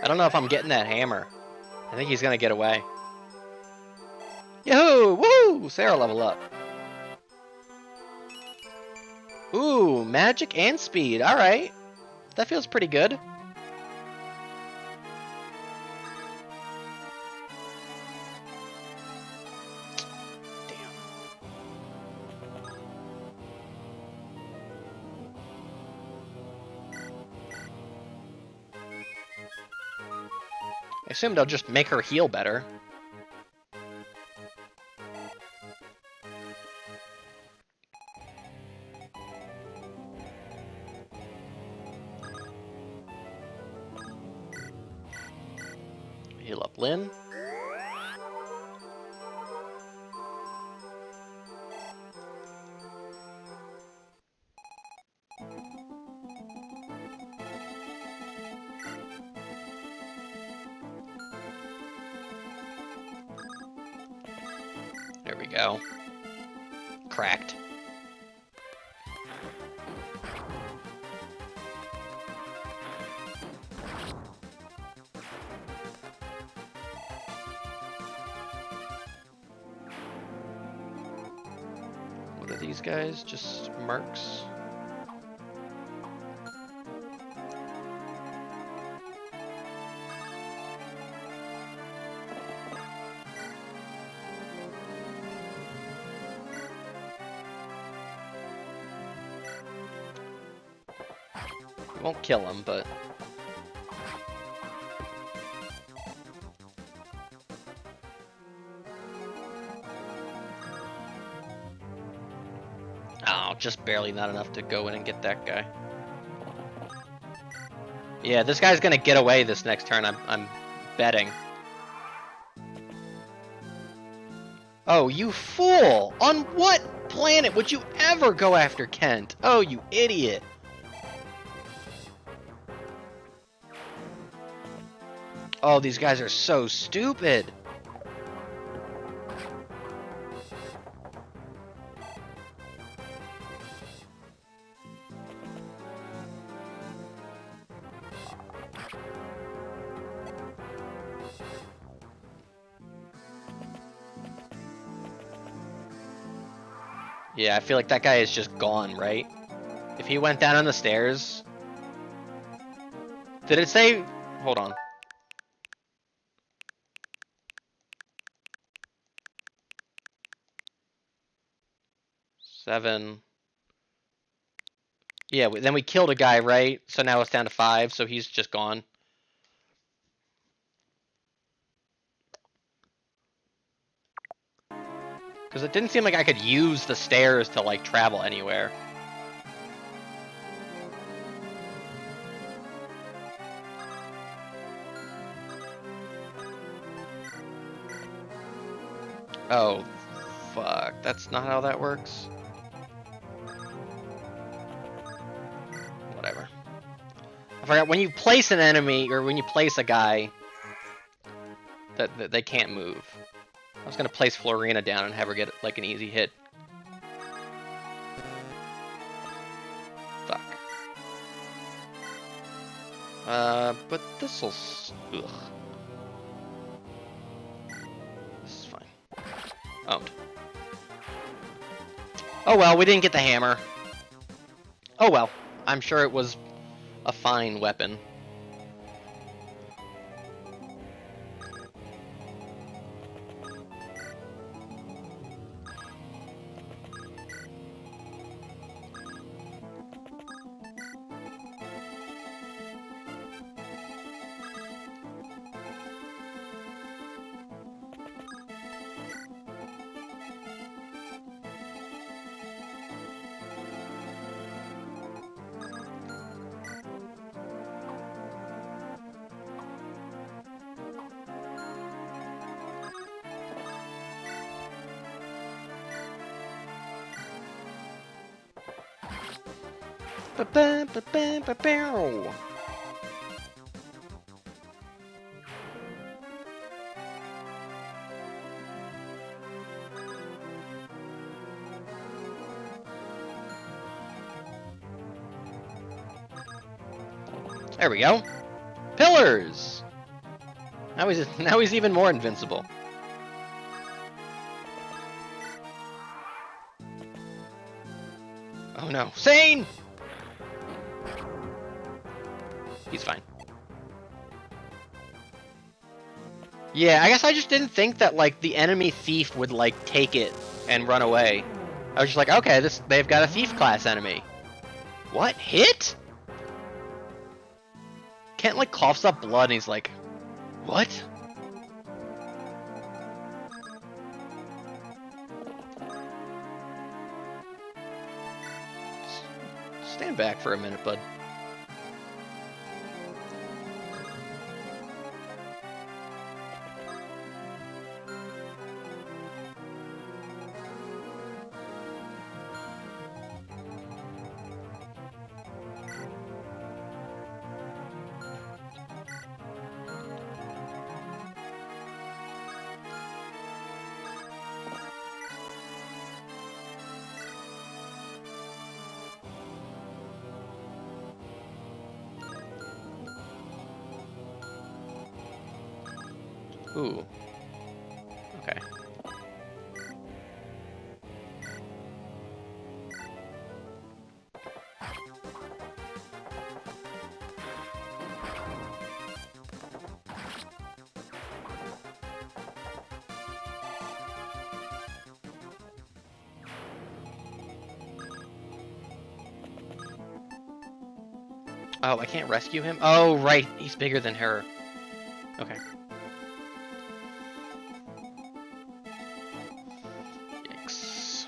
I don't know if I'm getting that hammer. I think he's gonna get away. Yahoo! Woo! Sarah level up. Ooh, magic and speed. Alright. That feels pretty good. Damn. I assume they'll just make her heal better. Heal up Lynn. There we go. Cracked. What are these guys? Just mercs? Won't kill him, but... just barely not enough to go in and get that guy. Yeah, this guy's gonna get away this next turn, I'm betting. Oh, you fool! On what planet would you ever go after Kent? Oh, you idiot! Oh, these guys are so stupid! Yeah, I feel like that guy is just gone, right? If he went down on the stairs... Did it say... Hold on. Seven... Yeah, then we killed a guy, right? So now it's down to 5, so he's just gone. Because it didn't seem like I could use the stairs to, like, travel anywhere. Oh, fuck. That's not how that works. Whatever. I forgot, when you place an enemy, or when you place a guy, that they can't move. I was gonna place Florina down and have her get, like, an easy hit. Fuck. But this'll... Ugh. This is fine. Owned. Oh well, we didn't get the hammer. Oh well. I'm sure it was a fine weapon. Ba-ba-ba-ba-ba-bow. There we go. Pillars! Now he's even more invincible. Oh no. Sane! He's fine. Yeah, I guess I just didn't think that, like, the enemy thief would, like, take it and run away. I was just like, okay, they've got a thief class enemy. What? Hit? Kent, like, coughs up blood and he's like, what? Stand back for a minute, bud. Ooh. Okay. Oh, I can't rescue him? Oh, right. He's bigger than her. Okay. Yikes.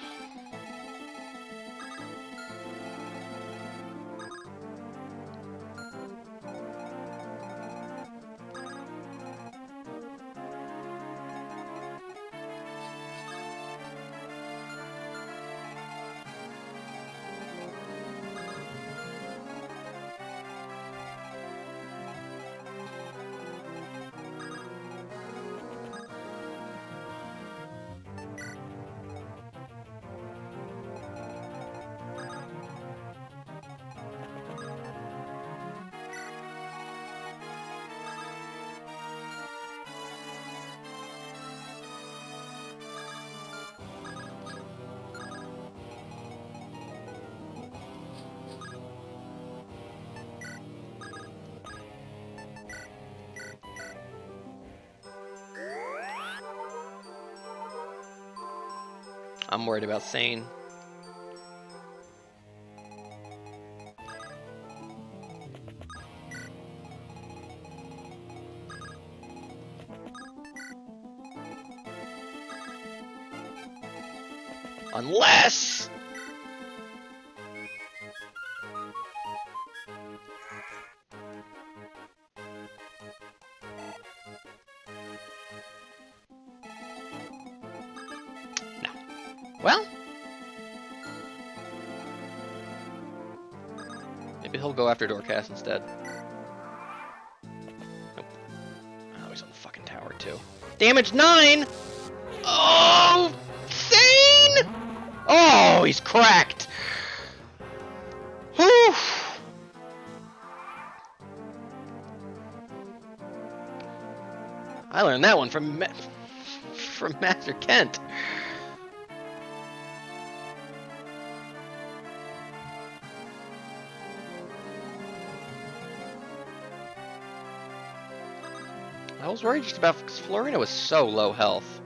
I'm worried about Sane. Unless... No. Well... Maybe he'll go after Dorcas instead. Nope. Oh, he's on the fucking tower, too. Damage 9! Oh! Sane! Oh, he's cracked! Whew! I learned that one from Master Kent. I was worried just about because Florina was so low health.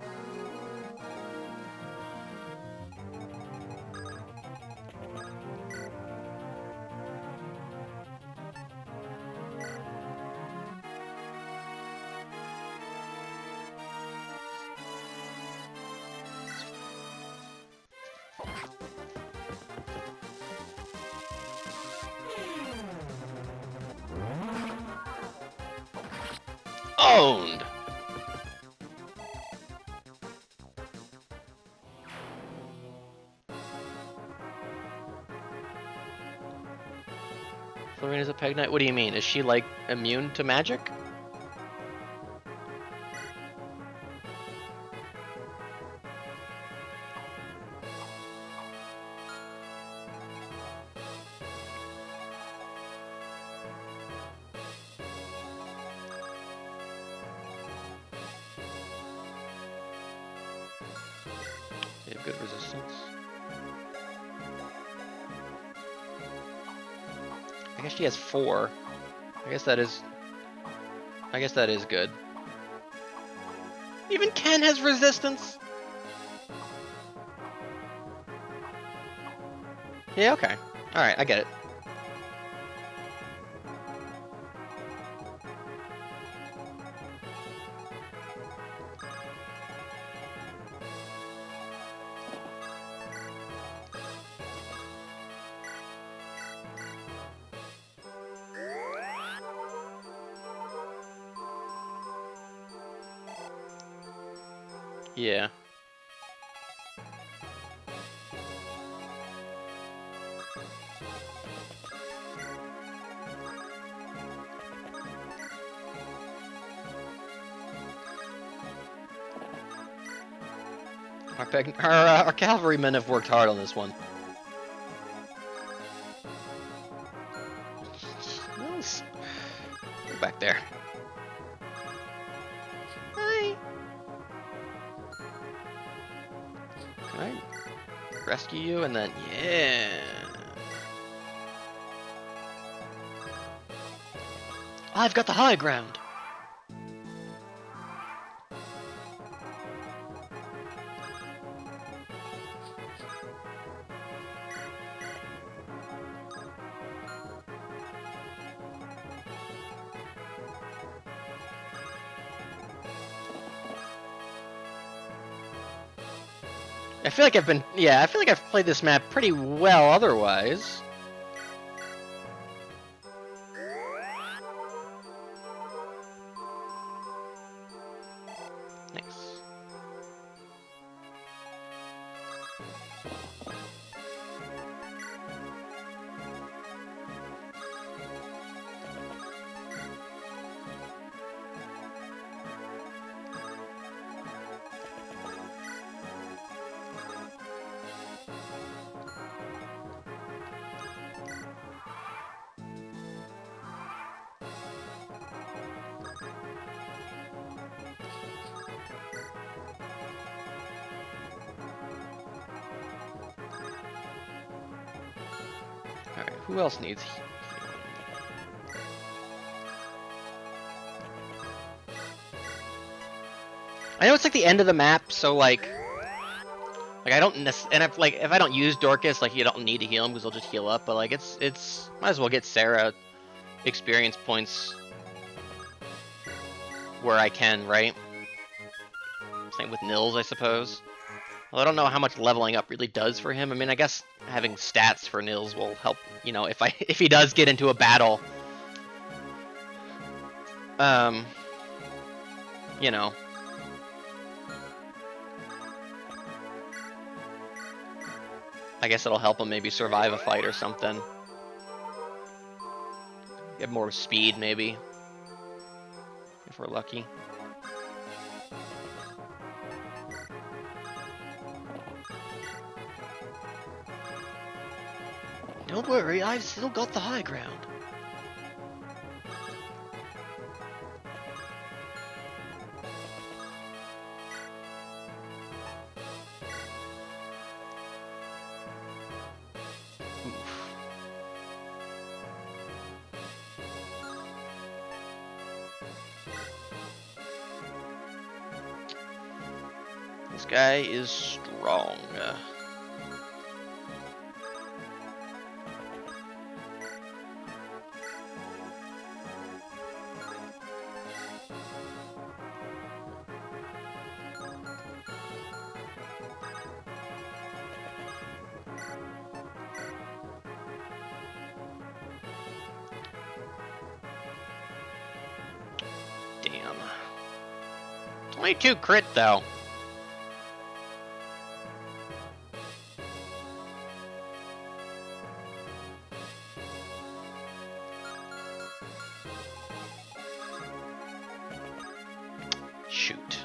Owned! Florina's a Peg Knight? What do you mean? Is she, like, immune to magic? They have good resistance. I guess she has 4. I guess that is good. Even Ken has resistance. Yeah, okay. Alright, I get it. Yeah. Our cavalrymen have worked hard on this one. Nice. Go back there. Hi. Can I rescue you and then yeah. I've got the high ground. I feel like I've played this map pretty well otherwise. Nice. Alright, who else needs healing? I know it's like the end of the map, so like Like I don't and if I don't use Dorcas, like you don't need to heal him because he'll just heal up. But like it's might as well get Sarah experience points where I can, right? Same with Nils, I suppose. Well, I don't know how much leveling up really does for him. I mean, I guess having stats for Nils will help. You know, if he does get into a battle, you know. I guess it'll help him maybe survive a fight or something. Get more speed, maybe. If we're lucky. Don't worry, I've still got the high ground. This guy is strong. Damn. 22 crit though. Shoot.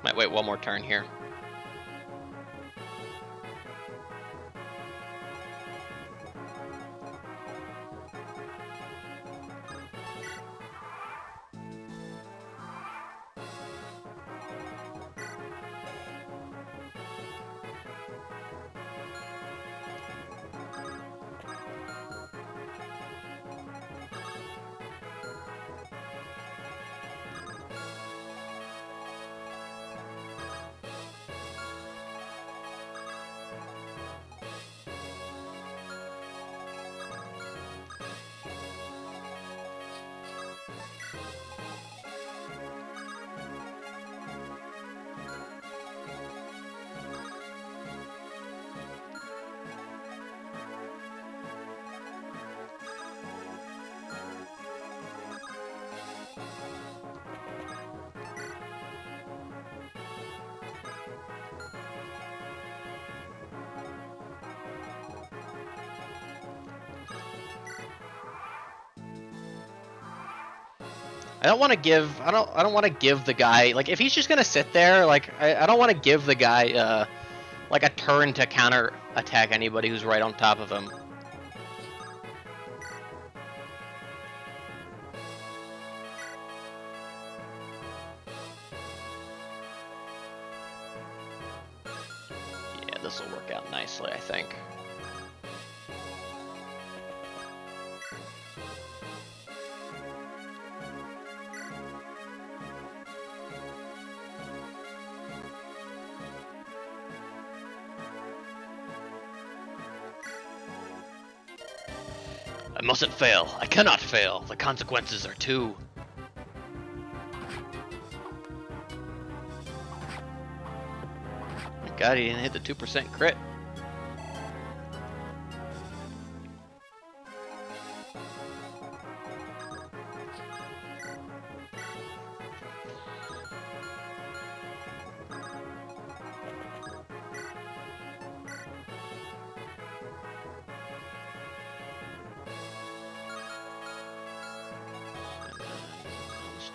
Might wait one more turn here. I don't want to give. I don't want to give the guy like if he's just gonna sit there. Like I don't want to give the guy like a turn to counter attack anybody who's right on top of him. Yeah, this will work out nicely, I think. I mustn't fail. I cannot fail. The consequences are too. God, he didn't hit the 2% crit.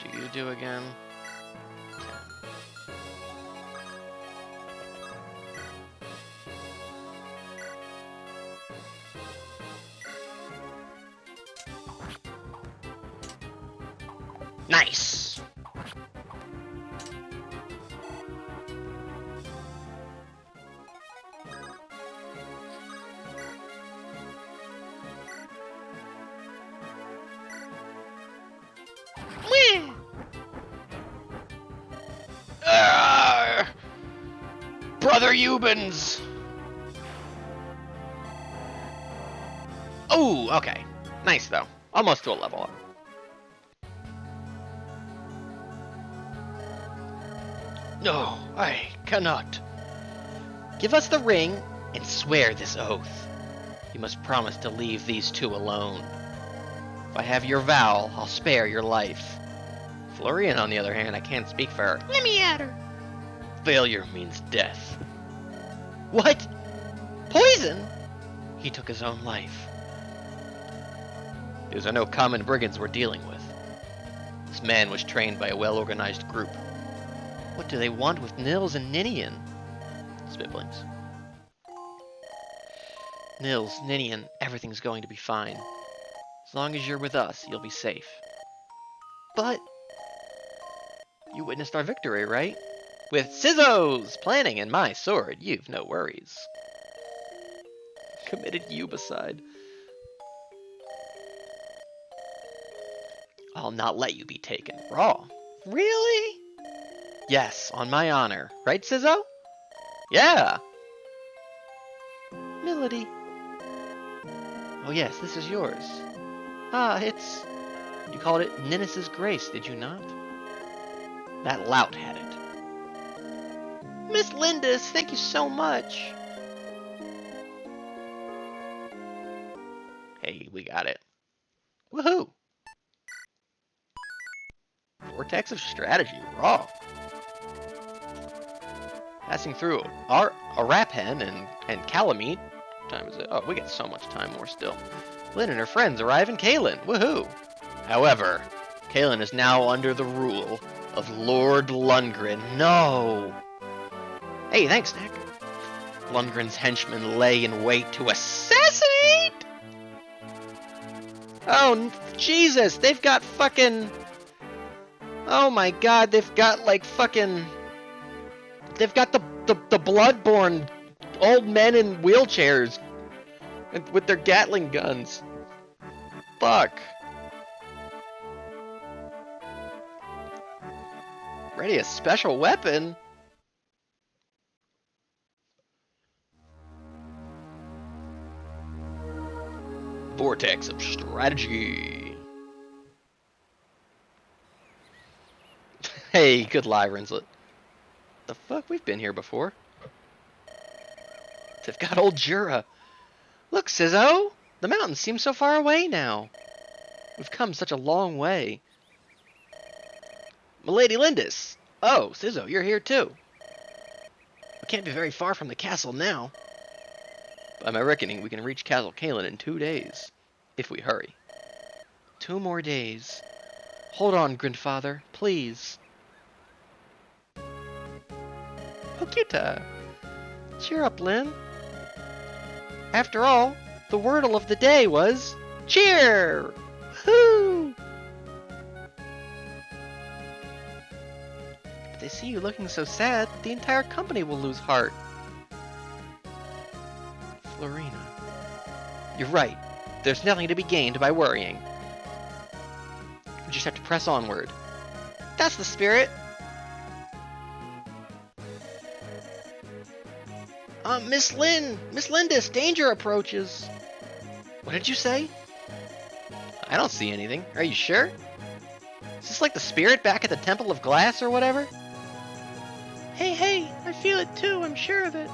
What do you do again? Nice! Other Eubans! Oh, okay. Nice, though. Almost to a level up. No, I cannot. Give us the ring and swear this oath. You must promise to leave these two alone. If I have your vow, I'll spare your life. Florian, on the other hand, I can't speak for her. Let me at her. Failure means death. What? Poison? He took his own life. These are no common brigands we're dealing with. This man was trained by a well-organized group. What do they want with Nils and Ninian? Spitblings. Nils, Ninian, everything's going to be fine. As long as you're with us, you'll be safe. But you witnessed our victory, right? With Sizzo's planning and my sword, you've no worries. Committed Eubicide. I'll not let you be taken raw. Really? Yes, on my honor. Right, Sizzo? Yeah. Melody. Oh yes, this is yours. Ah, it's... You called it Ninnis's Grace, did you not? That lout had it. Miss Lindis, thank you so much. Hey, we got it. Woohoo! Vortex of Strategy, raw. Passing through Arapen and Calamite. What time is it? Oh, we get so much time more still. Lynn and her friends arrive in Kalen. Woohoo! However, Kalen is now under the rule of Lord Lundgren. No! Hey, thanks, Nick. Lundgren's henchmen lay in wait to assassinate! Oh, Jesus! They've got fucking... Oh my god, they've got like fucking... They've got the bloodborne old men in wheelchairs with their Gatling guns. Fuck. Ready a special weapon? Vortex of Strategy. Hey, good lie, Rinslet. The fuck? We've been here before. They've got old Jura. Look, Sizzo! The mountains seem so far away now. We've come such a long way. Milady Lindis! Oh, Sizzo, you're here too. We can't be very far from the castle now. By my reckoning, we can reach Castle Kalen in 2 days. If we hurry. 2 more days. Hold on, Grandfather, please. Okita! Cheer up, Lynn. After all, the wordle of the day was... Cheer! Woo! If they see you looking so sad, the entire company will lose heart. Florina. You're right. There's nothing to be gained by worrying. We just have to press onward. That's the spirit! Miss Lindis, danger approaches. What did you say? I don't see anything. Are you sure? Is this like the spirit back at the Temple of Glass or whatever? Hey, I feel it too, I'm sure of it.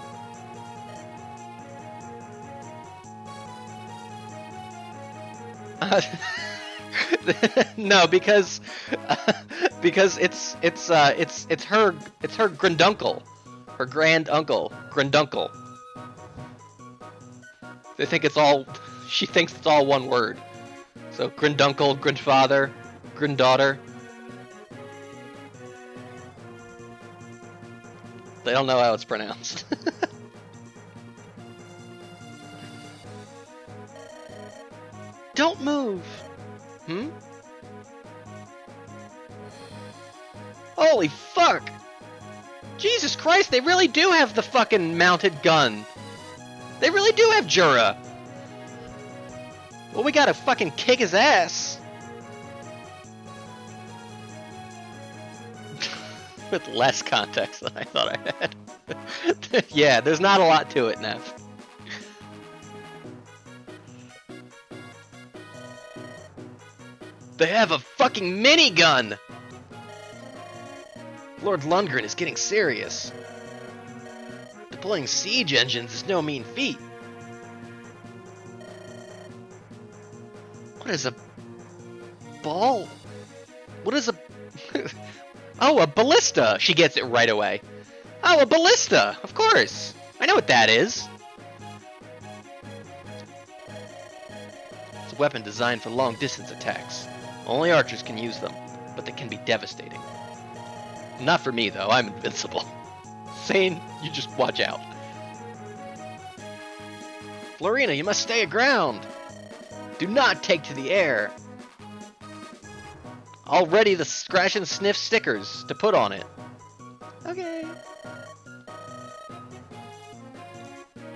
No, because it's her granduncle. Her grand uncle, Granduncle. They think it's all. She thinks it's all one word. So Granduncle, Grandfather, Granddaughter. They don't know how it's pronounced. Don't move. Hmm? Holy fuck! Jesus Christ, they really do have the fucking mounted gun. They really do have Jura. Well, we gotta fucking kick his ass. With less context than I thought I had. Yeah, there's not a lot to it, Nev. They have a fucking minigun! Lord Lundgren is getting serious. Deploying siege engines is no mean feat. What is a ball? What is a... Oh, a ballista! She gets it right away. Oh, a ballista! Of course! I know what that is. It's a weapon designed for long-distance attacks. Only archers can use them, but they can be devastating. Not for me, though. I'm invincible. Sane, you just watch out. Florina, you must stay aground. Do not take to the air. Already the scratch and sniff stickers to put on it. Okay.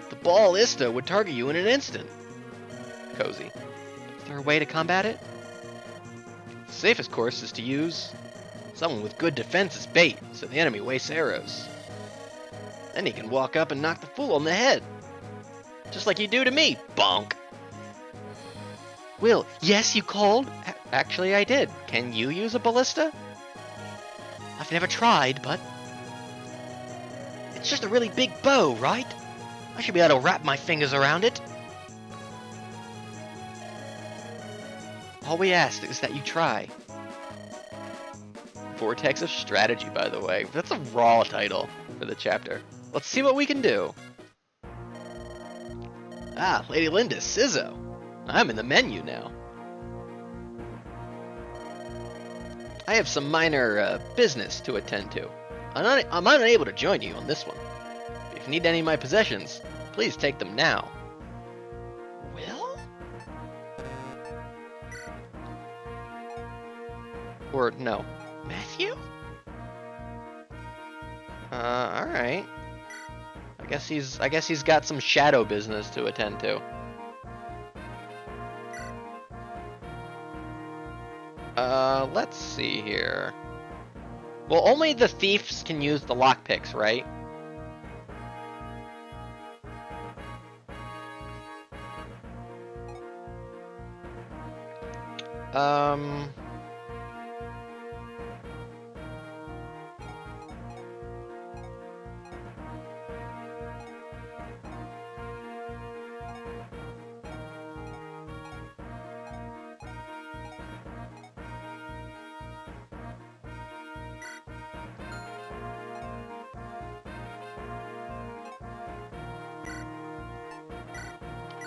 The ballista would target you in an instant. Cozy. Is there a way to combat it? The safest course is to use someone with good defense as bait, so the enemy wastes arrows. Then he can walk up and knock the fool on the head. Just like you do to me, bonk. Will, yes, you called? Actually, I did. Can you use a ballista? I've never tried, but... It's just a really big bow, right? I should be able to wrap my fingers around it. All we ask is that you try. Vortex of Strategy, by the way. That's a raw title for the chapter. Let's see what we can do. Ah, Lady Linda, Sizzo. I'm in the menu now. I have some minor business to attend to. I'm unable to join you on this one. If you need any of my possessions, please take them now. Will? Or no, Matthew? Alright. I guess he's got some shadow business to attend to. Let's see here. Well, only the thieves can use the lockpicks, right?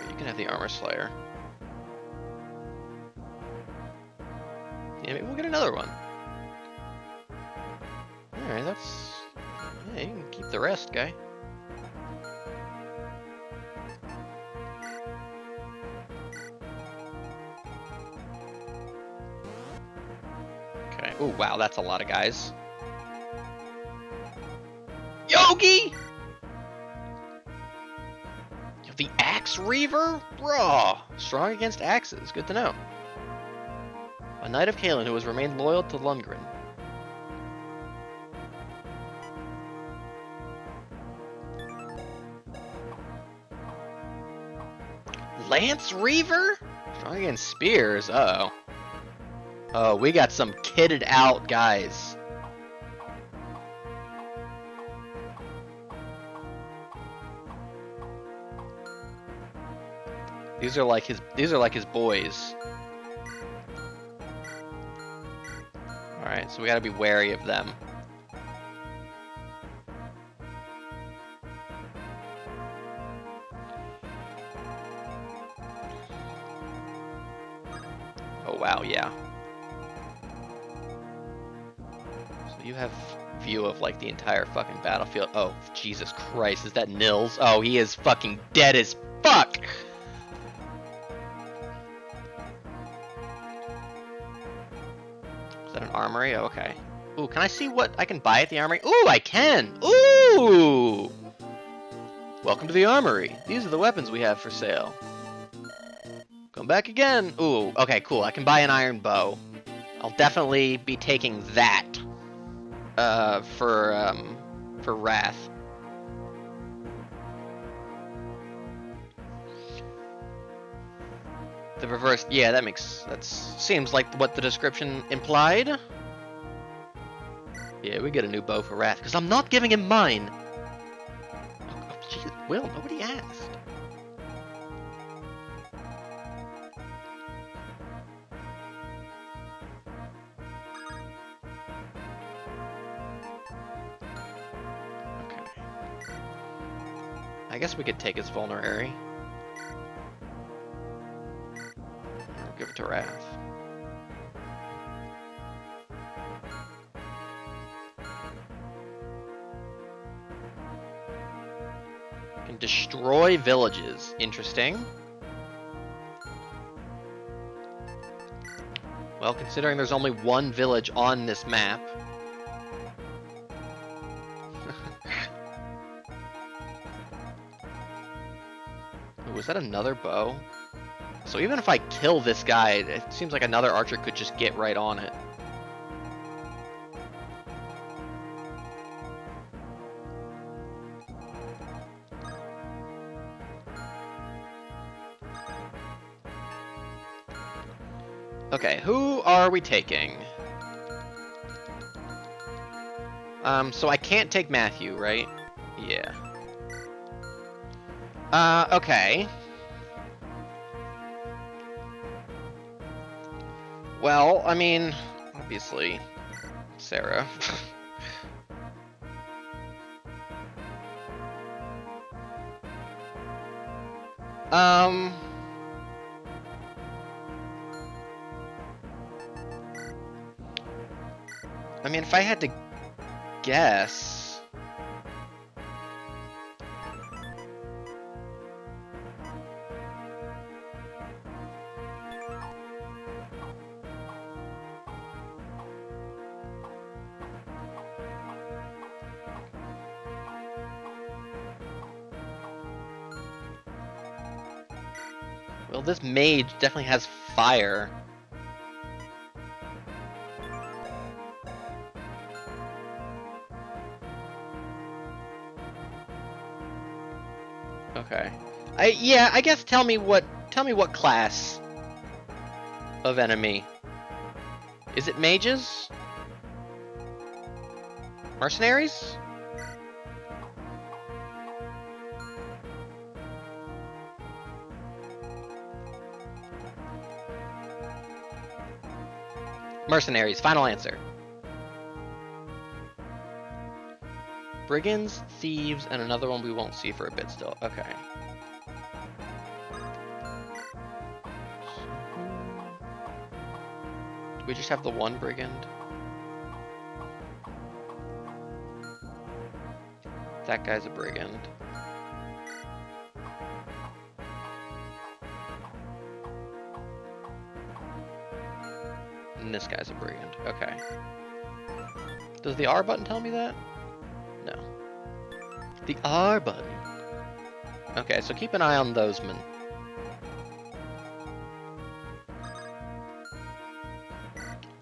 You can have the Armor Slayer. Yeah, maybe we'll get another one. Alright, that's... Yeah, you can keep the rest, guy. Okay. Oh, wow, that's a lot of guys. Yogi! The Axe Reaver? Raw! Strong against axes. Good to know. A knight of Kalen who has remained loyal to Lundgren. Lance Reaver? Strong against spears. Uh-oh. Oh, we got some kitted out guys. These are like his boys. Alright, so we gotta be wary of them. Oh wow, yeah. So you have view of like the entire fucking battlefield. Oh, Jesus Christ, is that Nils? Oh, he is fucking dead as fuck! Is that an armory? Oh, okay. Ooh, can I see what I can buy at the armory? Ooh, I can! Ooh! Welcome to the armory. These are the weapons we have for sale. Come back again. Ooh, okay, cool. I can buy an iron bow. I'll definitely be taking that for Wrath. The reverse, yeah, that seems like what the description implied. Yeah, we get a new bow for Wrath, because I'm not giving him mine. Oh, geez, Will, nobody asked. Okay. I guess we could take his vulnerary. We'll give it to Wrath. Can destroy villages. Interesting. Well, considering there's only one village on this map. Ooh, was that another bow? So even if I kill this guy, it seems like another archer could just get right on it. Okay, who are we taking? So I can't take Matthew, right? Yeah. Okay. Well, I mean, obviously, Sarah. I mean, if I had to guess... Well, this mage definitely has fire. Okay. Yeah, I guess tell me what class of enemy. Is it mages? Mercenaries? Mercenaries, final answer. Brigands, thieves, and another one we won't see for a bit still. Okay. Do we just have the one brigand? That guy's a brigand. And this guy's a brigand. Okay. Does the R button tell me that? No. The R button. Okay, so keep an eye on those men.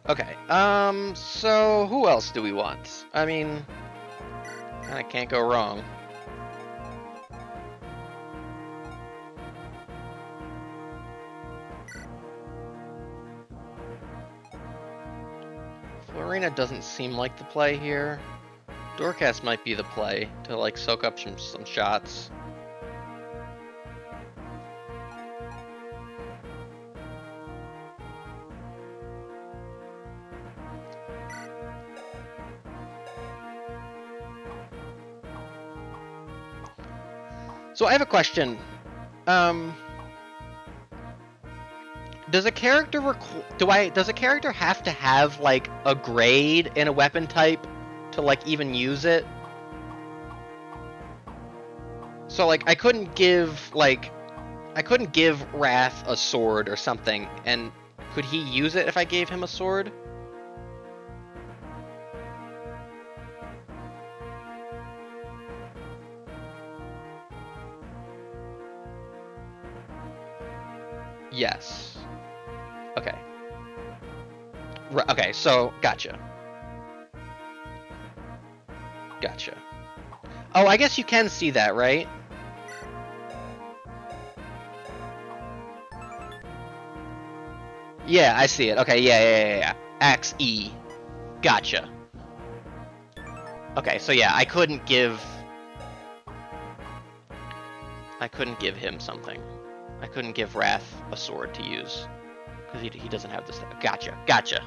Okay, so who else do we want? I mean, kinda can't go wrong. Florina doesn't seem like the play here. Dorcas might be the play to like soak up some shots. So I have a question. Does a character does a character have to have like a grade in a weapon type to like even use it? So like I couldn't give Wrath a sword or something, and could he use it if I gave him a sword? Yes. Okay. Okay, so gotcha. Gotcha. Oh, I guess you can see that, right? Yeah, I see it. Okay, yeah. Axe E. Gotcha. Okay, so yeah, I couldn't give him something. I couldn't give Wrath a sword to use. Because he doesn't have this. Gotcha.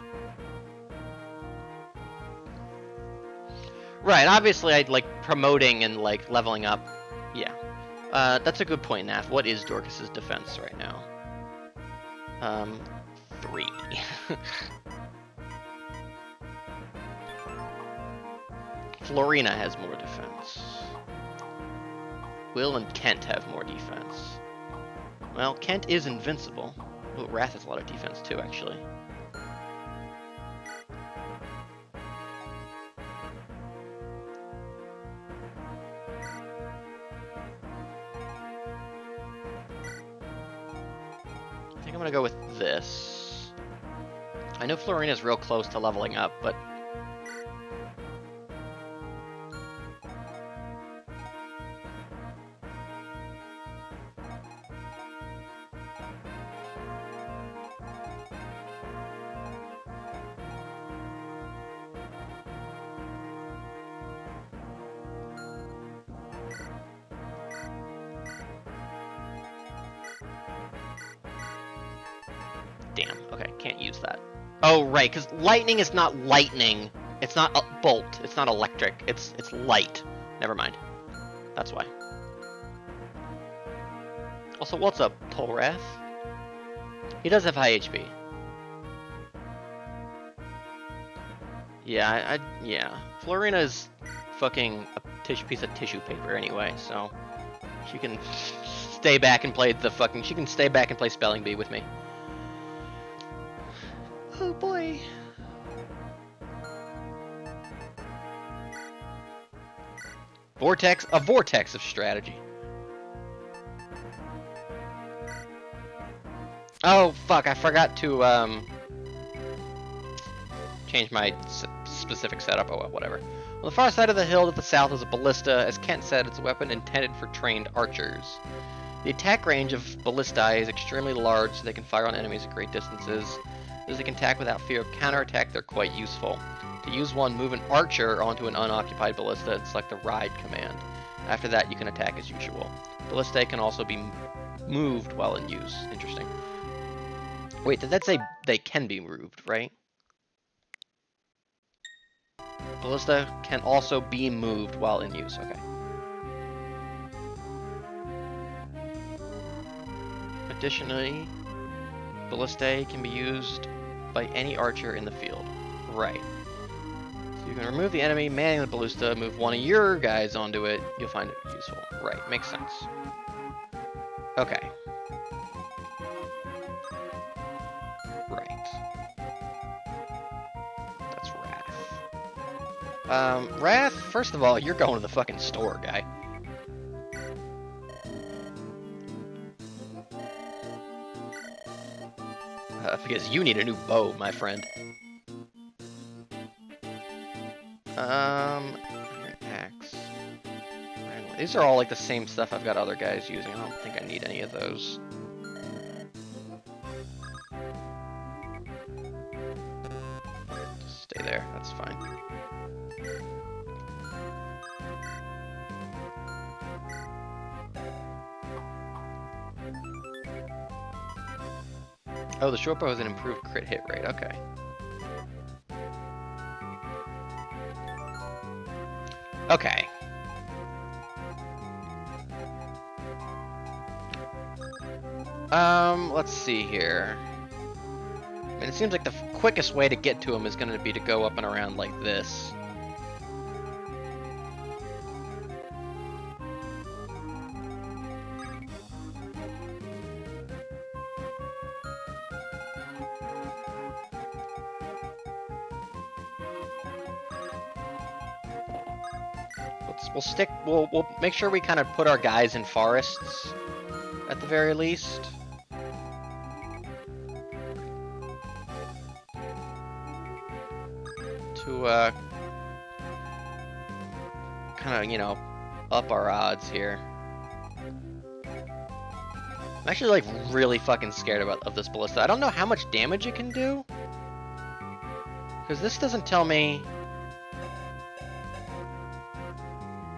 Right, obviously I'd like promoting and like leveling up. Yeah. That's a good point, Naf. What is Dorcas's defense right now? 3. Florina has more defense. Will and Kent have more defense. Well, Kent is invincible. Ooh, Wrath has a lot of defense too, actually. I think I'm gonna go with this. I know Florina's real close to leveling up, but damn, okay, can't use that. Oh, right, because lightning is not lightning. It's not a bolt. It's not electric. It's light. Never mind. That's why. Also, what's up, Tolrath? He does have high HP. Yeah, yeah. Florina is fucking a piece of tissue paper anyway, so she can stay back and play the fucking. She can stay back and play Spelling Bee with me. Oh boy. A vortex of strategy. Oh fuck! I forgot to change my specific setup. Oh well, whatever. On the far side of the hill to the south is a ballista. As Kent said, it's a weapon intended for trained archers. The attack range of ballistae is extremely large, so they can fire on enemies at great distances. As they can attack without fear of counterattack, they're quite useful. To use one, move an archer onto an unoccupied ballista and select the ride command. After that, you can attack as usual. Ballistae can also be moved while in use. Interesting. Wait, did that say they can be moved, right? Ballista can also be moved while in use. Okay. Additionally, ballistae can be used by any archer in the field. Right. So you can remove the enemy manning the ballista, move one of your guys onto it, you'll find it useful. Right, makes sense. Okay. Right. That's Wrath. Wrath, first of all, you're going to the fucking store, guy. Because you need a new bow, my friend. Axe. These are all like the same stuff I've got other guys using. I don't think I need any of those. Just stay there, that's fine. Oh, the short bow has an improved crit hit rate, okay. Okay. Let's see here. I mean, it seems like the quickest way to get to him is going to be to go up and around like this. We'll make sure we kind of put our guys in forests at the very least. To kind of, you know, up our odds here. I'm actually like really fucking scared of this ballista. I don't know how much damage it can do. Because this doesn't tell me...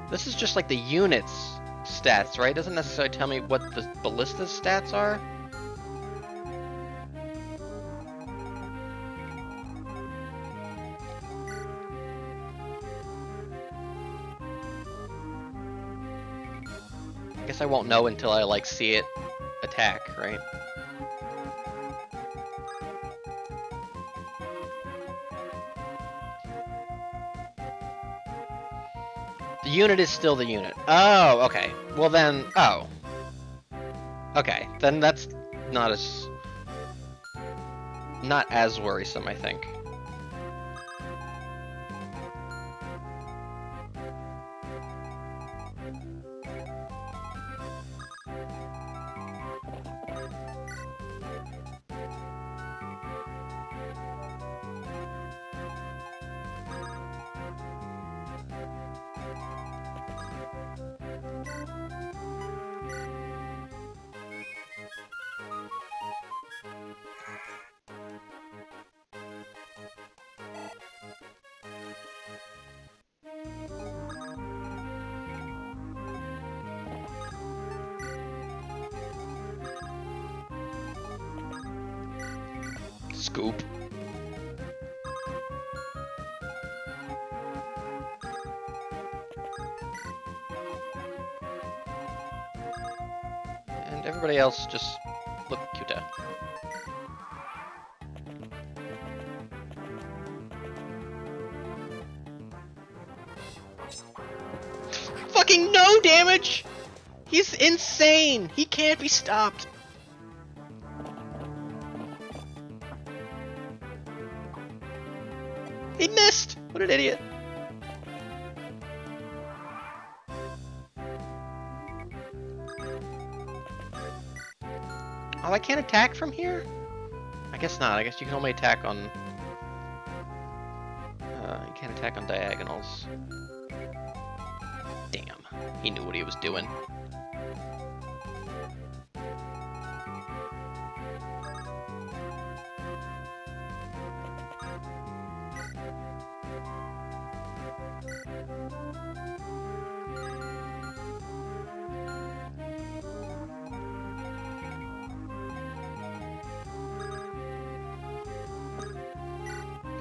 This is just like the unit's stats, right? It doesn't necessarily tell me what the ballista's stats are. I guess I won't know until I like see it attack, right? The unit is still the unit. Oh, okay. Well then, oh. Okay, then that's not as worrisome, I think. Scoop. And everybody else just look cuter. Fucking no damage! He's insane! He can't be stopped! He missed! What an idiot. Oh, I can't attack from here? I guess not. I guess you can only attack on... you can't attack on diagonals. Damn. He knew what he was doing.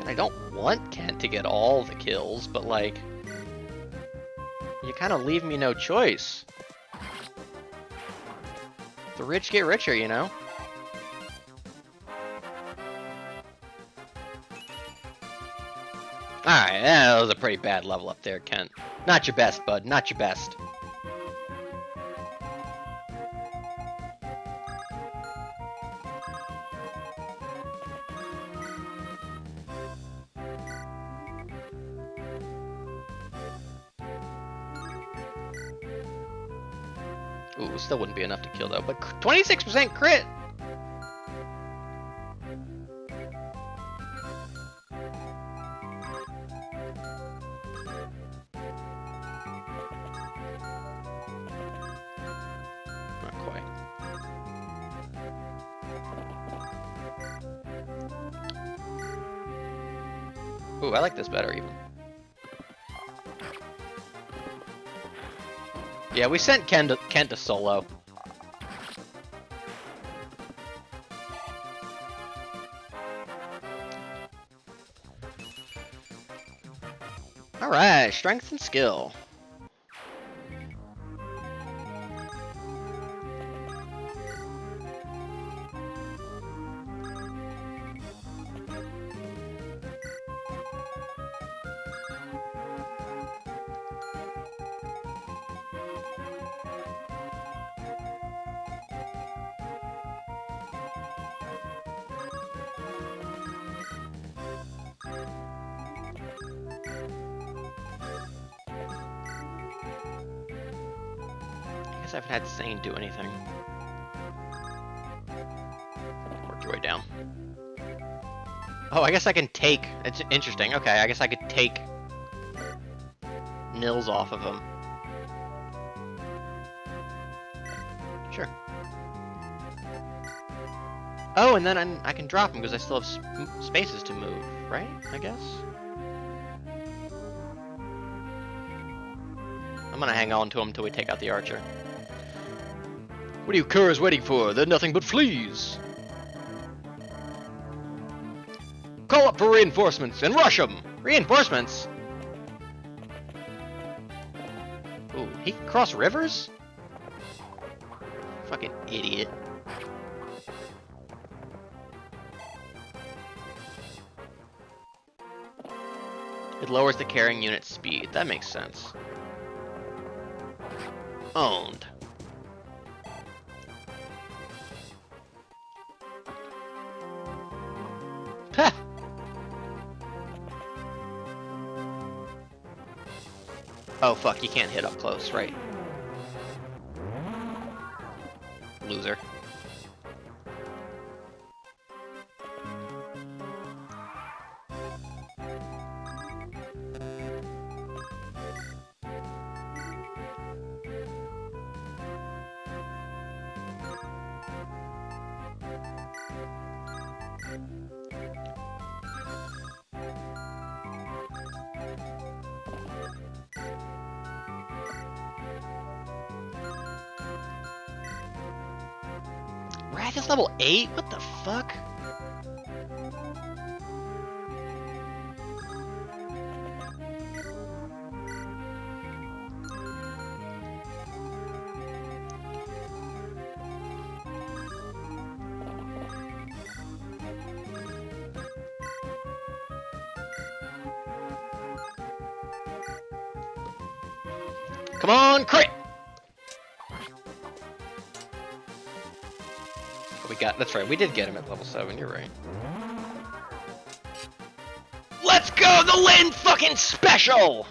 I don't want Kent to get all the kills, but like... You kind of leave me no choice. The rich get richer, you know? Alright, that was a pretty bad level up there, Kent. Not your best, bud. Not your best. Ooh, still wouldn't be enough to kill though, but 26% crit! Not quite. Ooh, I like this better even. Yeah, we sent Kent to solo. Alright, strength and skill. I haven't had Zane do anything. Work your way down. Oh, I guess I can take... It's interesting. Okay, I guess I could take Nils off of him. Sure. Oh, and then I can drop him because I still have spaces to move, right? I guess. I'm gonna hang on to him until we take out the archer. What are you curs waiting for? They're nothing but fleas. Call up for reinforcements and rush them. Reinforcements? Ooh, he can cross rivers? Fucking idiot. It lowers the carrying unit's speed. That makes sense. Owned. Ha! Oh fuck, you can't hit up close, right? Loser. Wrath is level 8? What the fuck? Come on, crit! We got, that's right, we did get him at level 7, you're right. Let's go, the Lin fucking special!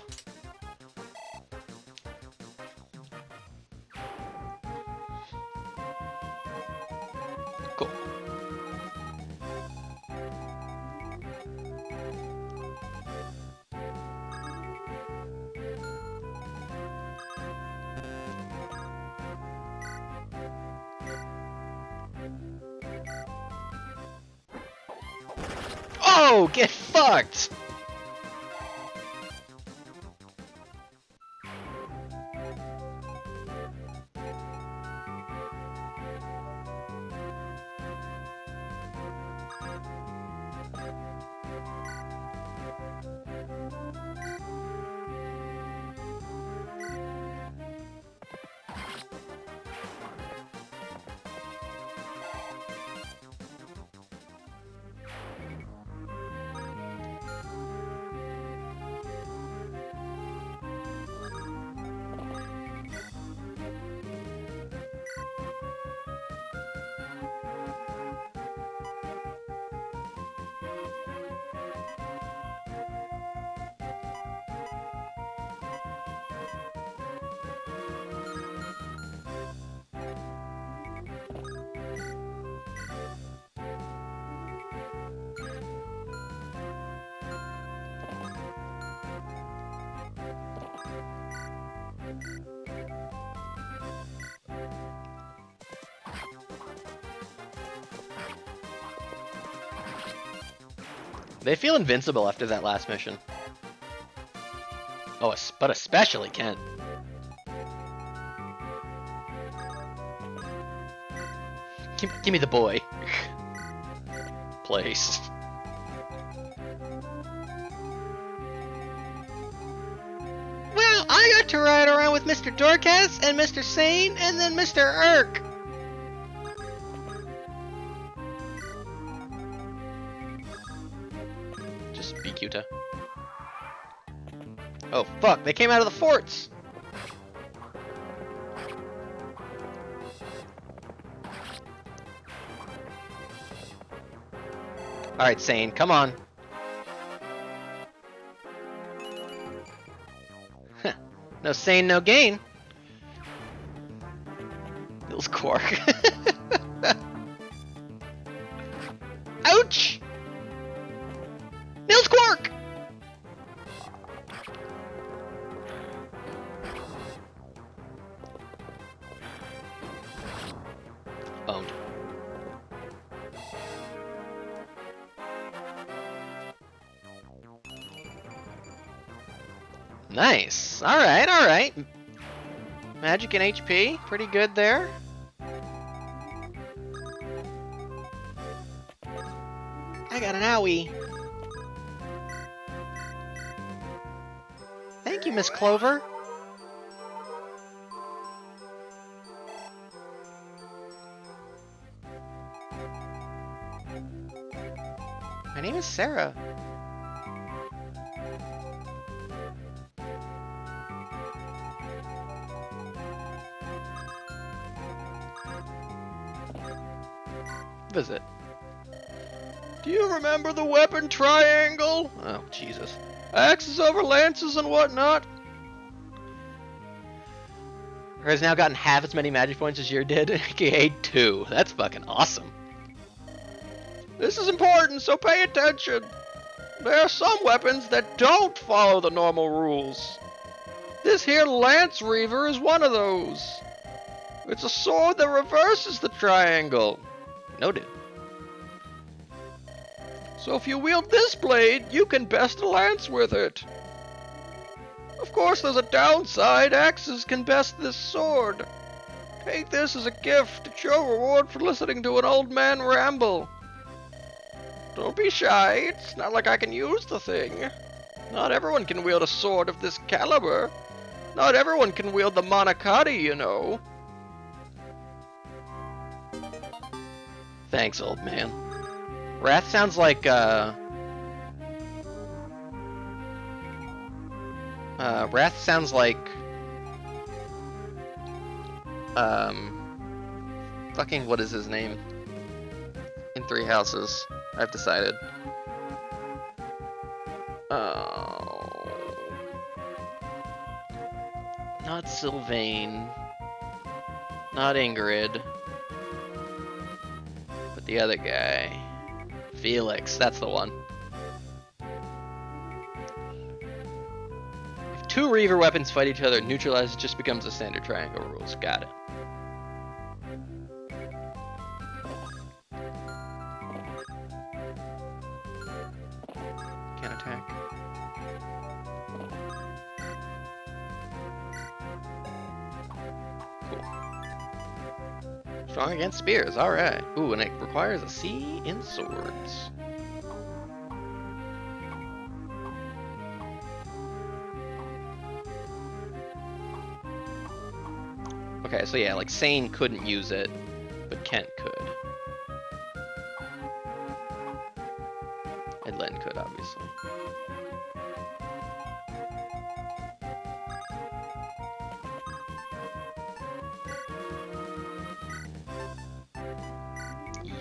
Cool. Oh, get fucked! They feel invincible after that last mission. Oh, but especially Kent. Give me the boy. Place. Well, I got to ride around with Mr. Dorcas and Mr. Sane and then Mr. Irk. Just be cuter. Oh fuck, they came out of the forts! Alright, Sane, come on. No Sane, no gain. Nils Quark. Ouch! Nils Quark! Owned. Nice. Alright, alright. Magic and HP, pretty good there. I got an owie. Thank you, Miss Clover. My name is Sarah. Visit. Do you remember the weapon triangle? Oh, Jesus. Axes over lances and whatnot. Her has now gotten half as many magic points as your did, aka 2. That's fucking awesome. This is important, so pay attention. There are some weapons that don't follow the normal rules. This here Lance Reaver is one of those. It's a sword that reverses the triangle. Noted. So if you wield this blade, you can best a lance with it. Of course, there's a downside. Axes can best this sword. Take this as a gift to show reward for listening to an old man ramble. Don't be shy. It's not like I can use the thing. Not everyone can wield a sword of this caliber. Not everyone can wield the Monocotti, you know. Thanks, old man. Wrath sounds like, Wrath sounds like, fucking what is his name? In Three Houses, I've decided. Oh. Not Sylvain. Not Ingrid. But the other guy. Felix, that's the one. If two Reaver weapons fight each other, neutralize just becomes a standard triangle rules. Got it. Can't attack. Cool. Strong against spears, alright. Ooh, and it requires a C in swords. Okay, so yeah, like Sane couldn't use it, but Kent could. And Len could, obviously.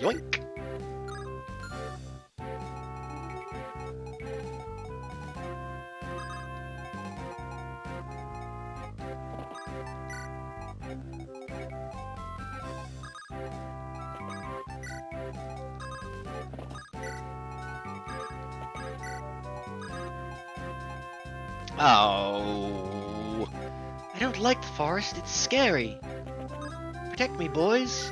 Yoink! Oh, I don't like the forest. It's scary. Protect me, boys.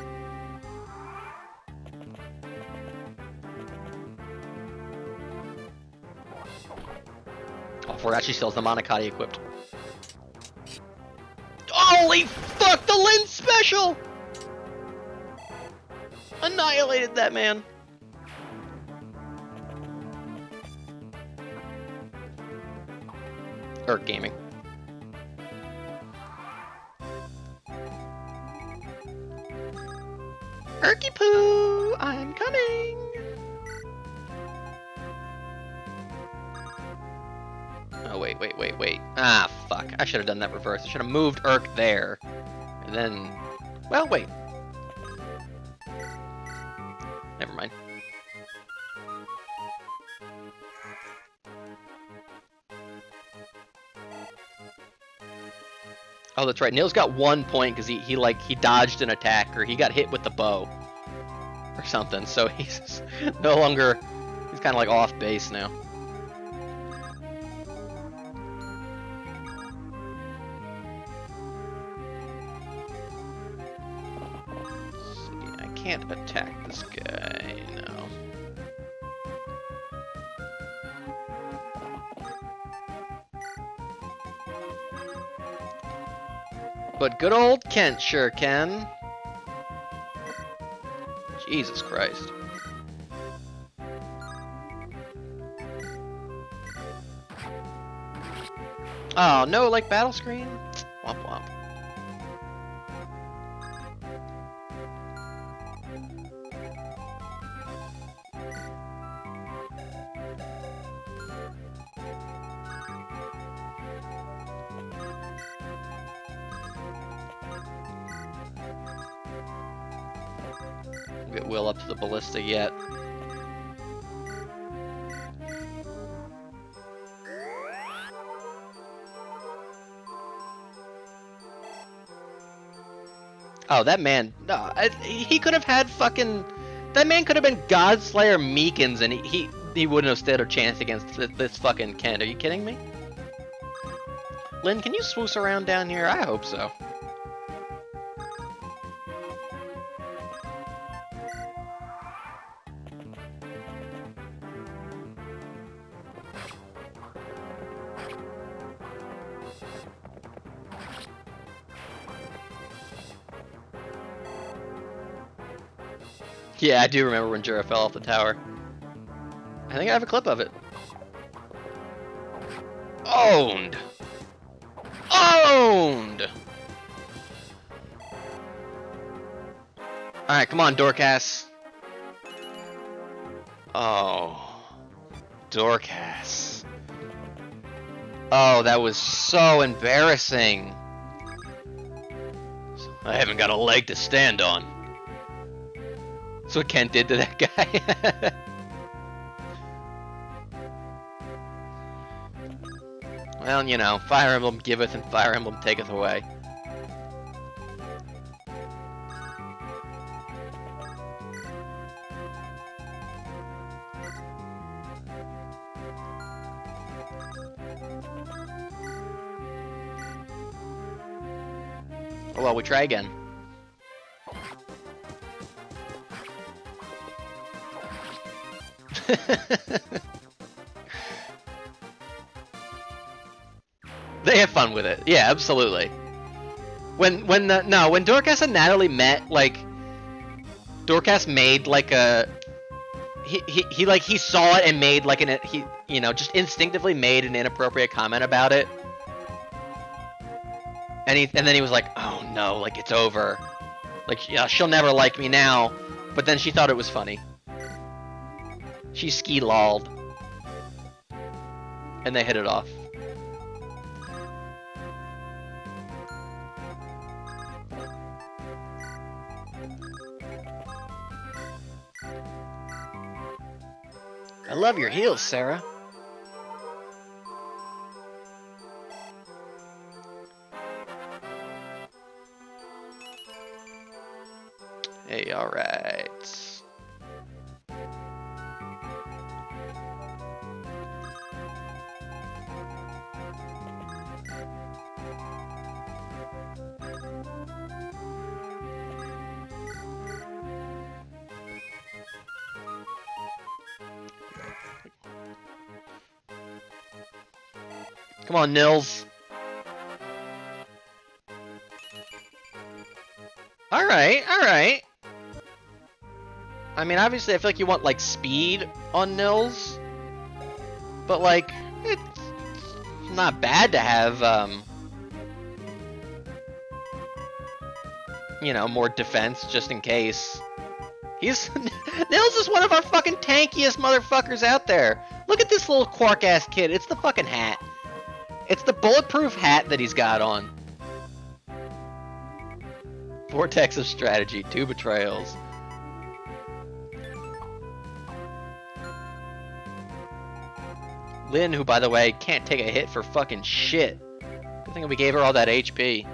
Oh, forgot she still has the Monocotti equipped. Holy fuck, the Lin special! Annihilated that man. Erk Gaming. Erky poo, I'm coming. Oh wait. Ah, fuck. I should have done that reverse. I should have moved Erk there. And then... Well, wait. Never mind. Oh, that's right. Neil's got 1 point because he dodged an attack, or he got hit with the bow or something. So he's no longer, he's kind of like off base now. Let's see, I can't attack this guy, no. but good old Kent sure can. Jesus Christ. Oh, no, like battle screen? Womp womp. Get Will up to the ballista yet. Oh, that man. No, he could have had fucking. That man could have been Godslayer Meekins, and he wouldn't have stood a chance against this fucking Kent. Are you kidding me? Lynn, can you swoosh around down here? I hope so. Yeah, I do remember when Jura fell off the tower. I think I have a clip of it. Owned! Owned! Alright, come on, Dorcas. Oh. Dorcas. Oh, that was so embarrassing. I haven't got a leg to stand on. That's what Kent did to that guy. Well, you know, Fire Emblem giveth and Fire Emblem taketh away. Oh, well, we try again. They have fun with it. Yeah, absolutely. When Dorcas and Natalie met, like, Dorcas made like a he saw it and made like just instinctively made an inappropriate comment about it. And then he was like, "Oh no, like it's over. Like, yeah, she'll never like me now." But then she thought it was funny. She ski-lolled. And they hit it off. I love your heels, Sarah. Hey, alright. Come on, Nils. Alright, alright. I mean, obviously, I feel like you want, like, speed on Nils. But, like, it's not bad to have, you know, more defense just in case. Nils is one of our fucking tankiest motherfuckers out there. Look at this little quark-ass kid. It's the fucking hat. It's the bulletproof hat that he's got on. Vortex of strategy, 2 betrayals. Lynn, who, by the way, can't take a hit for fucking shit. Good thing we gave her all that HP.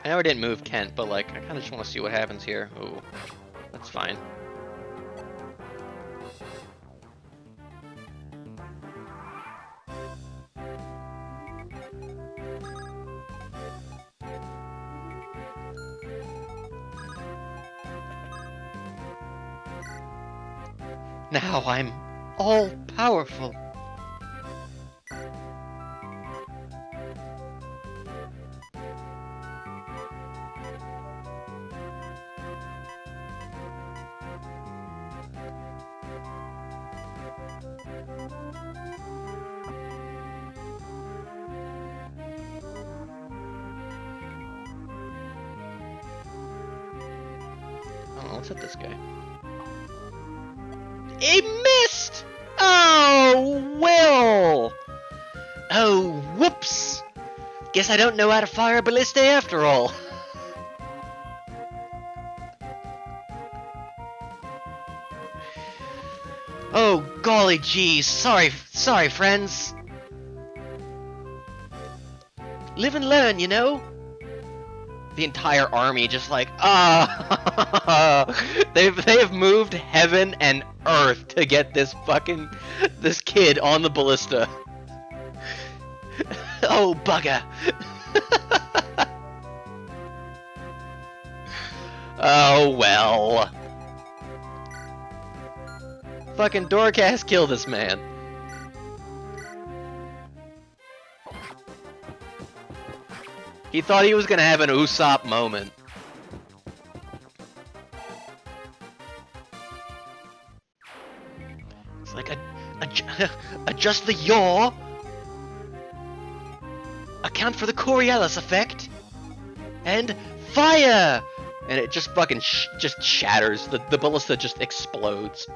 I know I didn't move Kent, but like, I kind of just want to see what happens here. Ooh, that's fine. Now I'm all powerful. Oh, let's hit this guy. He missed! Oh, Will! Oh, whoops! Guess I don't know how to fire a ballista after all. Oh, golly geez. Sorry, friends. Live and learn, you know? The entire army just like, they have moved heaven and earth to get this kid on the ballista. Oh, bugger. Oh, well. Fucking Dorcas, kill this man. He thought he was gonna have an Usopp moment. It's like, adjust the yaw. Account for the Coriolis effect. And fire! And it just fucking just shatters. The ballista just explodes.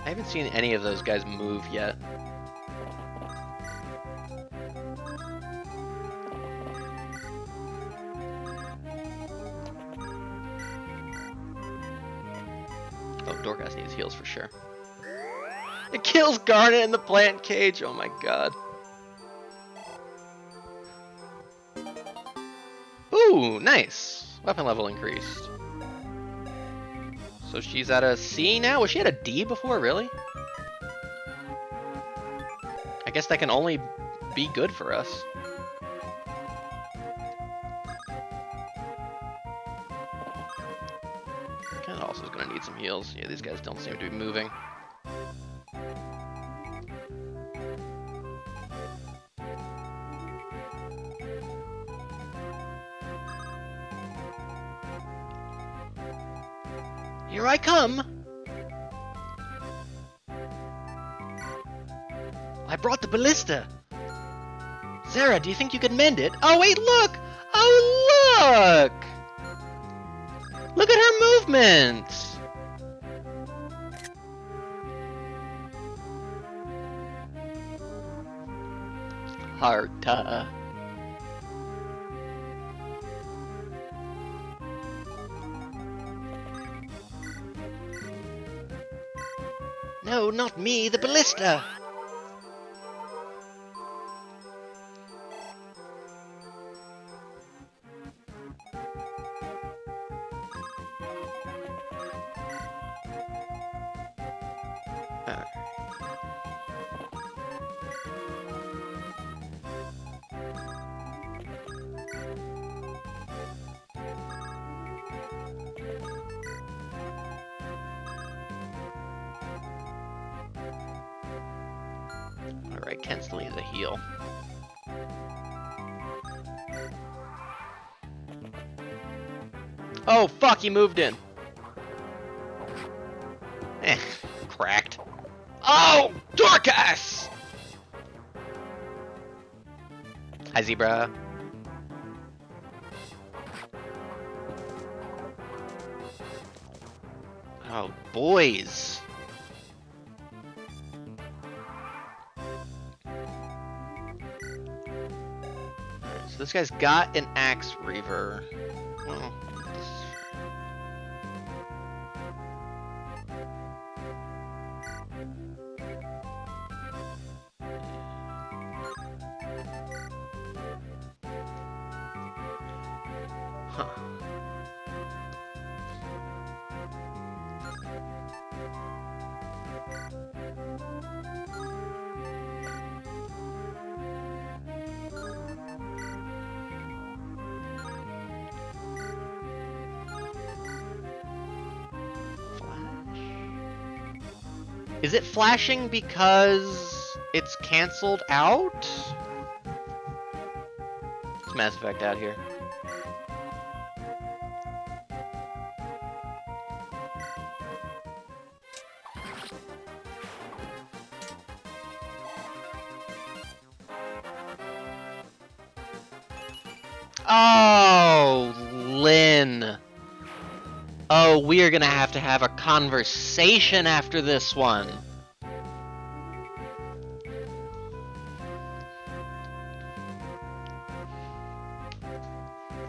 I haven't seen any of those guys move yet. Oh, Dorcas needs heals for sure. It kills Garnet in the plant cage! Oh my god. Ooh, nice! Weapon level increased. So she's at a C now? Was she at a D before, really? I guess that can only be good for us. Kinda also is gonna need some heals. Yeah, these guys don't seem to be moving. Here I come! I brought the ballista! Sarah, do you think you could mend it? Oh wait, look! Oh look! Look at her movements! Harta. No, not me, the ballista! Alright, Ken still needs a heal. Oh, fuck, he moved in. Cracked. Oh, Dorcas! Hi, Zebra. Oh, boys. So this guy's got an Axe Reaver. Well, Huh. Is it flashing because it's canceled out? It's Mass Effect out here. Oh, Lynn. Oh, we are gonna have to have a conversation after this one.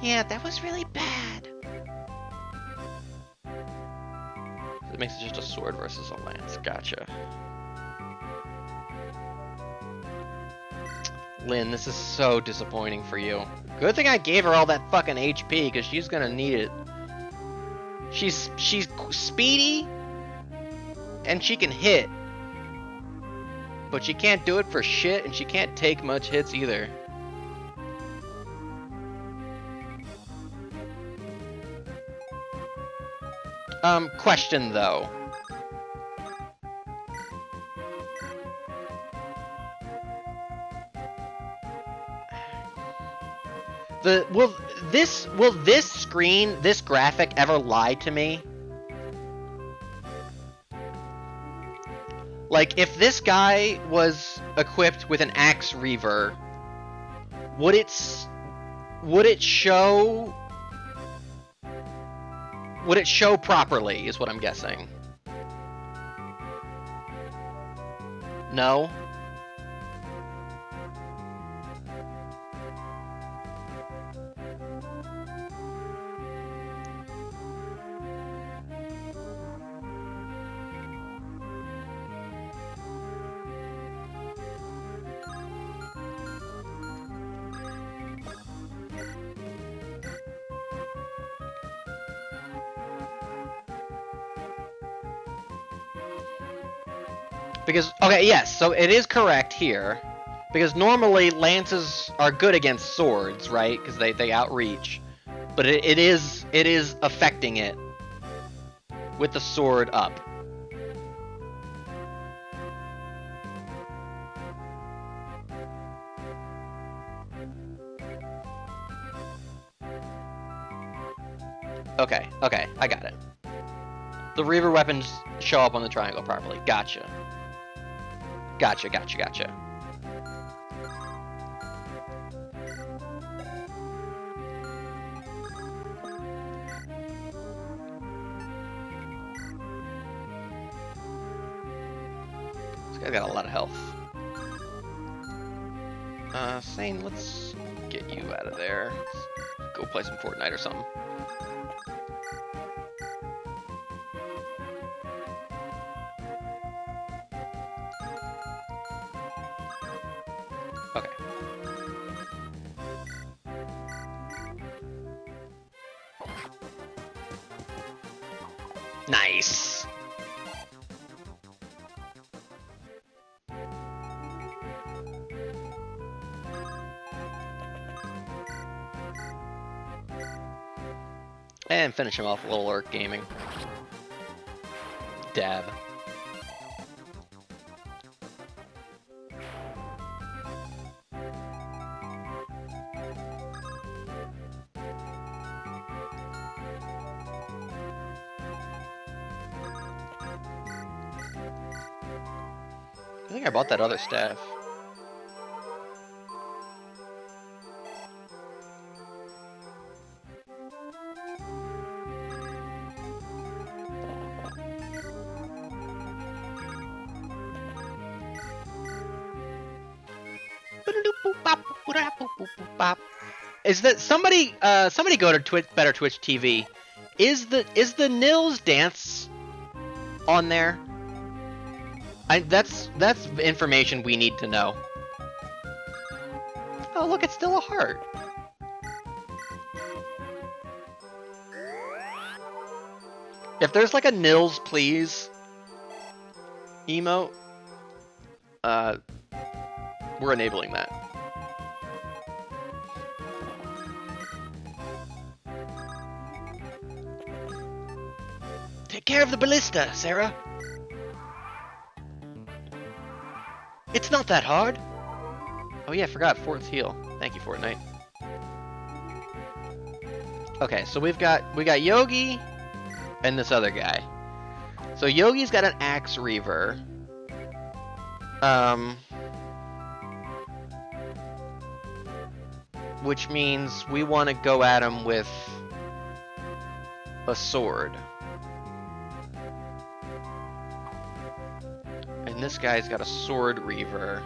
Yeah, that was really bad. It makes it just a sword versus a lance. Gotcha. Lynn, this is so disappointing for you. Good thing I gave her all that fucking HP, because she's gonna need it. She's speedy, and she can hit. But she can't do it for shit, and she can't take much hits either. Question though. Will this screen, this graphic ever lie to me? Like, if this guy was equipped with an axe reaver, would it show properly, is what I'm guessing. No? Because, okay, yes, so it is correct here. Because normally lances are good against swords, right? Because they outreach. But it is affecting it with the sword up. Okay, I got it. The Reaver weapons show up on the triangle properly. Gotcha. Gotcha. This guy's got a lot of health. Sane, let's get you out of there. Let's go play some Fortnite or something. Okay. Nice. And finish him off with a little Orc Gaming. Dab. I think I bought that other staff. Is that somebody go to Better Twitch TV? Is the Nils dance on there? That's information we need to know. Oh, look, it's still a heart. If there's like a Nils please emote, we're enabling that. Take care of the ballista, Sarah. It's not that hard. Oh yeah, I forgot fourth heal. Thank you, Fortnite. Okay, so we got Yogi and this other guy. So Yogi's got an Axe Reaver. Which means we want to go at him with a sword. And this guy's got a Sword Reaver.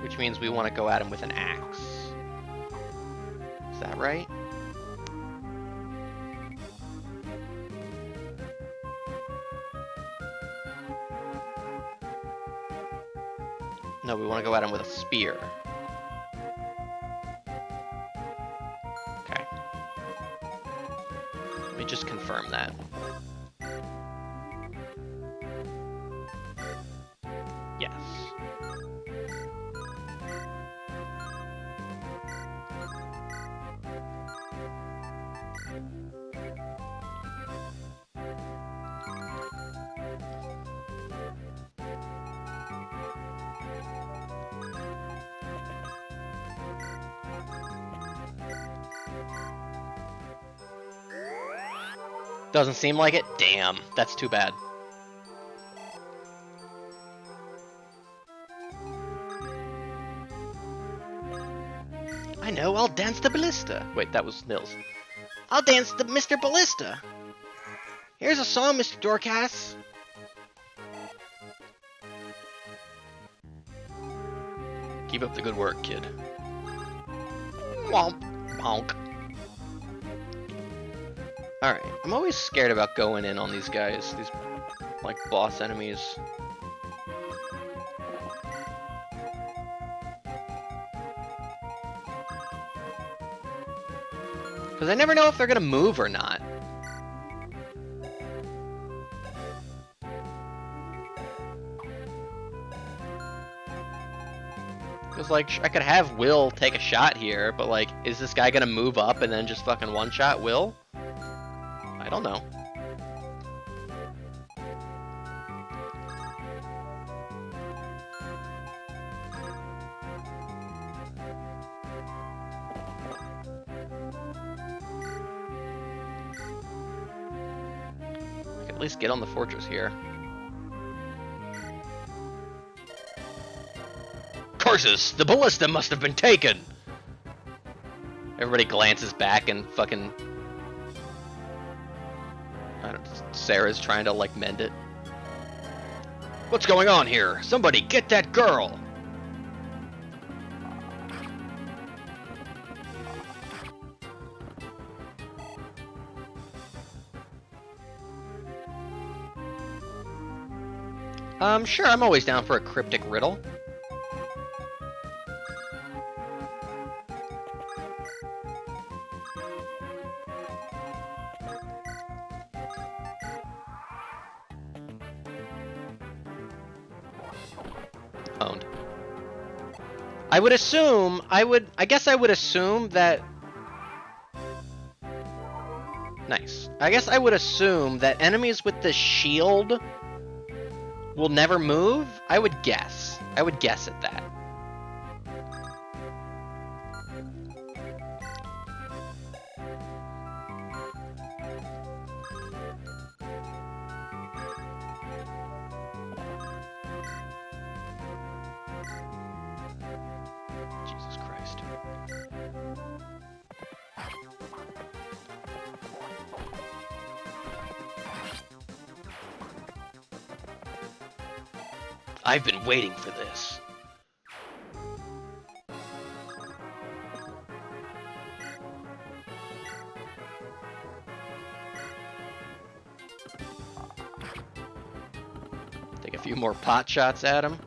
Which means we want to go at him with an axe. Is that right? No, we want to go at him with a spear. Okay. Let me just confirm that. Yes. Doesn't seem like it? Damn, that's too bad. I know, I'll dance the ballista. Wait, that was Nils. I'll dance the Mr. Ballista. Here's a song, Mr. Dorcas. Keep up the good work, kid. Womp. Honk. Alright, I'm always scared about going in on these guys, these, like, boss enemies. Because I never know if they're gonna move or not. Because, like, I could have Will take a shot here, but, like, is this guy gonna move up and then just fucking one-shot Will? I don't know. I could at least get on the fortress here. Curses! The ballista must have been taken! Everybody glances back and fucking... Sarah's trying to, like, mend it. What's going on here? Somebody get that girl! Sure, I'm always down for a cryptic riddle. Owned. I would assume, I guess I would assume that... Nice. I guess I would assume that enemies with the shield will never move? I would guess. I would guess at that. Jesus Christ. I've been waiting for this. Take a few more pot shots at him.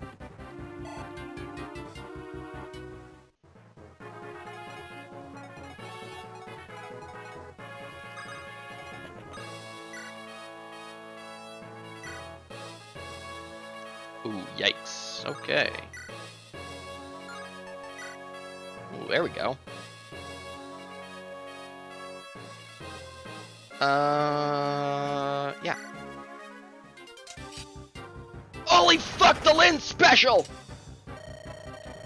Ooh, yikes. Okay. Ooh, there we go. Yeah. Holy fuck, the Lynn special!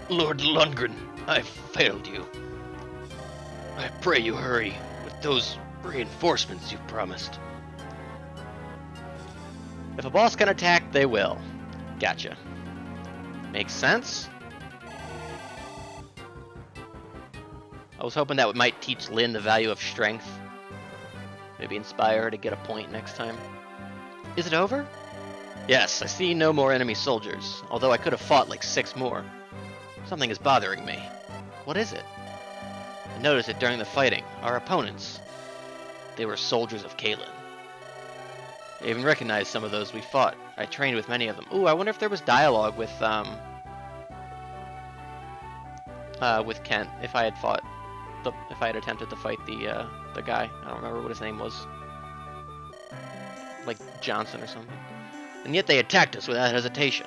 Lord Lundgren, I've failed you. I pray you hurry with those reinforcements you promised. If a boss can attack, they will. Gotcha. Makes sense. I was hoping that might teach Lynn the value of strength. Maybe inspire her to get a point next time. Is it over? Yes, I see no more enemy soldiers, although I could have fought like 6 more. Something is bothering me. What is it? I noticed it during the fighting. Our opponents. They were soldiers of Kalen. I even recognized some of those we fought. I trained with many of them. Ooh, I wonder if there was dialogue with Kent if I had fought if I had attempted to fight the guy. I don't remember what his name was. Like Johnson or something. And yet they attacked us without hesitation.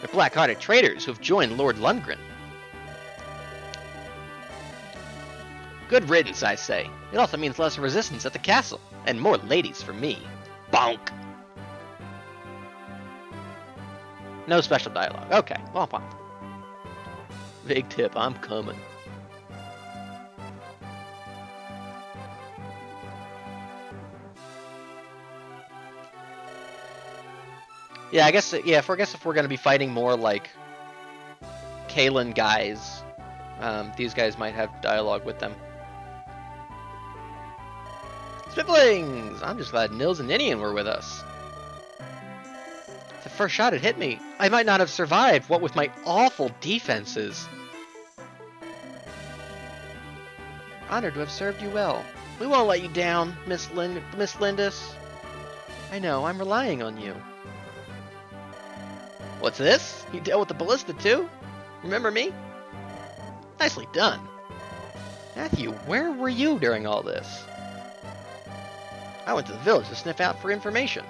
They're black-hearted traitors who have joined Lord Lundgren. Good riddance, I say. It also means less resistance at the castle, and more ladies for me. Bonk! No special dialogue. Okay, womp womp. Big tip, I'm coming. Yeah, I guess if we're gonna be fighting more like Kalen guys, these guys might have dialogue with them. Siblings! I'm just glad Nils and Ninian were with us. The first shot had hit me. I might not have survived, what with my awful defenses. Honored to have served you well. We won't let you down, Miss Lindis. I know, I'm relying on you. What's this? You dealt with the ballista too? Remember me? Nicely done. Matthew, where were you during all this? I went to the village to sniff out for information.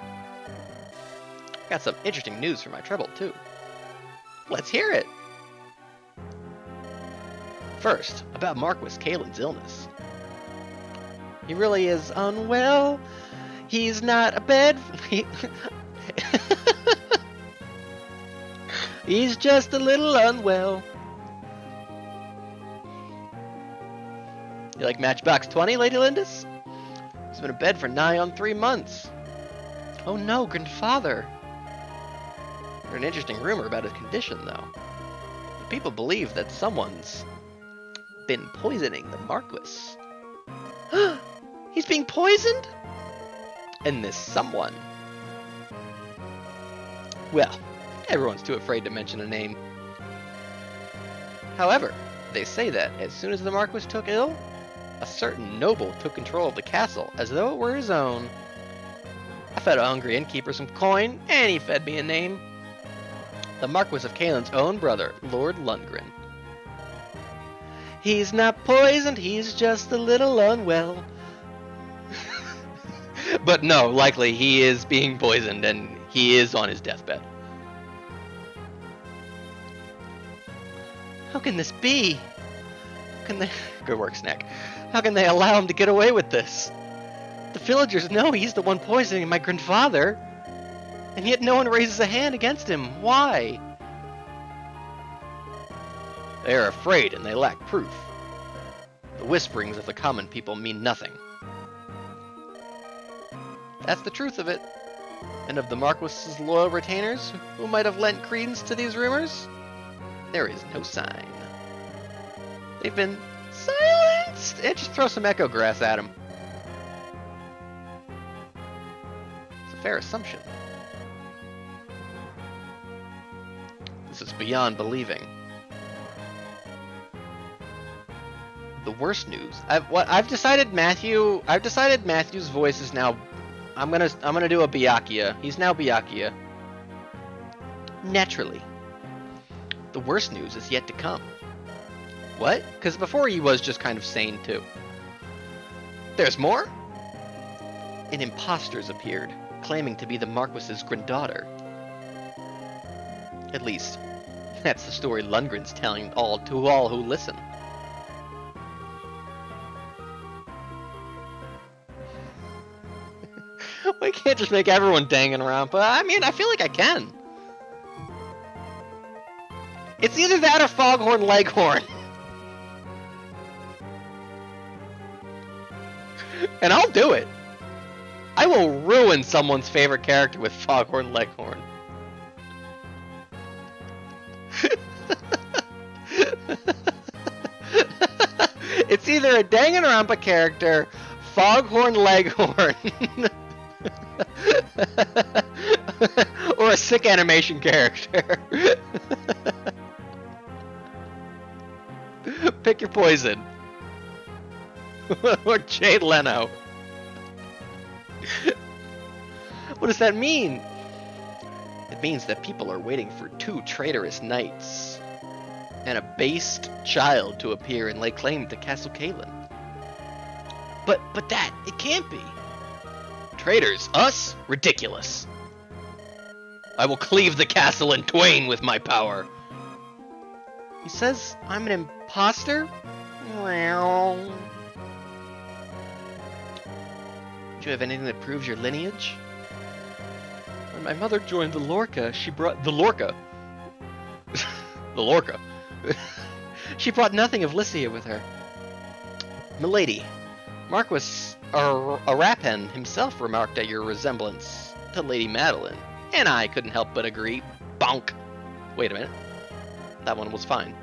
Got some interesting news for my trouble too. Let's hear it. First, about Marquis Kalen's illness. He really is unwell. He's not a bed... He's just a little unwell. You like Matchbox 20, Lady Lindis? He's been in bed for nigh on 3 months. Oh no, grandfather. There's an interesting rumor about his condition, though. People believe that someone's been poisoning the Marquis. He's being poisoned? And this someone... Well, everyone's too afraid to mention a name. However, they say that as soon as the Marquis took ill, a certain noble took control of the castle as though it were his own. I fed a hungry innkeeper some coin, and he fed me a name. The Marquis of Kalen's own brother, Lord Lundgren. He's not poisoned, he's just a little unwell. But no, likely he is being poisoned and he is on his deathbed. How can this be? How can they... Good work, Snack. How can they allow him to get away with this? The villagers know he's the one poisoning my grandfather, and yet no one raises a hand against him. Why? They are afraid and they lack proof. The whisperings of the common people mean nothing. That's the truth of it. And of the Marquis's loyal retainers who might have lent credence to these rumors, there is no sign. They've been silenced! And just throw some echo grass at him. It's a fair assumption. This is beyond believing. The worst news. I've decided Matthew's voice is now. I'm gonna do a Byakuya. He's now Byakuya. Naturally. The worst news is yet to come. What? Because before he was just kind of sane too. There's more? An imposter's appeared, claiming to be the Marquis's granddaughter. At least, that's the story Lundgren's telling to all who listen. We can't just make everyone Danganronpa. I mean, I feel like I can. It's either that or Foghorn Leghorn. And I'll do it. I will ruin someone's favorite character with Foghorn Leghorn. It's either a Danganronpa character, Foghorn Leghorn, or a sick animation character. Pick your poison. Or Jay Leno. What does that mean? It means that people are waiting for two traitorous knights and a based child to appear and lay claim to Castle Kalen. But that, it can't be. Traitors? Us? Ridiculous. I will cleave the castle in twain with my power. He says I'm an imposter? Well... Do you have anything that proves your lineage? When my mother joined the Lorca, she brought... The Lorca? The Lorca. She brought nothing of Lycia with her. Milady, Marquis Arapen himself remarked at your resemblance to Lady Madeline, and I couldn't help but agree. Bonk. Wait a minute. That one was fine.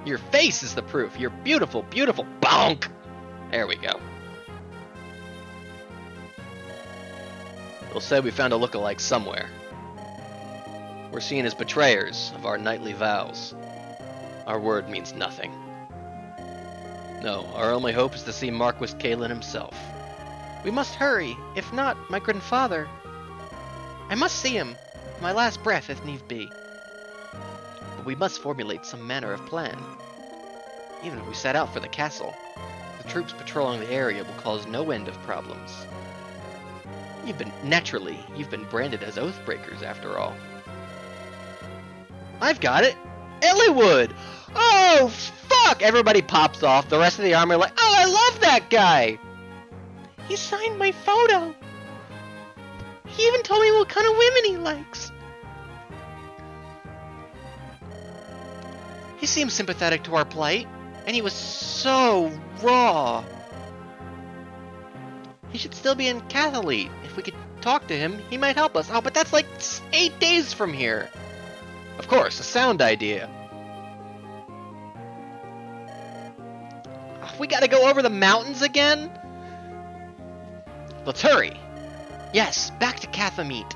Your face is the proof. You're beautiful, beautiful. Bonk. There we go. They'll say we found a lookalike somewhere. We're seen as betrayers of our knightly vows. Our word means nothing. No, our only hope is to see Marquis Kalen himself. We must hurry. If not, my grandfather... I must see him. My last breath, if need be. But we must formulate some manner of plan. Even if we set out for the castle, the troops patrolling the area will cause no end of problems. You've been branded as Oathbreakers after all. I've got it! Eliwood! Oh, fuck! Everybody pops off. The rest of the army are like, oh, I love that guy! He signed my photo! He even told me what kind of women he likes! He seems sympathetic to our plight, and he was so raw. He should still be in Catholete. If we could talk to him, he might help us. Oh, but that's like 8 days from here. Of course, a sound idea. We gotta go over the mountains again? Let's hurry. Yes, back to Cathamete.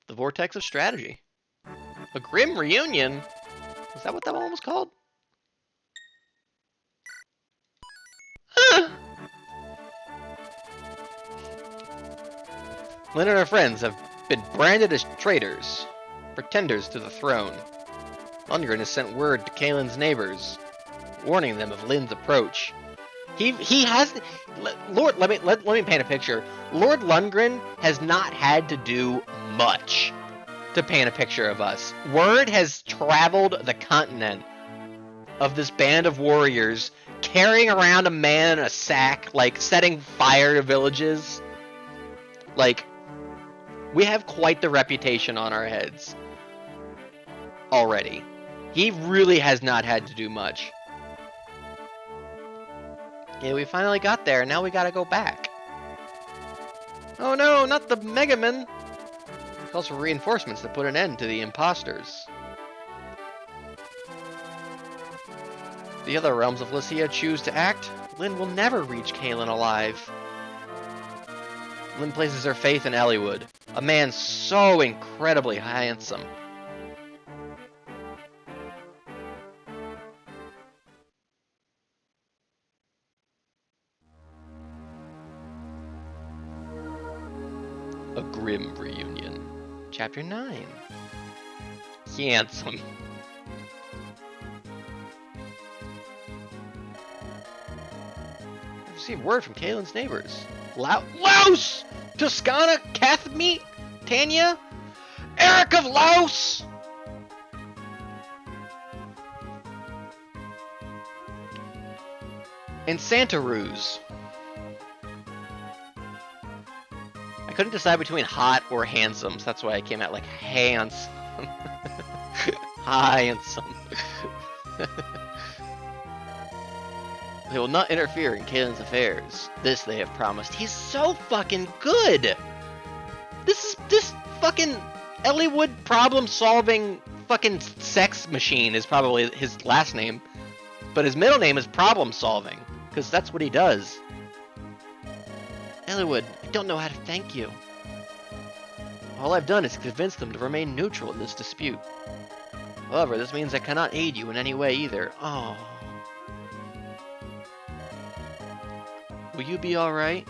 The Vortex of Strategy. A grim reunion? Is that what that one was called? Lynn and her friends have been branded as traitors, pretenders to the throne. Lundgren has sent word to Kalen's neighbors, warning them of Lynn's approach. He has... Lord, let me paint a picture. Lord Lundgren has not had to do much to paint a picture of us. Word has traveled the continent of this band of warriors carrying around a man in a sack, like setting fire to villages. Like, we have quite the reputation on our heads already. He really has not had to do much. Yeah, we finally got there, and now we gotta go back. Oh no, not the Megaman! It calls for reinforcements to put an end to the imposters. The other realms of Lycia choose to act, Lynn will never reach Kalen alive. Lynn places her faith in Eliwood, a man so incredibly handsome. A grim reunion. Chapter 9. Handsome. I've received word from Kalen's neighbors. Louse! Toscana, Kathmeet, Tanya, Eric of Laos! And Santa Ruse. I couldn't decide between hot or handsome, so that's why I came out like handsome. Handsome. They will not interfere in Caitlin's affairs. This they have promised. He's so fucking good! This fucking Elliewood problem-solving fucking sex machine is probably his last name. But his middle name is problem-solving, because that's what he does. Elliewood, I don't know how to thank you. All I've done is convince them to remain neutral in this dispute. However, this means I cannot aid you in any way either. Oh. Will you be alright?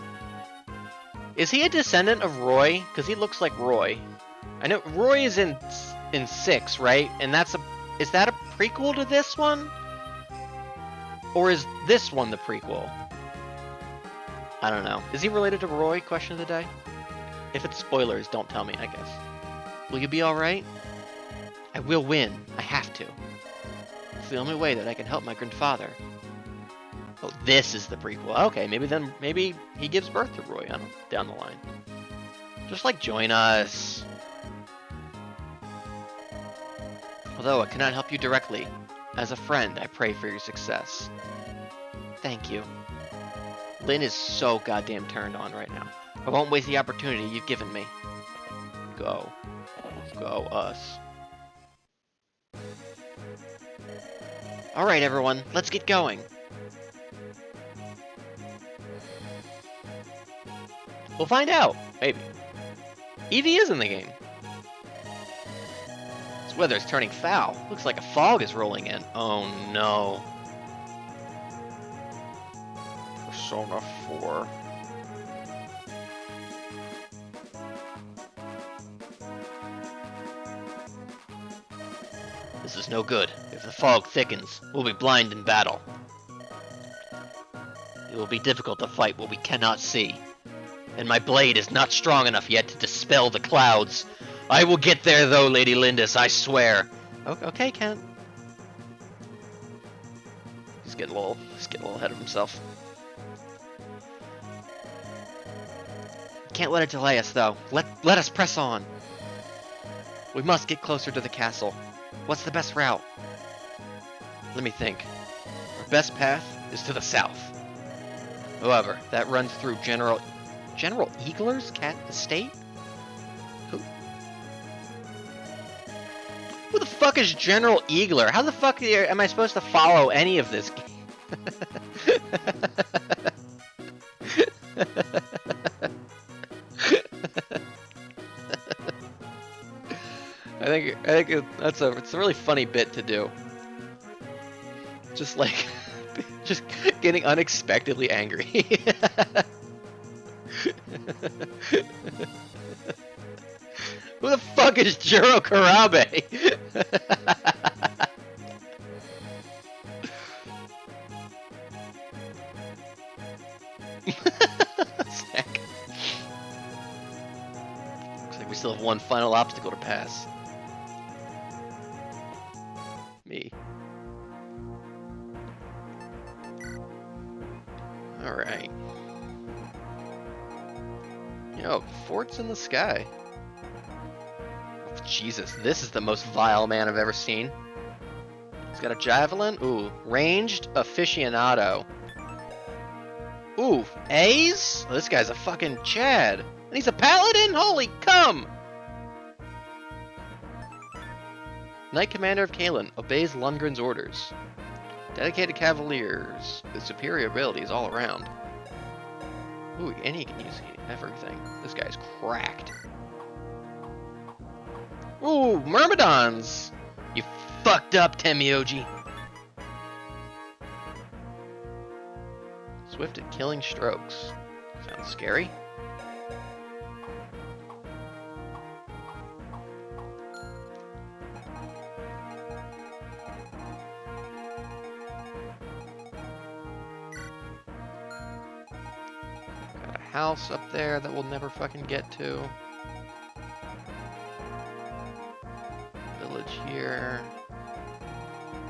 Is he a descendant of Roy? Because he looks like Roy. I know Roy is in 6, right? And is that a prequel to this one? Or is this one the prequel? I don't know. Is he related to Roy? Question of the day. If it's spoilers, don't tell me, I guess. Will you be alright? I will win. I have to. It's the only way that I can help my grandfather. Oh, this is the prequel. Okay, maybe he gives birth to Roy down the line. Just like join us. Although I cannot help you directly, as a friend, I pray for your success. Thank you. Lynn is so goddamn turned on right now. I won't waste the opportunity you've given me. Go. Go us. Alright everyone, let's get going. We'll find out, maybe. Evie is in the game. This weather's turning foul. Looks like a fog is rolling in. Oh no. Persona 4. This is no good. If the fog thickens, we'll be blind in battle. It will be difficult to fight what we cannot see. And my blade is not strong enough yet to dispel the clouds. I will get there though, Lady Lindis, I swear. Okay, Kent. He's getting a little ahead of himself. Can't let it delay us though. Let us press on. We must get closer to the castle. What's the best route? Let me think. Our best path is to the south. However, that runs through General Eagler's cat estate? Who the fuck is General Eagler? How the fuck am I supposed to follow any of this game? I think it's a really funny bit to do. Just like just getting unexpectedly angry. Who the fuck is Jiro Karabe? Snack. Looks like we still have one final obstacle to pass. Me. Alright. Yo, forts in the sky. Oh, Jesus, this is the most vile man I've ever seen. He's got a javelin. Ooh, ranged aficionado. Ooh, A's? Oh, this guy's a fucking Chad. And he's a paladin? Holy cum! Knight Commander of Caitlin obeys Lundgren's orders. Dedicated cavaliers with superior abilities all around. Ooh, and he can use everything. This guy's cracked. Ooh, Myrmidons! You fucked up, Temioji. Swift at killing strokes. Sounds scary. house up there that we'll never fucking get to. Village here.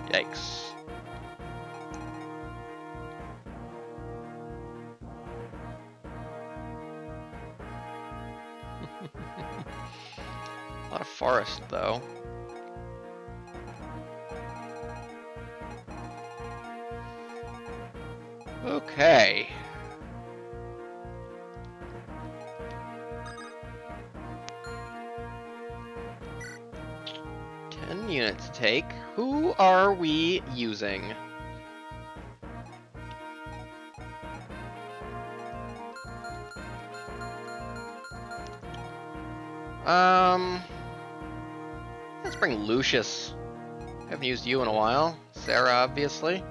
Yikes. A lot of forest, though. Okay. Units to take. Who are we using? Let's bring Lucius. Haven't used you in a while. Sarah, obviously.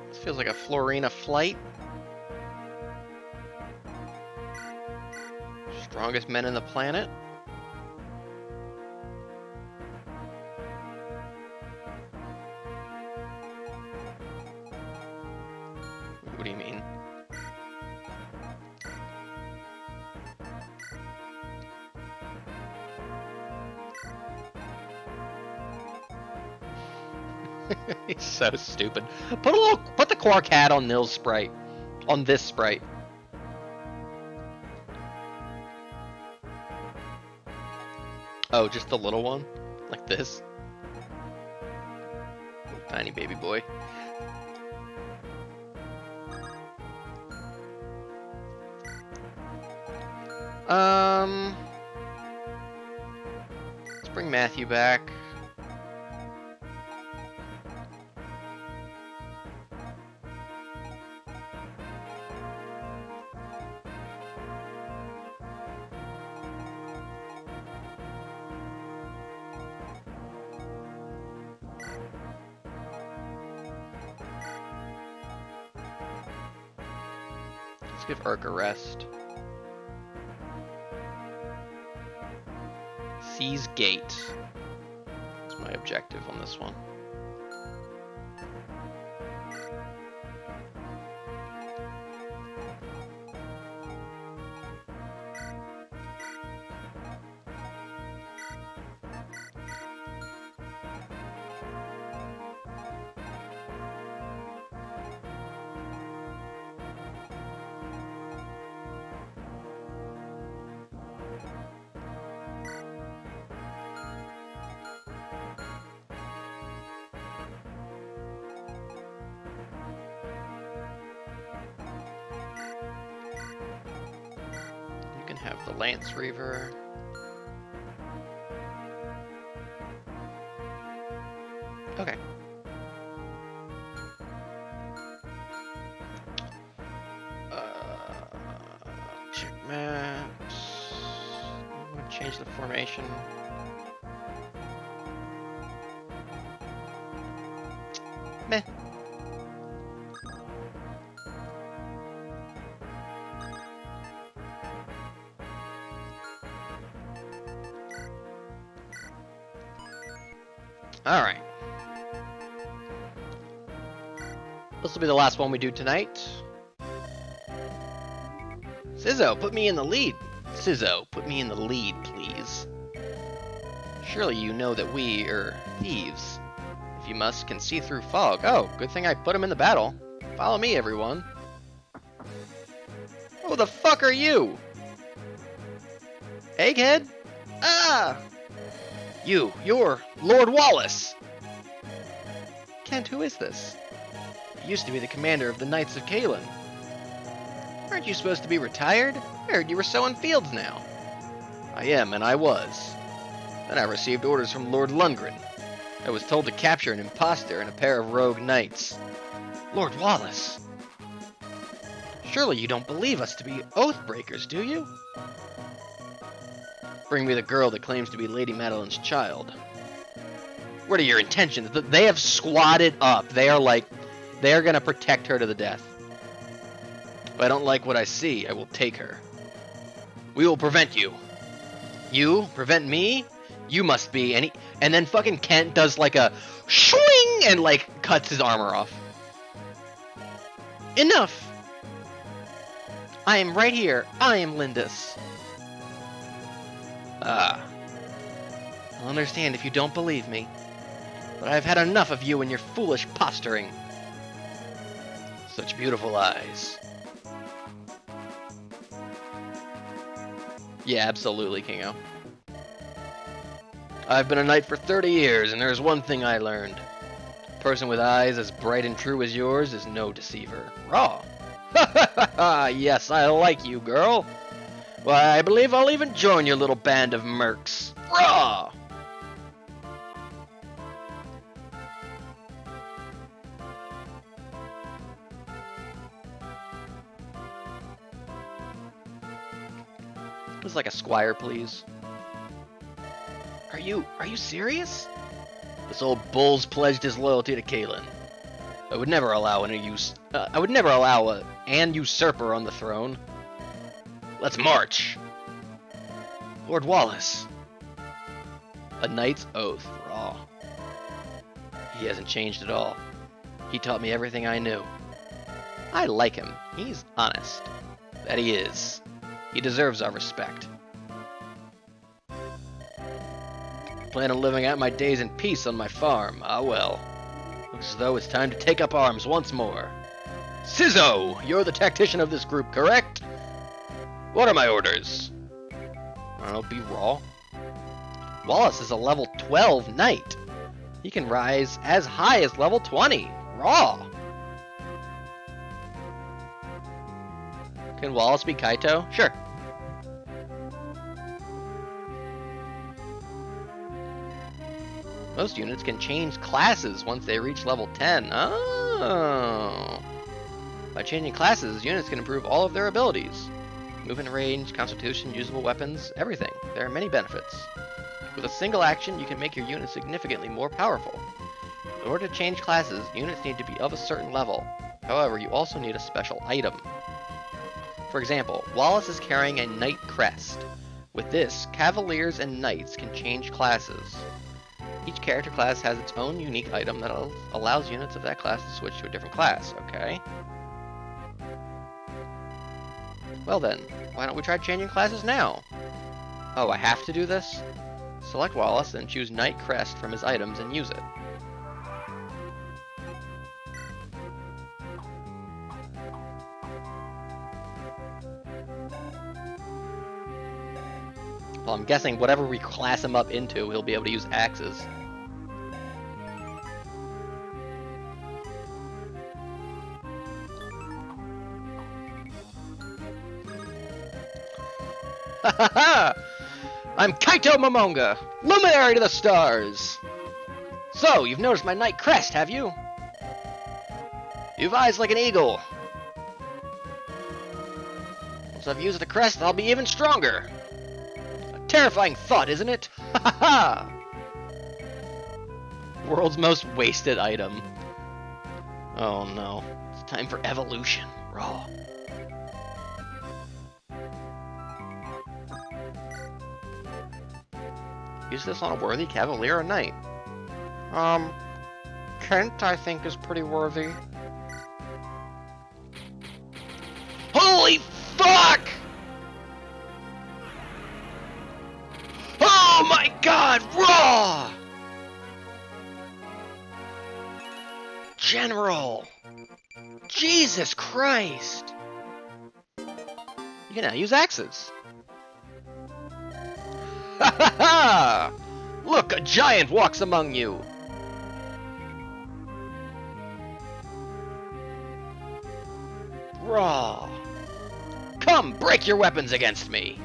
This feels like a Florina flight. Strongest men in the planet. What do you mean? He's so stupid. Put the Quark hat on Nil's sprite. On this sprite. Oh, just the little one? Like this? Little tiny baby boy. Let's bring Matthew back. Let's give Urk a rest. Seize Gate. That's my objective on this one. Have the Lance Reaver. Okay. Check maps. I'm gonna change the formation. Meh. Alright. This will be the last one we do tonight. Sizzo, put me in the lead. Sizzo, put me in the lead, please. Surely you know that we are thieves. If you must, can see through fog. Oh, good thing I put him in the battle. Follow me, everyone. Who the fuck are you? Egghead? Ah! You're Lord Wallace! Kent, who is this? You used to be the commander of the Knights of Kalen. Aren't you supposed to be retired? I heard you were sowing fields now. I am, and I was. Then I received orders from Lord Lundgren. I was told to capture an imposter and a pair of rogue knights. Lord Wallace! Surely you don't believe us to be oath-breakers, do you? Bring me the girl that claims to be Lady Madeline's child. What are your intentions? They have squatted up. They are gonna protect her to the death. If I don't like what I see, I will take her. We will prevent you. You? Prevent me? You must be. And then fucking Kent does like a swing and like cuts his armor off. Enough! I am right here. I am Lindis. Ah. I'll understand if you don't believe me. But I've had enough of you and your foolish posturing. Such beautiful eyes. Yeah, absolutely, Kingo. I've been a knight for 30 years, and there's one thing I learned. A person with eyes as bright and true as yours is no deceiver. Raw. Ha ha ha ha! Yes, I like you, girl. Why, I believe I'll even join your little band of mercs. Raw! It's like a squire, please. Are you serious? This old bull's pledged his loyalty to Caitlin. I would never allow an usurper on the throne. Let's march. Lord Wallace. A knight's oath, raw. He hasn't changed at all. He taught me everything I knew. I like him. He's honest. That he is. He deserves our respect. Plan on living out my days in peace on my farm. Ah well. Looks as though it's time to take up arms once more. Sizzo! You're the tactician of this group, correct? What are my orders? I'll be raw. Wallace is a level 12 knight. He can rise as high as level 20. Raw. Can Wallace be Kaito? Sure. Most units can change classes once they reach level 10. Oh. By changing classes, units can improve all of their abilities. Movement range, constitution, usable weapons, everything. There are many benefits. With a single action, you can make your unit significantly more powerful. In order to change classes, units need to be of a certain level. However, you also need a special item. For example, Wallace is carrying a knight crest. With this, cavaliers and knights can change classes. Each character class has its own unique item that allows units of that class to switch to a different class, okay? Well then, why don't we try changing classes now? Oh, I have to do this? Select Wallace, then choose Knight Crest from his items and use it. Well, I'm guessing whatever we class him up into, he'll be able to use axes. Ha ha ha! I'm Kaito Momonga, luminary to the stars! So, you've noticed my knight crest, have you? You've eyes like an eagle. Once I've used the crest, I'll be even stronger. A terrifying thought, isn't it? Ha ha ha! World's most wasted item. Oh no. It's time for evolution. Raw. Use this on a worthy cavalier or knight. Kent, I think, is pretty worthy. Holy fuck! Oh my god, raw! General! Jesus Christ! You can now use axes. Ha ha ha! Look, a giant walks among you! Raw! Come, break your weapons against me!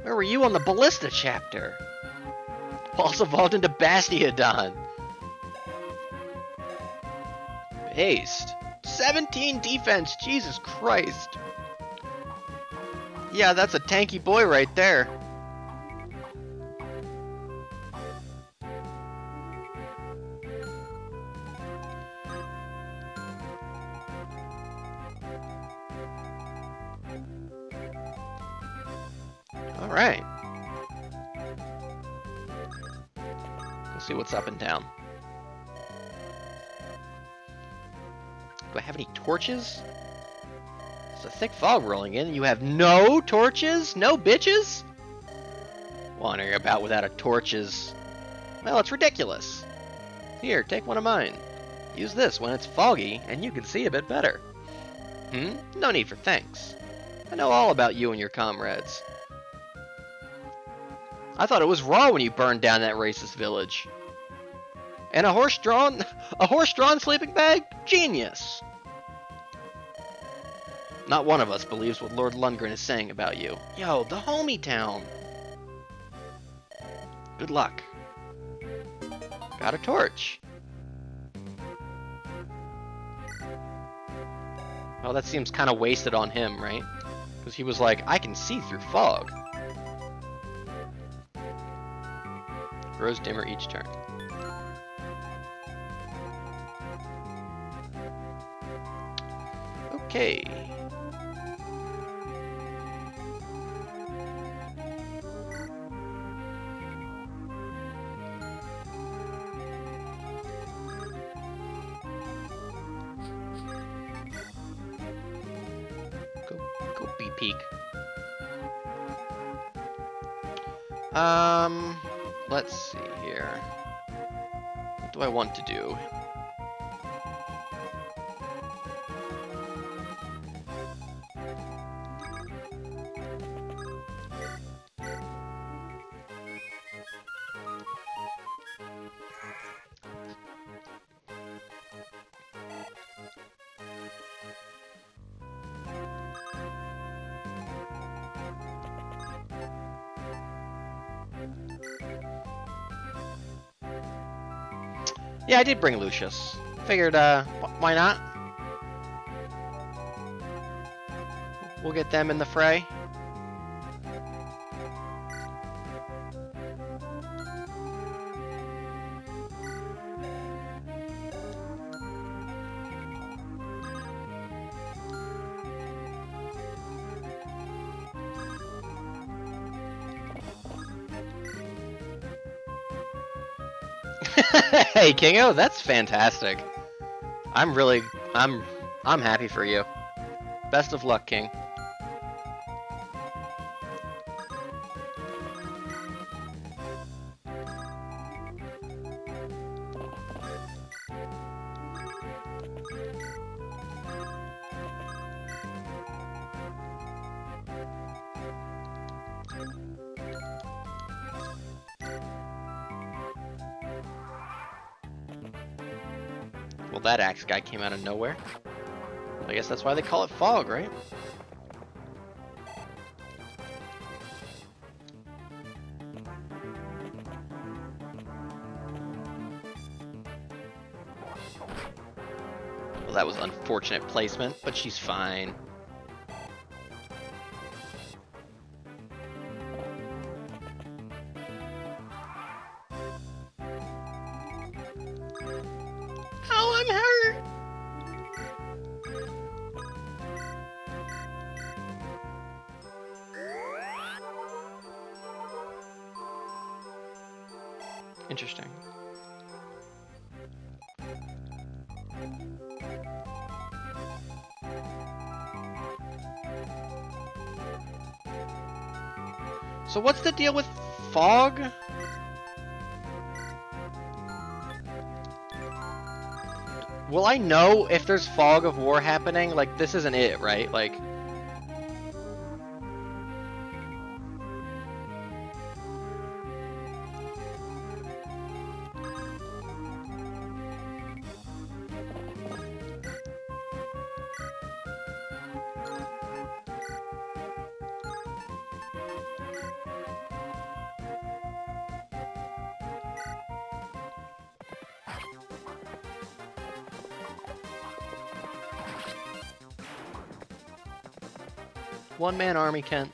Where were you on the Ballista chapter? Also evolved into Bastiodon. Haste. 17 defense, Jesus Christ. Yeah, that's a tanky boy right there. Alright. Let's see what's up and down. Do I have any torches? It's a thick fog rolling in. You have no torches? No bitches? Wandering about without a torches. Well, it's ridiculous. Here, take one of mine. Use this when it's foggy, and you can see a bit better. No need for thanks. I know all about you and your comrades. I thought it was raw when you burned down that racist village. And a horse-drawn sleeping bag? Genius! Not one of us believes what Lord Lundgren is saying about you. Yo, the homie town! Good luck. Got a torch. Oh, that seems kind of wasted on him, right? Because he was like, I can see through fog. Grows dimmer each turn. Okay. Go be peak. Let's see here. What do I want to do? Yeah, I did bring Lucius. Figured, why not? We'll get them in the fray. Hey, Kingo, that's fantastic. I'm happy for you. Best of luck, King. Well, that axe guy came out of nowhere. I guess that's why they call it fog, right? Well, that was unfortunate placement, but she's fine. Oh, I'm hurt! Interesting. So what's the deal with fog? Will I know if there's fog of war happening? Like, this isn't it, right? Like... One-man army, Kent.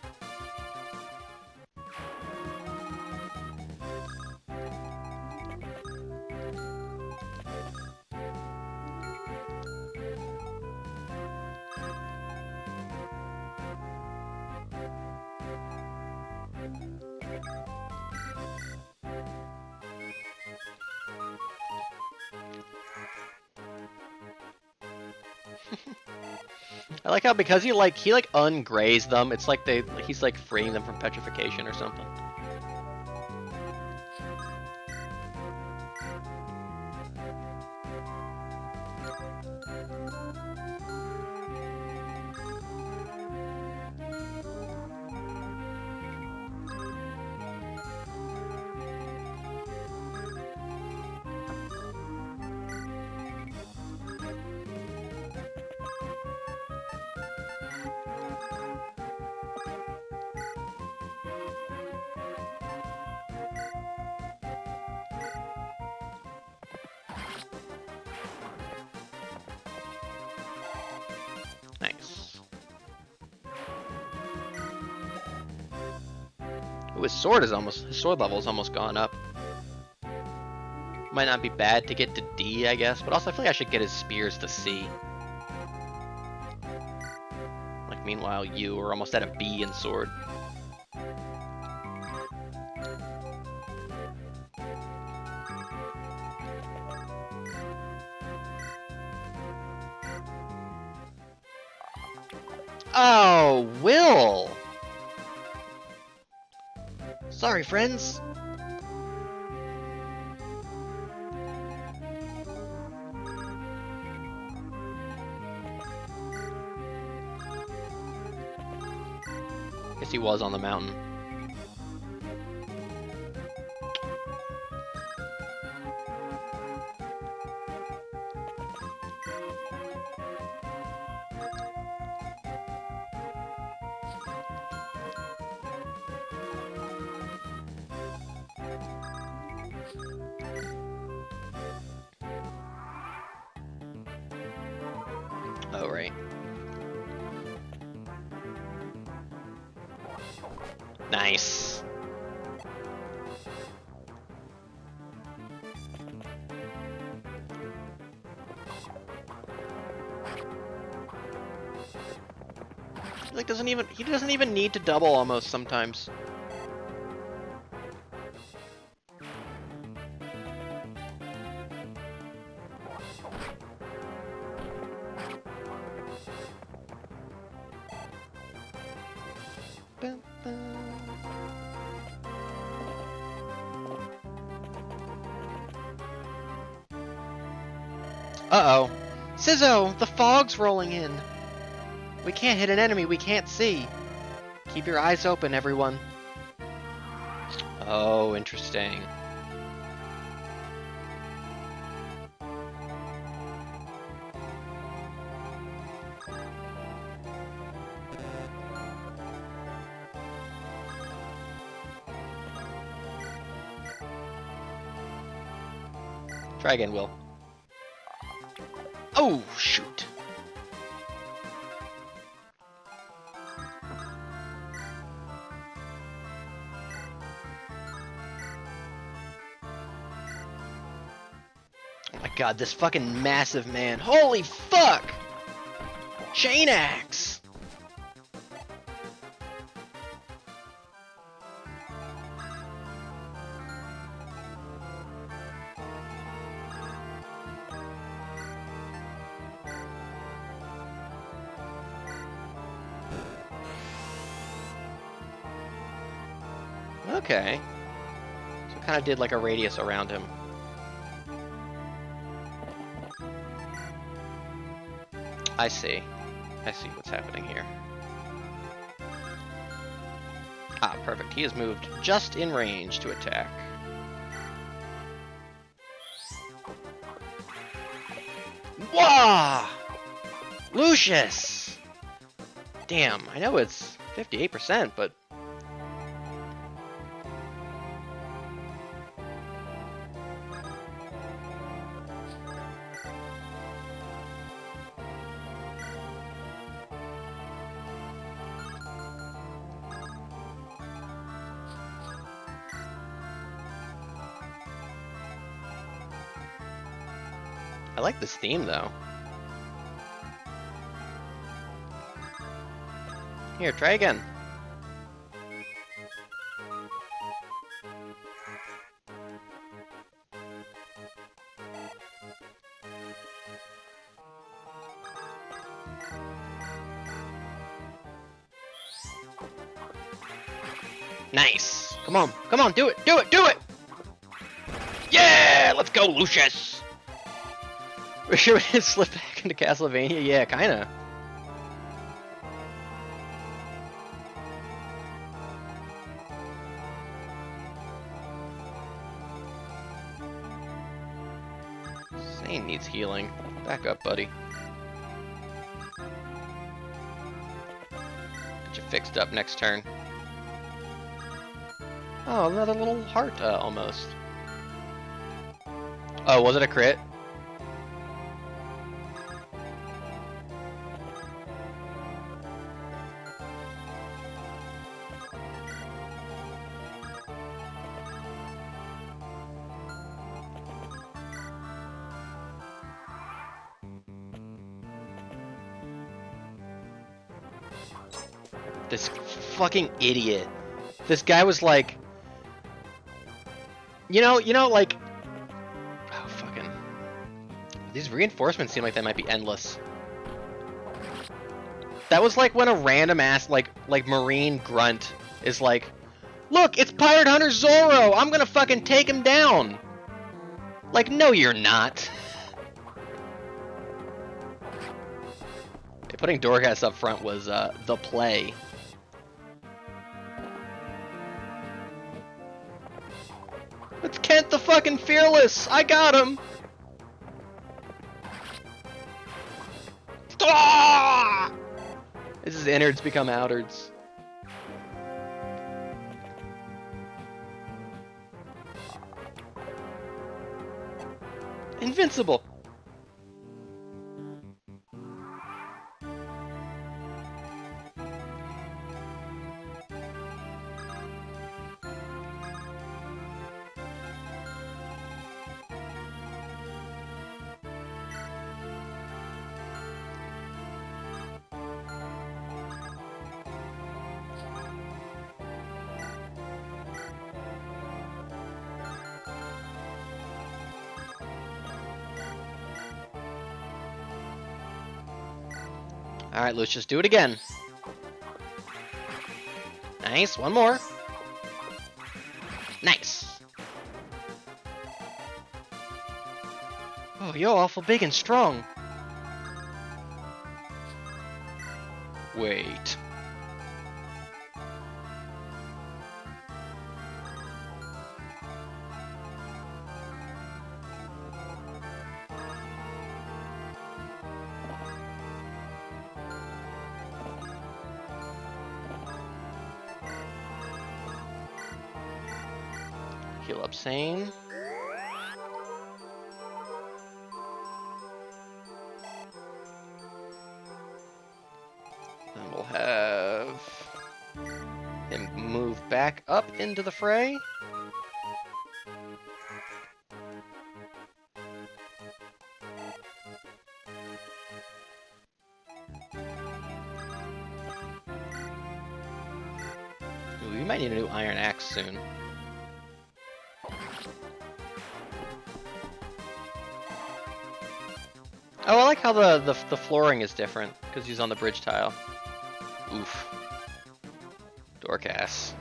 I like how because he ungrazed them, it's like he's like freeing them from petrification or something. Nice. Ooh, his sword level is almost gone up. Might not be bad to get to D, I guess, but also I feel like I should get his spears to C. Like, meanwhile, you are almost at a B in sword. Oh, Will! Sorry, friends. Guess he was on the mountain. Oh, right. Nice. Like he doesn't even need to double almost sometimes. Uh-oh. Sizzo, the fog's rolling in. We can't hit an enemy we can't see. Keep your eyes open, everyone. Oh, interesting. Try again, Will. Oh, shoot. Oh my god, this fucking massive man. Holy fuck! Chain axe! Okay. So it kind of did like a radius around him. I see. I see what's happening here. Ah, perfect. He has moved just in range to attack. Wah! Lucius! Damn, I know it's 58%, but... I like this theme, though. Here, try again. Nice. Come on, come on, do it, do it, do it! Yeah, let's go, Lucius! We're sure we didn't slip back into Castlevania? Yeah, kinda. Zane needs healing. Back up, buddy. Get you fixed up next turn. Oh, another little heart, almost. Oh, was it a crit? This fucking idiot. This guy was like... You know, like... Oh, fucking... These reinforcements seem like they might be endless. That was like when a random ass, like Marine grunt is like, look, it's Pirate Hunter Zorro! I'm gonna fucking take him down! Like, no you're not. Okay, putting Dorcas up front was, the play. It's Kent the fucking Fearless! I got him! Ah! This is innards become outards. Invincible! Alright, let's just do it again. Nice, one more. Nice. Oh, you're awful big and strong. Wait. Heal up Sane. Then we'll have him move back up into the fray. Ooh, we might need a new Iron Axe soon. Oh, I like how the flooring is different, because he's on the bridge tile. Oof. Dorcas.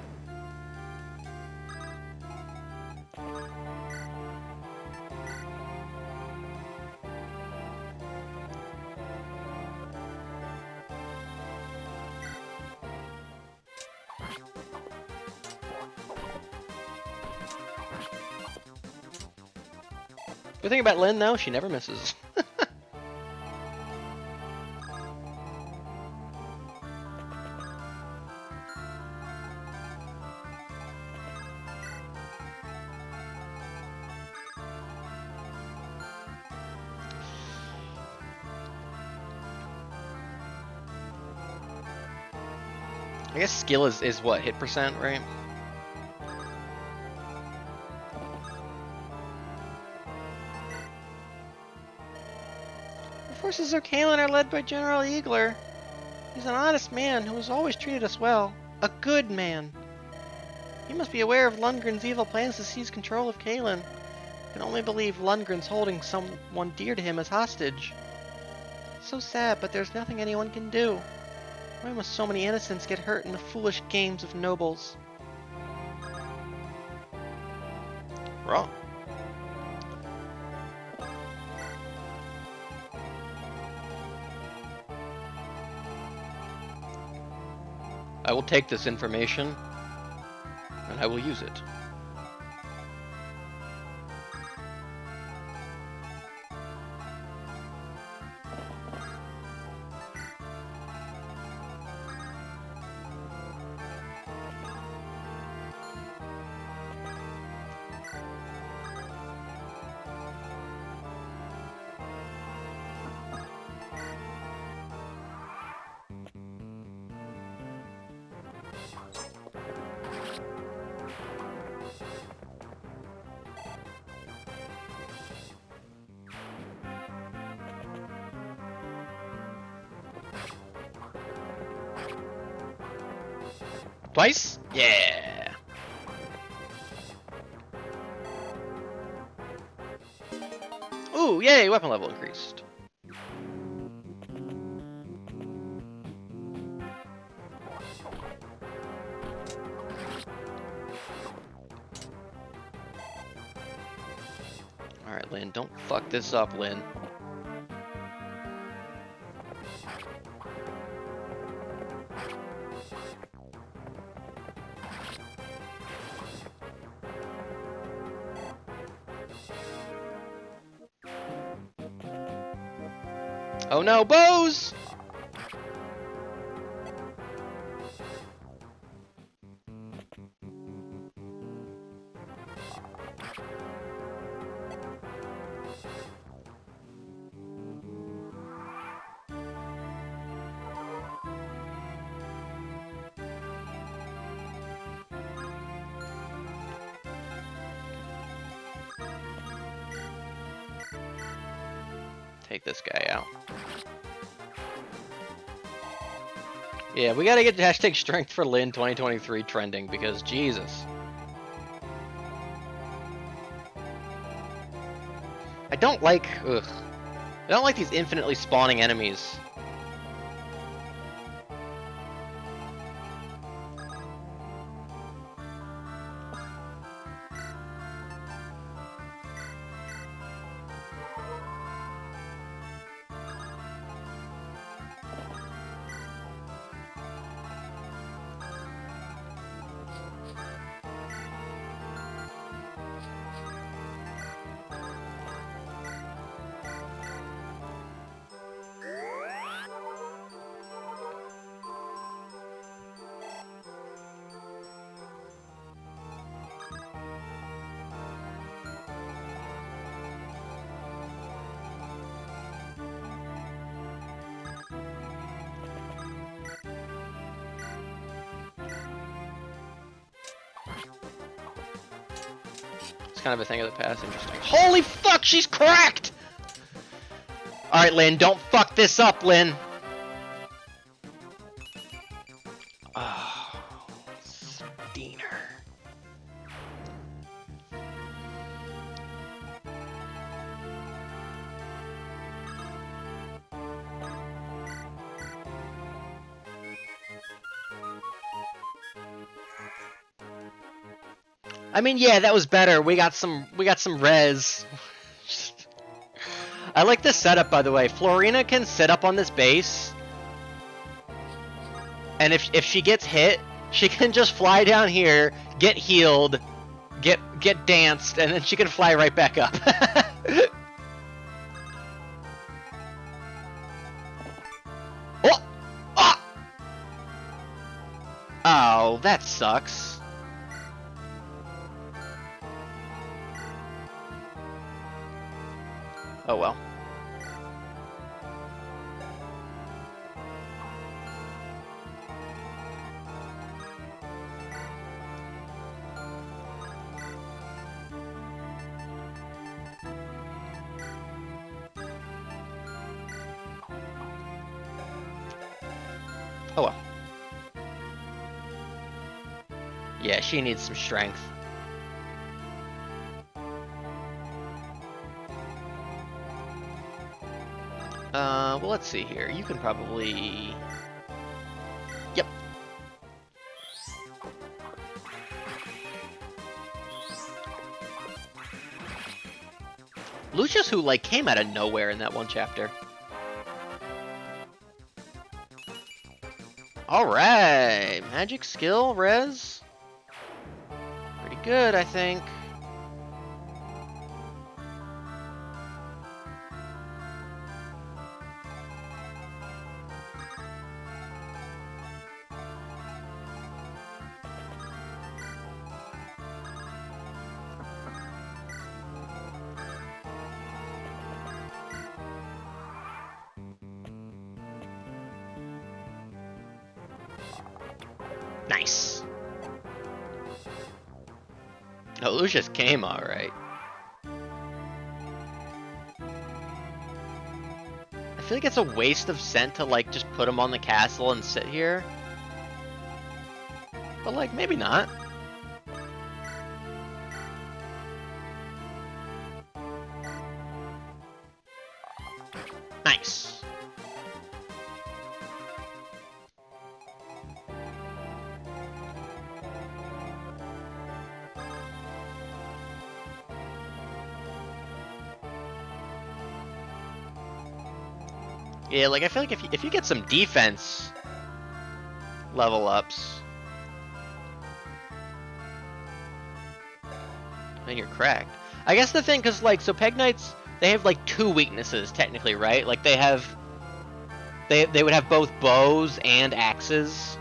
Good thing about Lynn, though, she never misses. I guess skill is what, hit percent, right? The forces of Kalen are led by General Eagler. He's an honest man who has always treated us well. A good man. He must be aware of Lundgren's evil plans to seize control of Kalen. I can only believe Lundgren's holding someone dear to him as hostage. So sad, but there's nothing anyone can do. Why must so many innocents get hurt in the foolish games of nobles? Wrong. I will take this information, and I will use it. Twice? Yeah! Ooh, yay, weapon level increased. Alright, Lynn, don't fuck this up, Lynn. Oh no, bows! Take this guy out. Yeah, we gotta get hashtag strength for Lynn 2023 trending because Jesus. I don't like, I don't like these infinitely spawning enemies. It's kind of a thing of the past. Interesting. Holy fuck, she's cracked! Alright, Lynn, don't fuck this up, Lynn. Oh, Steener. I mean, yeah, that was better. We got some res. I like this setup, by the way. Florina can sit up on this base, and if she gets hit, she can just fly down here, get healed, get danced, and then she can fly right back up. Oh! Ah! Oh, that sucks. Oh well. Oh well. Yeah, she needs some strength. Well, let's see here. You can probably... Yep. Lucius, who, like, came out of nowhere in that one chapter. Alright, magic skill, res. Pretty good, I think. Nice. Oh, Lucius came alright. I feel like it's a waste of scent to, like, just put him on the castle and sit here. But, like, maybe not. Nice. Yeah, like, I feel like if you get some defense level ups, then you're cracked. I guess the thing, because, like, so Peg Knights, they have, like, 2 weaknesses, technically, right? Like, they have... They would have both bows and axes.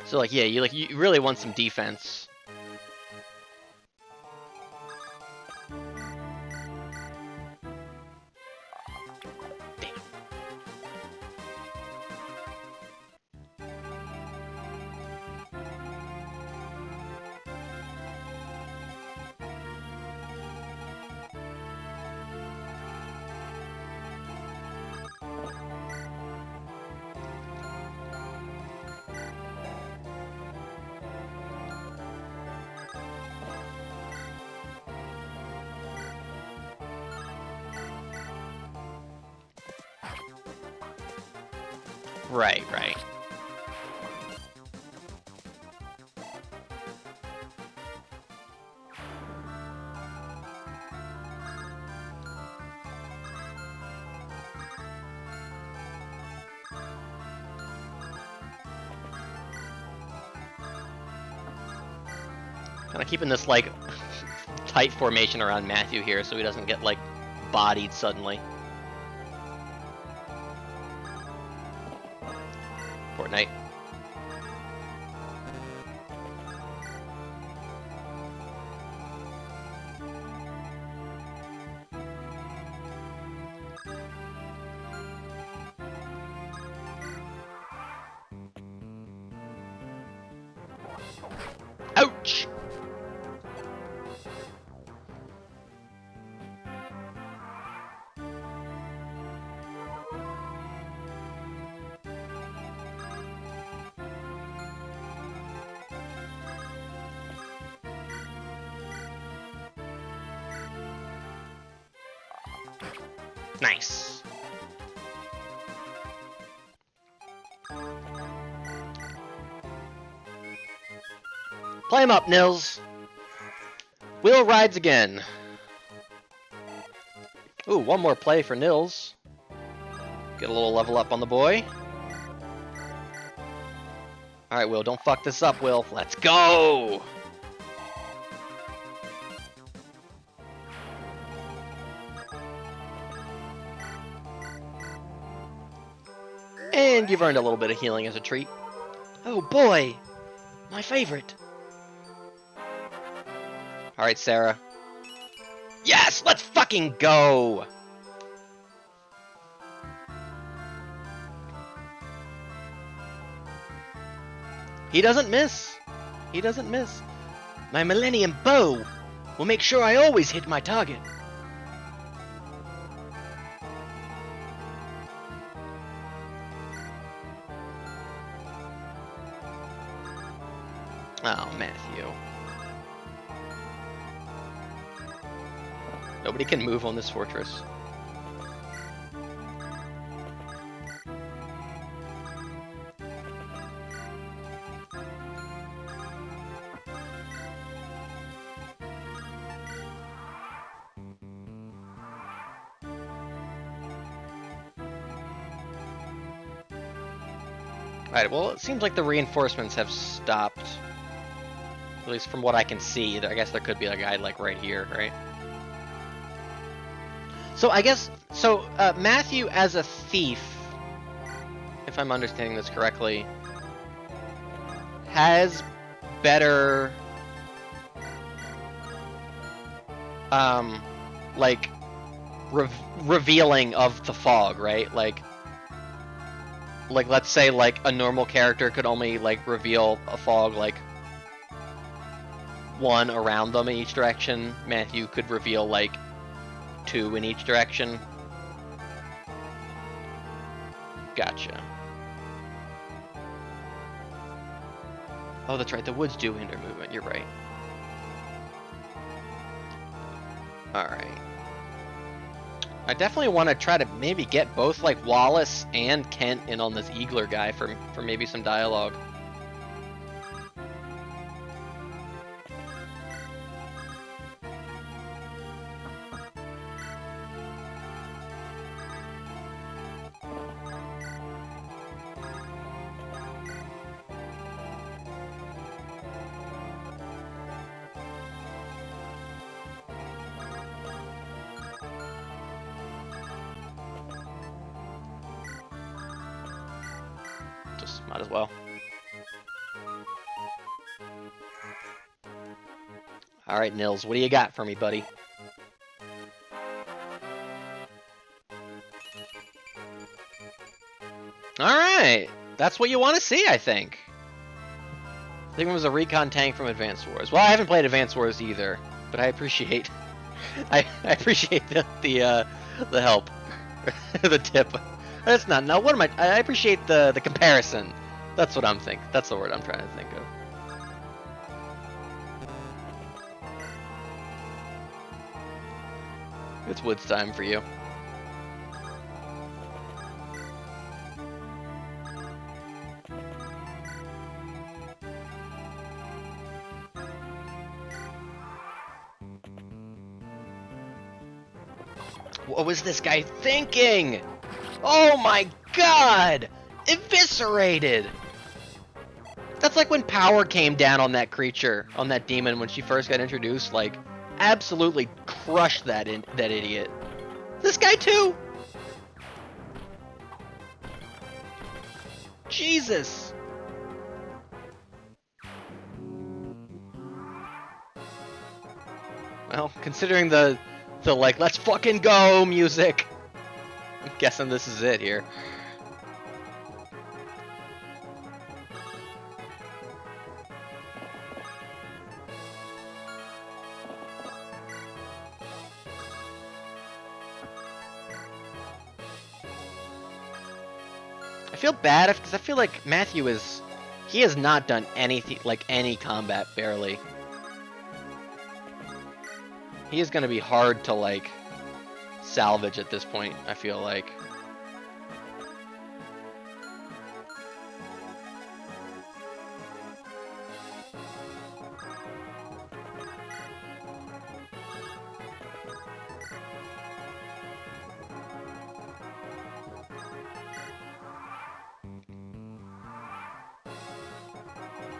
So, like, yeah, you really want some defense. Damn. Right, right. Kind of keeping this, like, tight formation around Matthew here so he doesn't get, like, bodied suddenly. Fortnite. Ouch! Nice. Play him up, Nils. Wheel rides again. Ooh, one more play for Nils. Get a little level up on the boy. Alright, Will, don't fuck this up, Will. Let's go! And you've earned a little bit of healing as a treat. Oh boy! My favorite. Alright, Sarah. Yes! Let's fucking go! He doesn't miss. He doesn't miss. My Millennium Bow will make sure I always hit my target. Oh, Matthew. Nobody can move on this fortress. Alright, well, it seems like the reinforcements have stopped. At least from what I can see. I guess there could be a guy, like, right here, right? So, I guess... So, Matthew as a thief, if I'm understanding this correctly, has better... like, revealing of the fog, right? Like, let's say, like, a normal character could only, like, reveal a fog, like, one around them in each direction. Matthew could reveal, like, two in each direction. Gotcha. Oh, that's right, the woods do hinder movement, you're right. Alright. I definitely want to try to maybe get both, like, Wallace and Kent in on this Eagler guy for maybe some dialogue. Might as well. Alright, Nils, what do you got for me, buddy? Alright! That's what you want to see, I think. I think it was a recon tank from Advance Wars. Well, I haven't played Advance Wars either, but I appreciate... I appreciate the help. The tip. That's not... No, what am I appreciate the comparison. That's what I'm thinking. That's the word I'm trying to think of. It's Woods time for you. What was this guy thinking? Oh my god! Eviscerated! That's like when power came down on that creature, on that demon when she first got introduced, like, absolutely crushed that idiot. This guy too! Jesus! Well, considering the like, let's fucking go music, I'm guessing this is it here. I feel bad because I feel like Matthew he has not done anything, like any combat, barely. He is going to be hard to, like, salvage at this point, I feel like.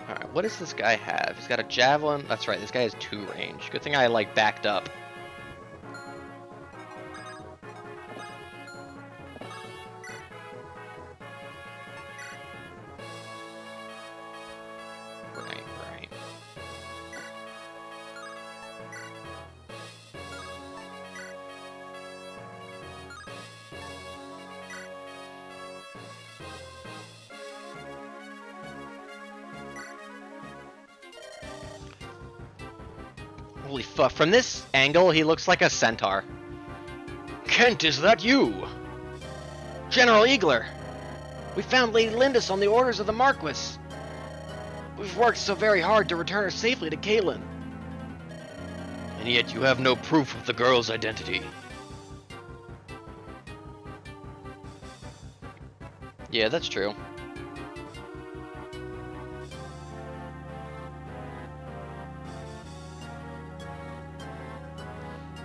Alright, what does this guy have? He's got a javelin. That's right, this guy has 2 range. Good thing I, like, backed up. Right. Holy fuck, from this angle, he looks like a centaur. Kent, is that you? General Eagler, we found Lady Lindis on the orders of the Marquis. We've worked so very hard to return her safely to Caitlin. And yet you have no proof of the girl's identity. Yeah, that's true.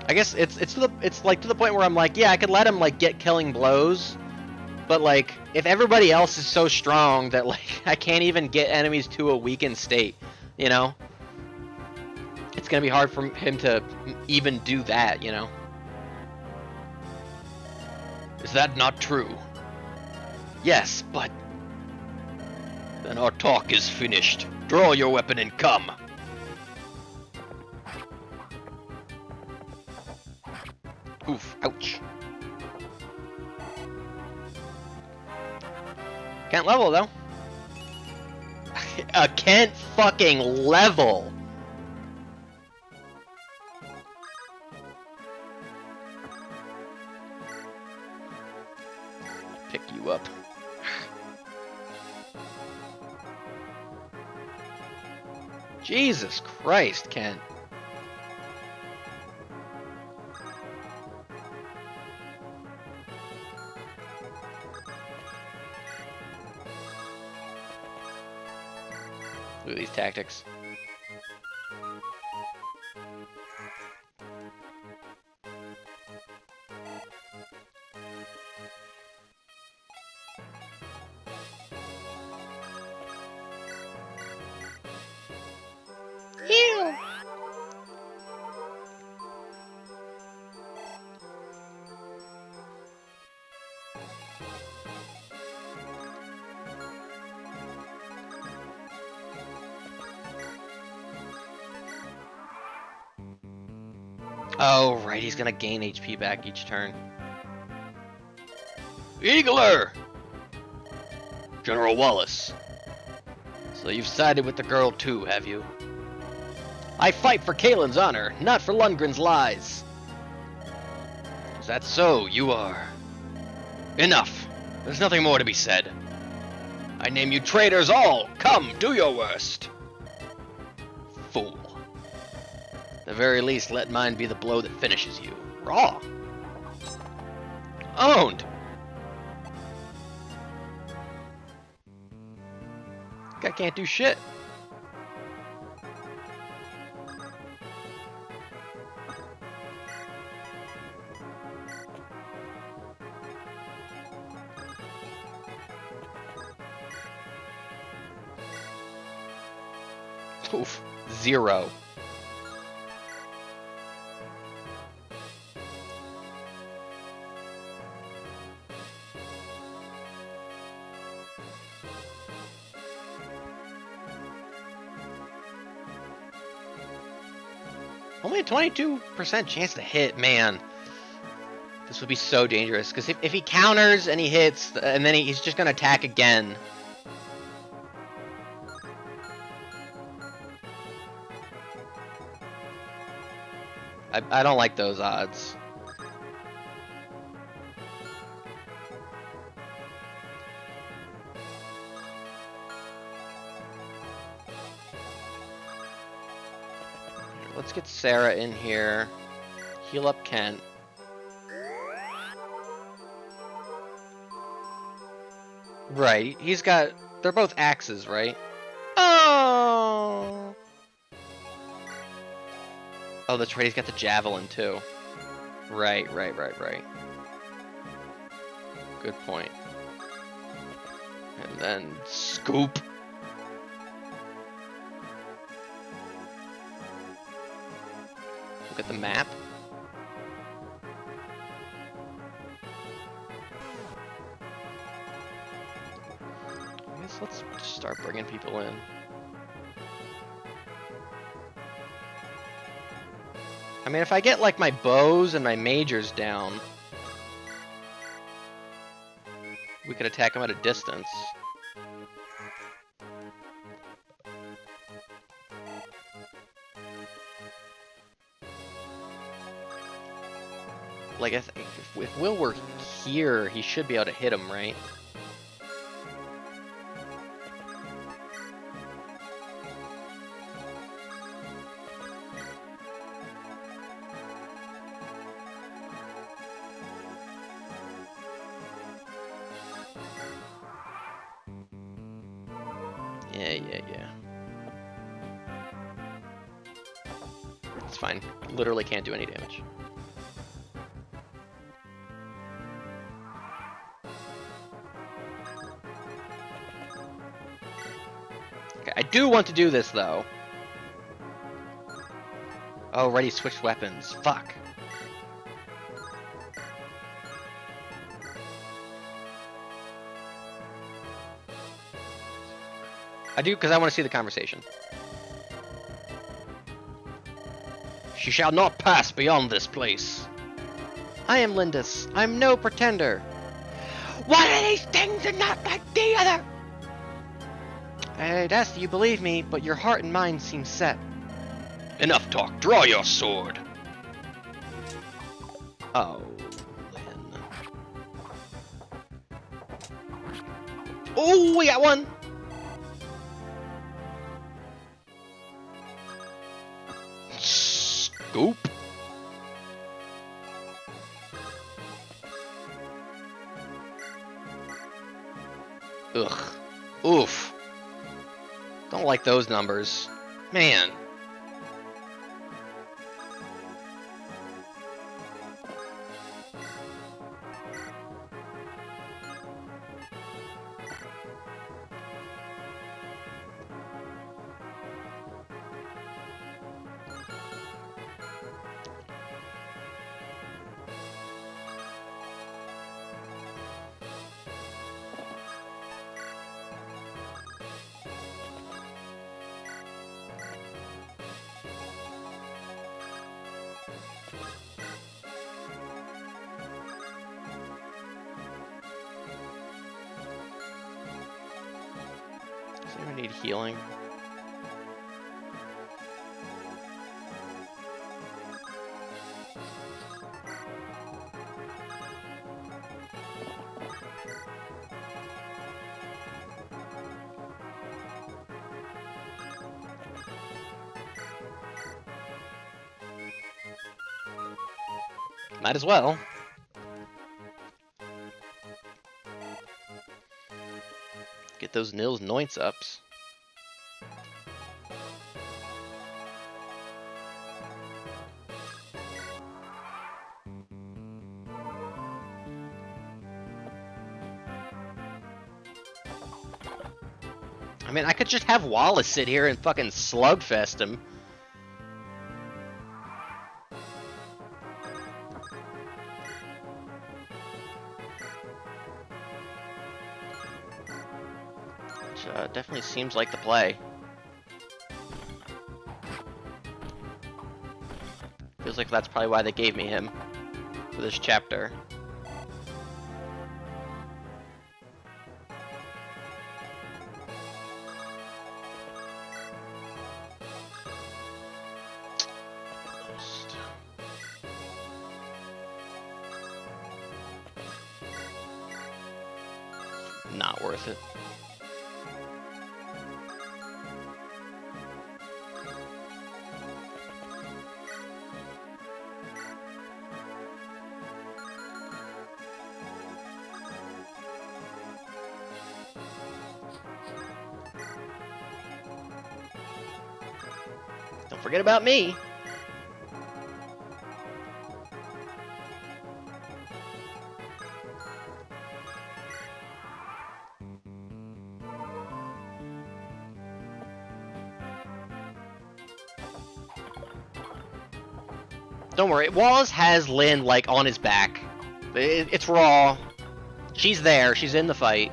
I guess it's like to the point where I'm like, yeah, I could let him like get killing blows, But like, if everybody else is so strong that like I can't even get enemies to a weakened state, you know, it's gonna be hard for him to even do that, you know. Is that not true? Yes, but then our talk is finished. Draw your weapon and come. Oof, ouch. Can't level though. Can't fucking level. Pick you up. Jesus Christ, Kent. Look at these tactics. Heal. Oh, right, he's gonna gain HP back each turn. Eagler! General Wallace. So you've sided with the girl too, have you? I fight for Kalen's honor, not for Lundgren's lies. Is that so? You are. Enough. There's nothing more to be said. I name you traitors all. Come, do your worst. Fool. At the very least, let mine be the blow that finishes you. Raw. Owned. Guy can't do shit. Oof. 0. Only a 22% chance to hit, man. This would be so dangerous, because if he counters and he hits, and then he's just going to attack again. I don't like those odds. Let's get Sarah in here. Heal up Kent. Right, he's got... They're both axes, right? Oh! Oh, that's right, he's got the javelin, too. Right. Good point. And then... Scoop! Look at the map. I guess let's start bringing people in. I mean, if I get like my bows and my majors down, we could attack them at a distance. Like, if Will were here, he should be able to hit him, right? Yeah. It's fine. Literally can't do any damage. Okay, I do want to do this, though. Oh, already switched weapons. Fuck. I do, because I want to see the conversation. She shall not pass beyond this place. I am Lindis. I'm no pretender. One of these things are not like the other. I'd ask that you believe me, but your heart and mind seem set. Enough talk. Draw your sword. Oh, Lynn. Oh, we got one. Scoop. Ugh. Oof. Don't like those numbers. Man. Does anyone need healing? Might as well. Get those nils noints ups. I mean, I could just have Wallace sit here and fucking slugfest him. Which definitely seems like the play. Feels like that's probably why they gave me him for this chapter. Not worth it. Don't forget about me. Don't worry, Wallace has Lynn, like, on his back. It's raw. She's there, she's in the fight.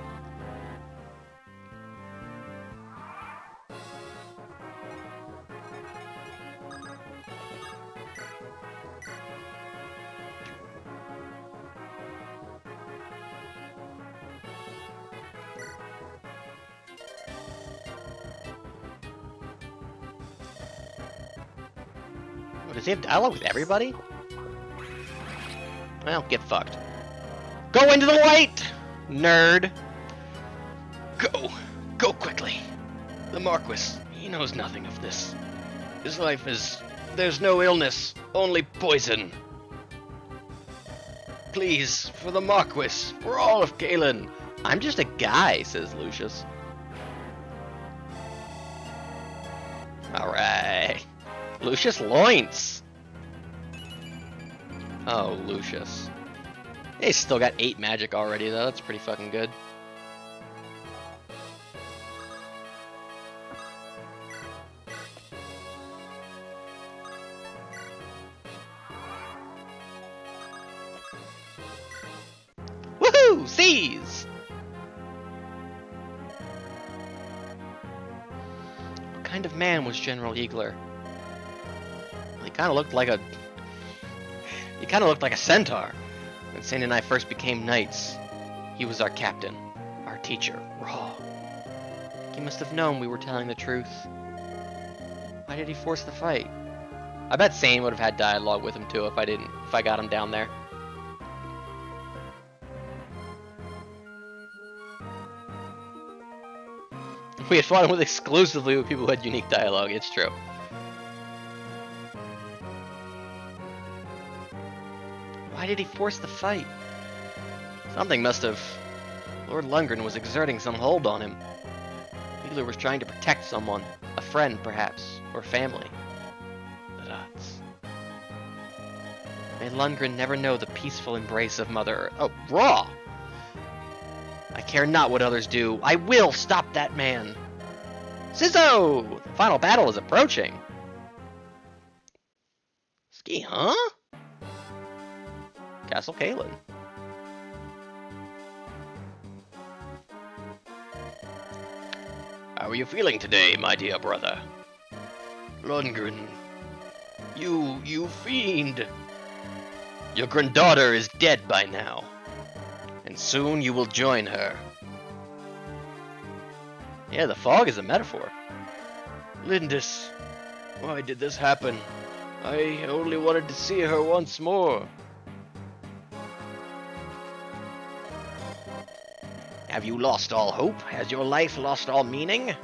Does he have dialogue with everybody? Well, get fucked. Go into the light, nerd! Go! Go quickly! The Marquis, he knows nothing of this. His life is... there's no illness, only poison. Please, for the Marquis, for all of Galen. I'm just a guy, says Lucius. Alright. Lucius Loints! Oh, Lucius. He's still got 8 magic already, though. That's pretty fucking good. Woohoo! Seize! What kind of man was General Eagler? He kind of looked like a... He kind of looked like a centaur. When Saint and I first became knights, he was our captain, our teacher, Raw. He must have known we were telling the truth. Why did he force the fight? I bet Saint would have had dialogue with him too if I got him down there. We had fought him with exclusively with people who had unique dialogue, it's true. Why did he force the fight? Something must have... Lord Lundgren was exerting some hold on him. Eagler was trying to protect someone. A friend, perhaps. Or family. But odds. May Lundgren never know the peaceful embrace of Mother Earth. Oh, Raw! I care not what others do. I will stop that man! Sizzo! The final battle is approaching. Ski, huh? Castle Kalen. How are you feeling today, my dear brother? Lundgren. You fiend! Your granddaughter is dead by now. And soon you will join her. Yeah, the fog is a metaphor. Lindis, why did this happen? I only wanted to see her once more. Have you lost all hope? Has your life lost all meaning?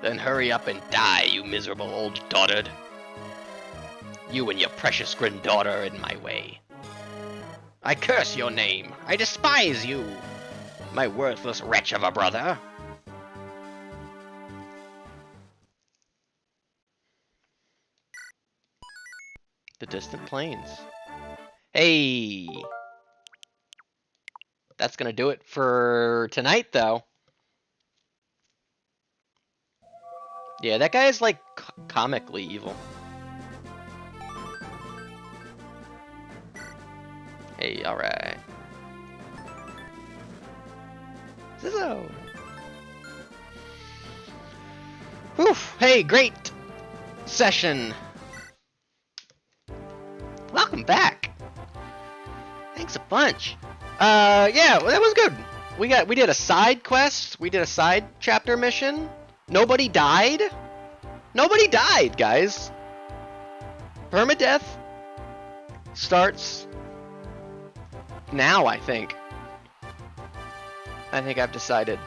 Then hurry up and die, you miserable old dotard. You and your precious granddaughter are in my way. I curse your name. I despise you, my worthless wretch of a brother. The distant plains. Hey! That's gonna do it for tonight, though. Yeah, that guy is, like, comically evil. Hey, alright. Zizzo! Whew! Hey, great session! Welcome back! Thanks a bunch! Yeah, well, that was good. We did a side quest, we did a side chapter mission. Nobody died? Nobody died, guys! Permadeath starts now, I think. I think I've decided.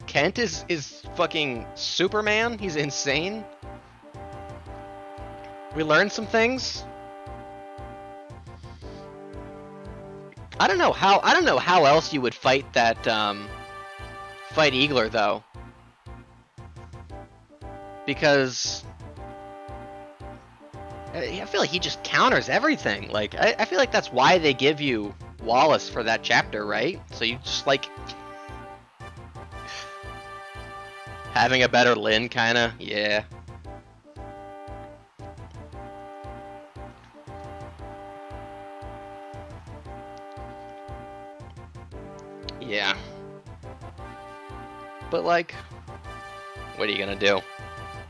Kent is fucking Superman. He's insane. We learned some things. I don't know how else you would fight that fight Eagler though. Because I feel like he just counters everything. Like, I feel like that's why they give you Wallace for that chapter, right? So you just, like... having a better Lyn, kinda? Yeah. Yeah. But, like... what are you gonna do?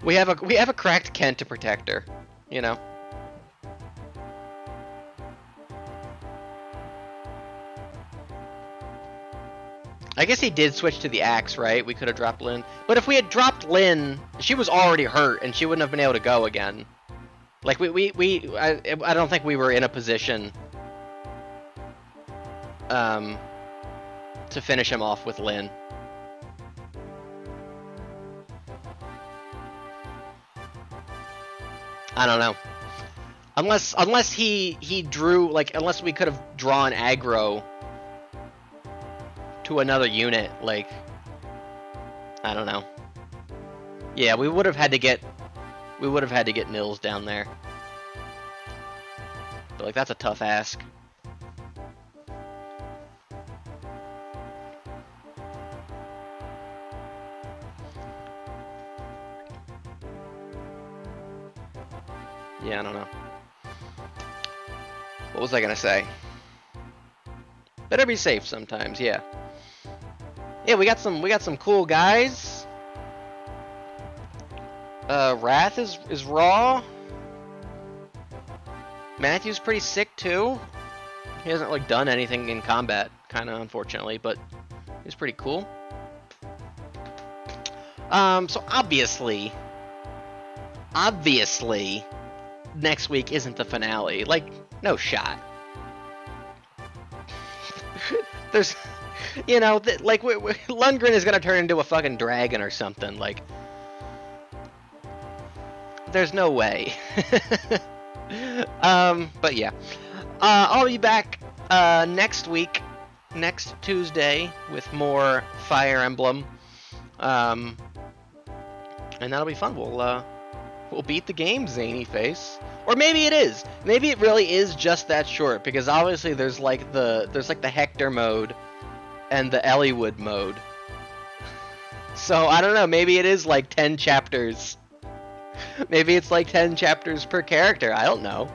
We have a cracked Kent to protect her, you know? I guess he did switch to the axe, right? We could have dropped Lyn. But if we had dropped Lyn, she was already hurt, and she wouldn't have been able to go again. Like, I don't think we were in a position to finish him off with Lyn. I don't know. Unless he drew, like, unless we could have drawn aggro to another unit, like, I don't know. Yeah, we would have had to get Nils down there. But, like, that's a tough ask. Yeah, I don't know. What was I gonna say? Better be safe sometimes, yeah. Yeah, we got some cool guys. Wrath is raw. Matthew's pretty sick too. He hasn't like done anything in combat, kinda unfortunately, but he's pretty cool. So obviously, next week isn't the finale. Like, no shot. There's, you know, like Lundgren is gonna turn into a fucking dragon or something. Like, there's no way. But yeah, I'll be back next week, next Tuesday, with more Fire Emblem. And that'll be fun. We'll beat the game, Zany Face. Or maybe it is. Maybe it really is just that short, because obviously there's like the Hector mode and the Elliewood mode. So I don't know, maybe it is like 10 chapters. Maybe it's like 10 chapters per character, I don't know.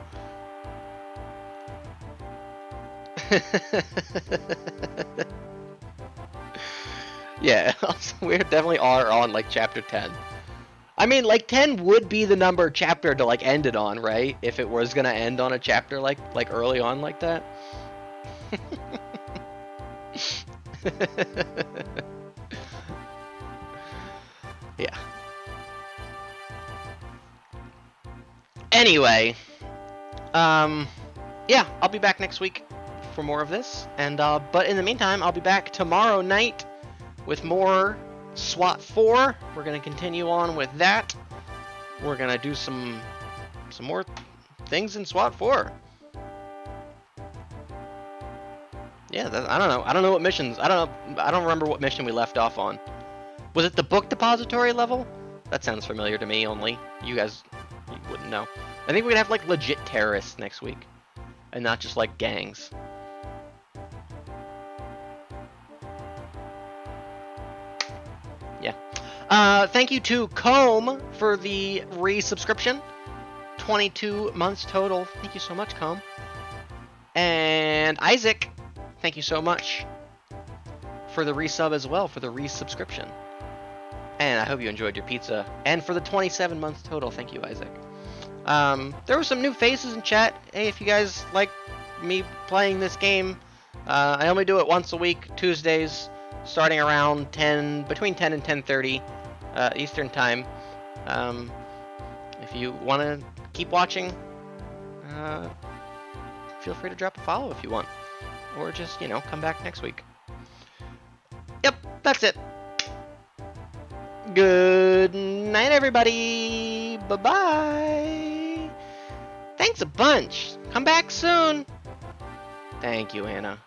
Yeah, we definitely are on like chapter 10. I mean, like 10 would be the number chapter to like end it on, right? If it was gonna end on a chapter like early on like that. Yeah. Anyway, yeah, I'll be back next week for more of this, and but in the meantime, I'll be back tomorrow night with more SWAT 4. We're gonna continue on with that. We're gonna do some more things in SWAT 4. Yeah, I don't know. I don't know what missions. I don't remember what mission we left off on. Was it the book depository level? That sounds familiar to me. Only you guys, you wouldn't know. I think we're gonna have like legit terrorists next week, and not just like gangs. Yeah. Thank you to Comb for the resubscription. 22 months total. Thank you so much, Comb. And Isaac, thank you so much for the resub as well, for the resubscription. And I hope you enjoyed your pizza. And for the 27 months total, thank you, Isaac. There were some new faces in chat. Hey, if you guys like me playing this game, I only do it once a week, Tuesdays, starting around between 10 and 10:30 Eastern time. If you want to keep watching, feel free to drop a follow if you want, or just, you know, come back next week. Yep, that's it. Good night, everybody. Bye-bye. Thanks a bunch. Come back soon. Thank you, Anna.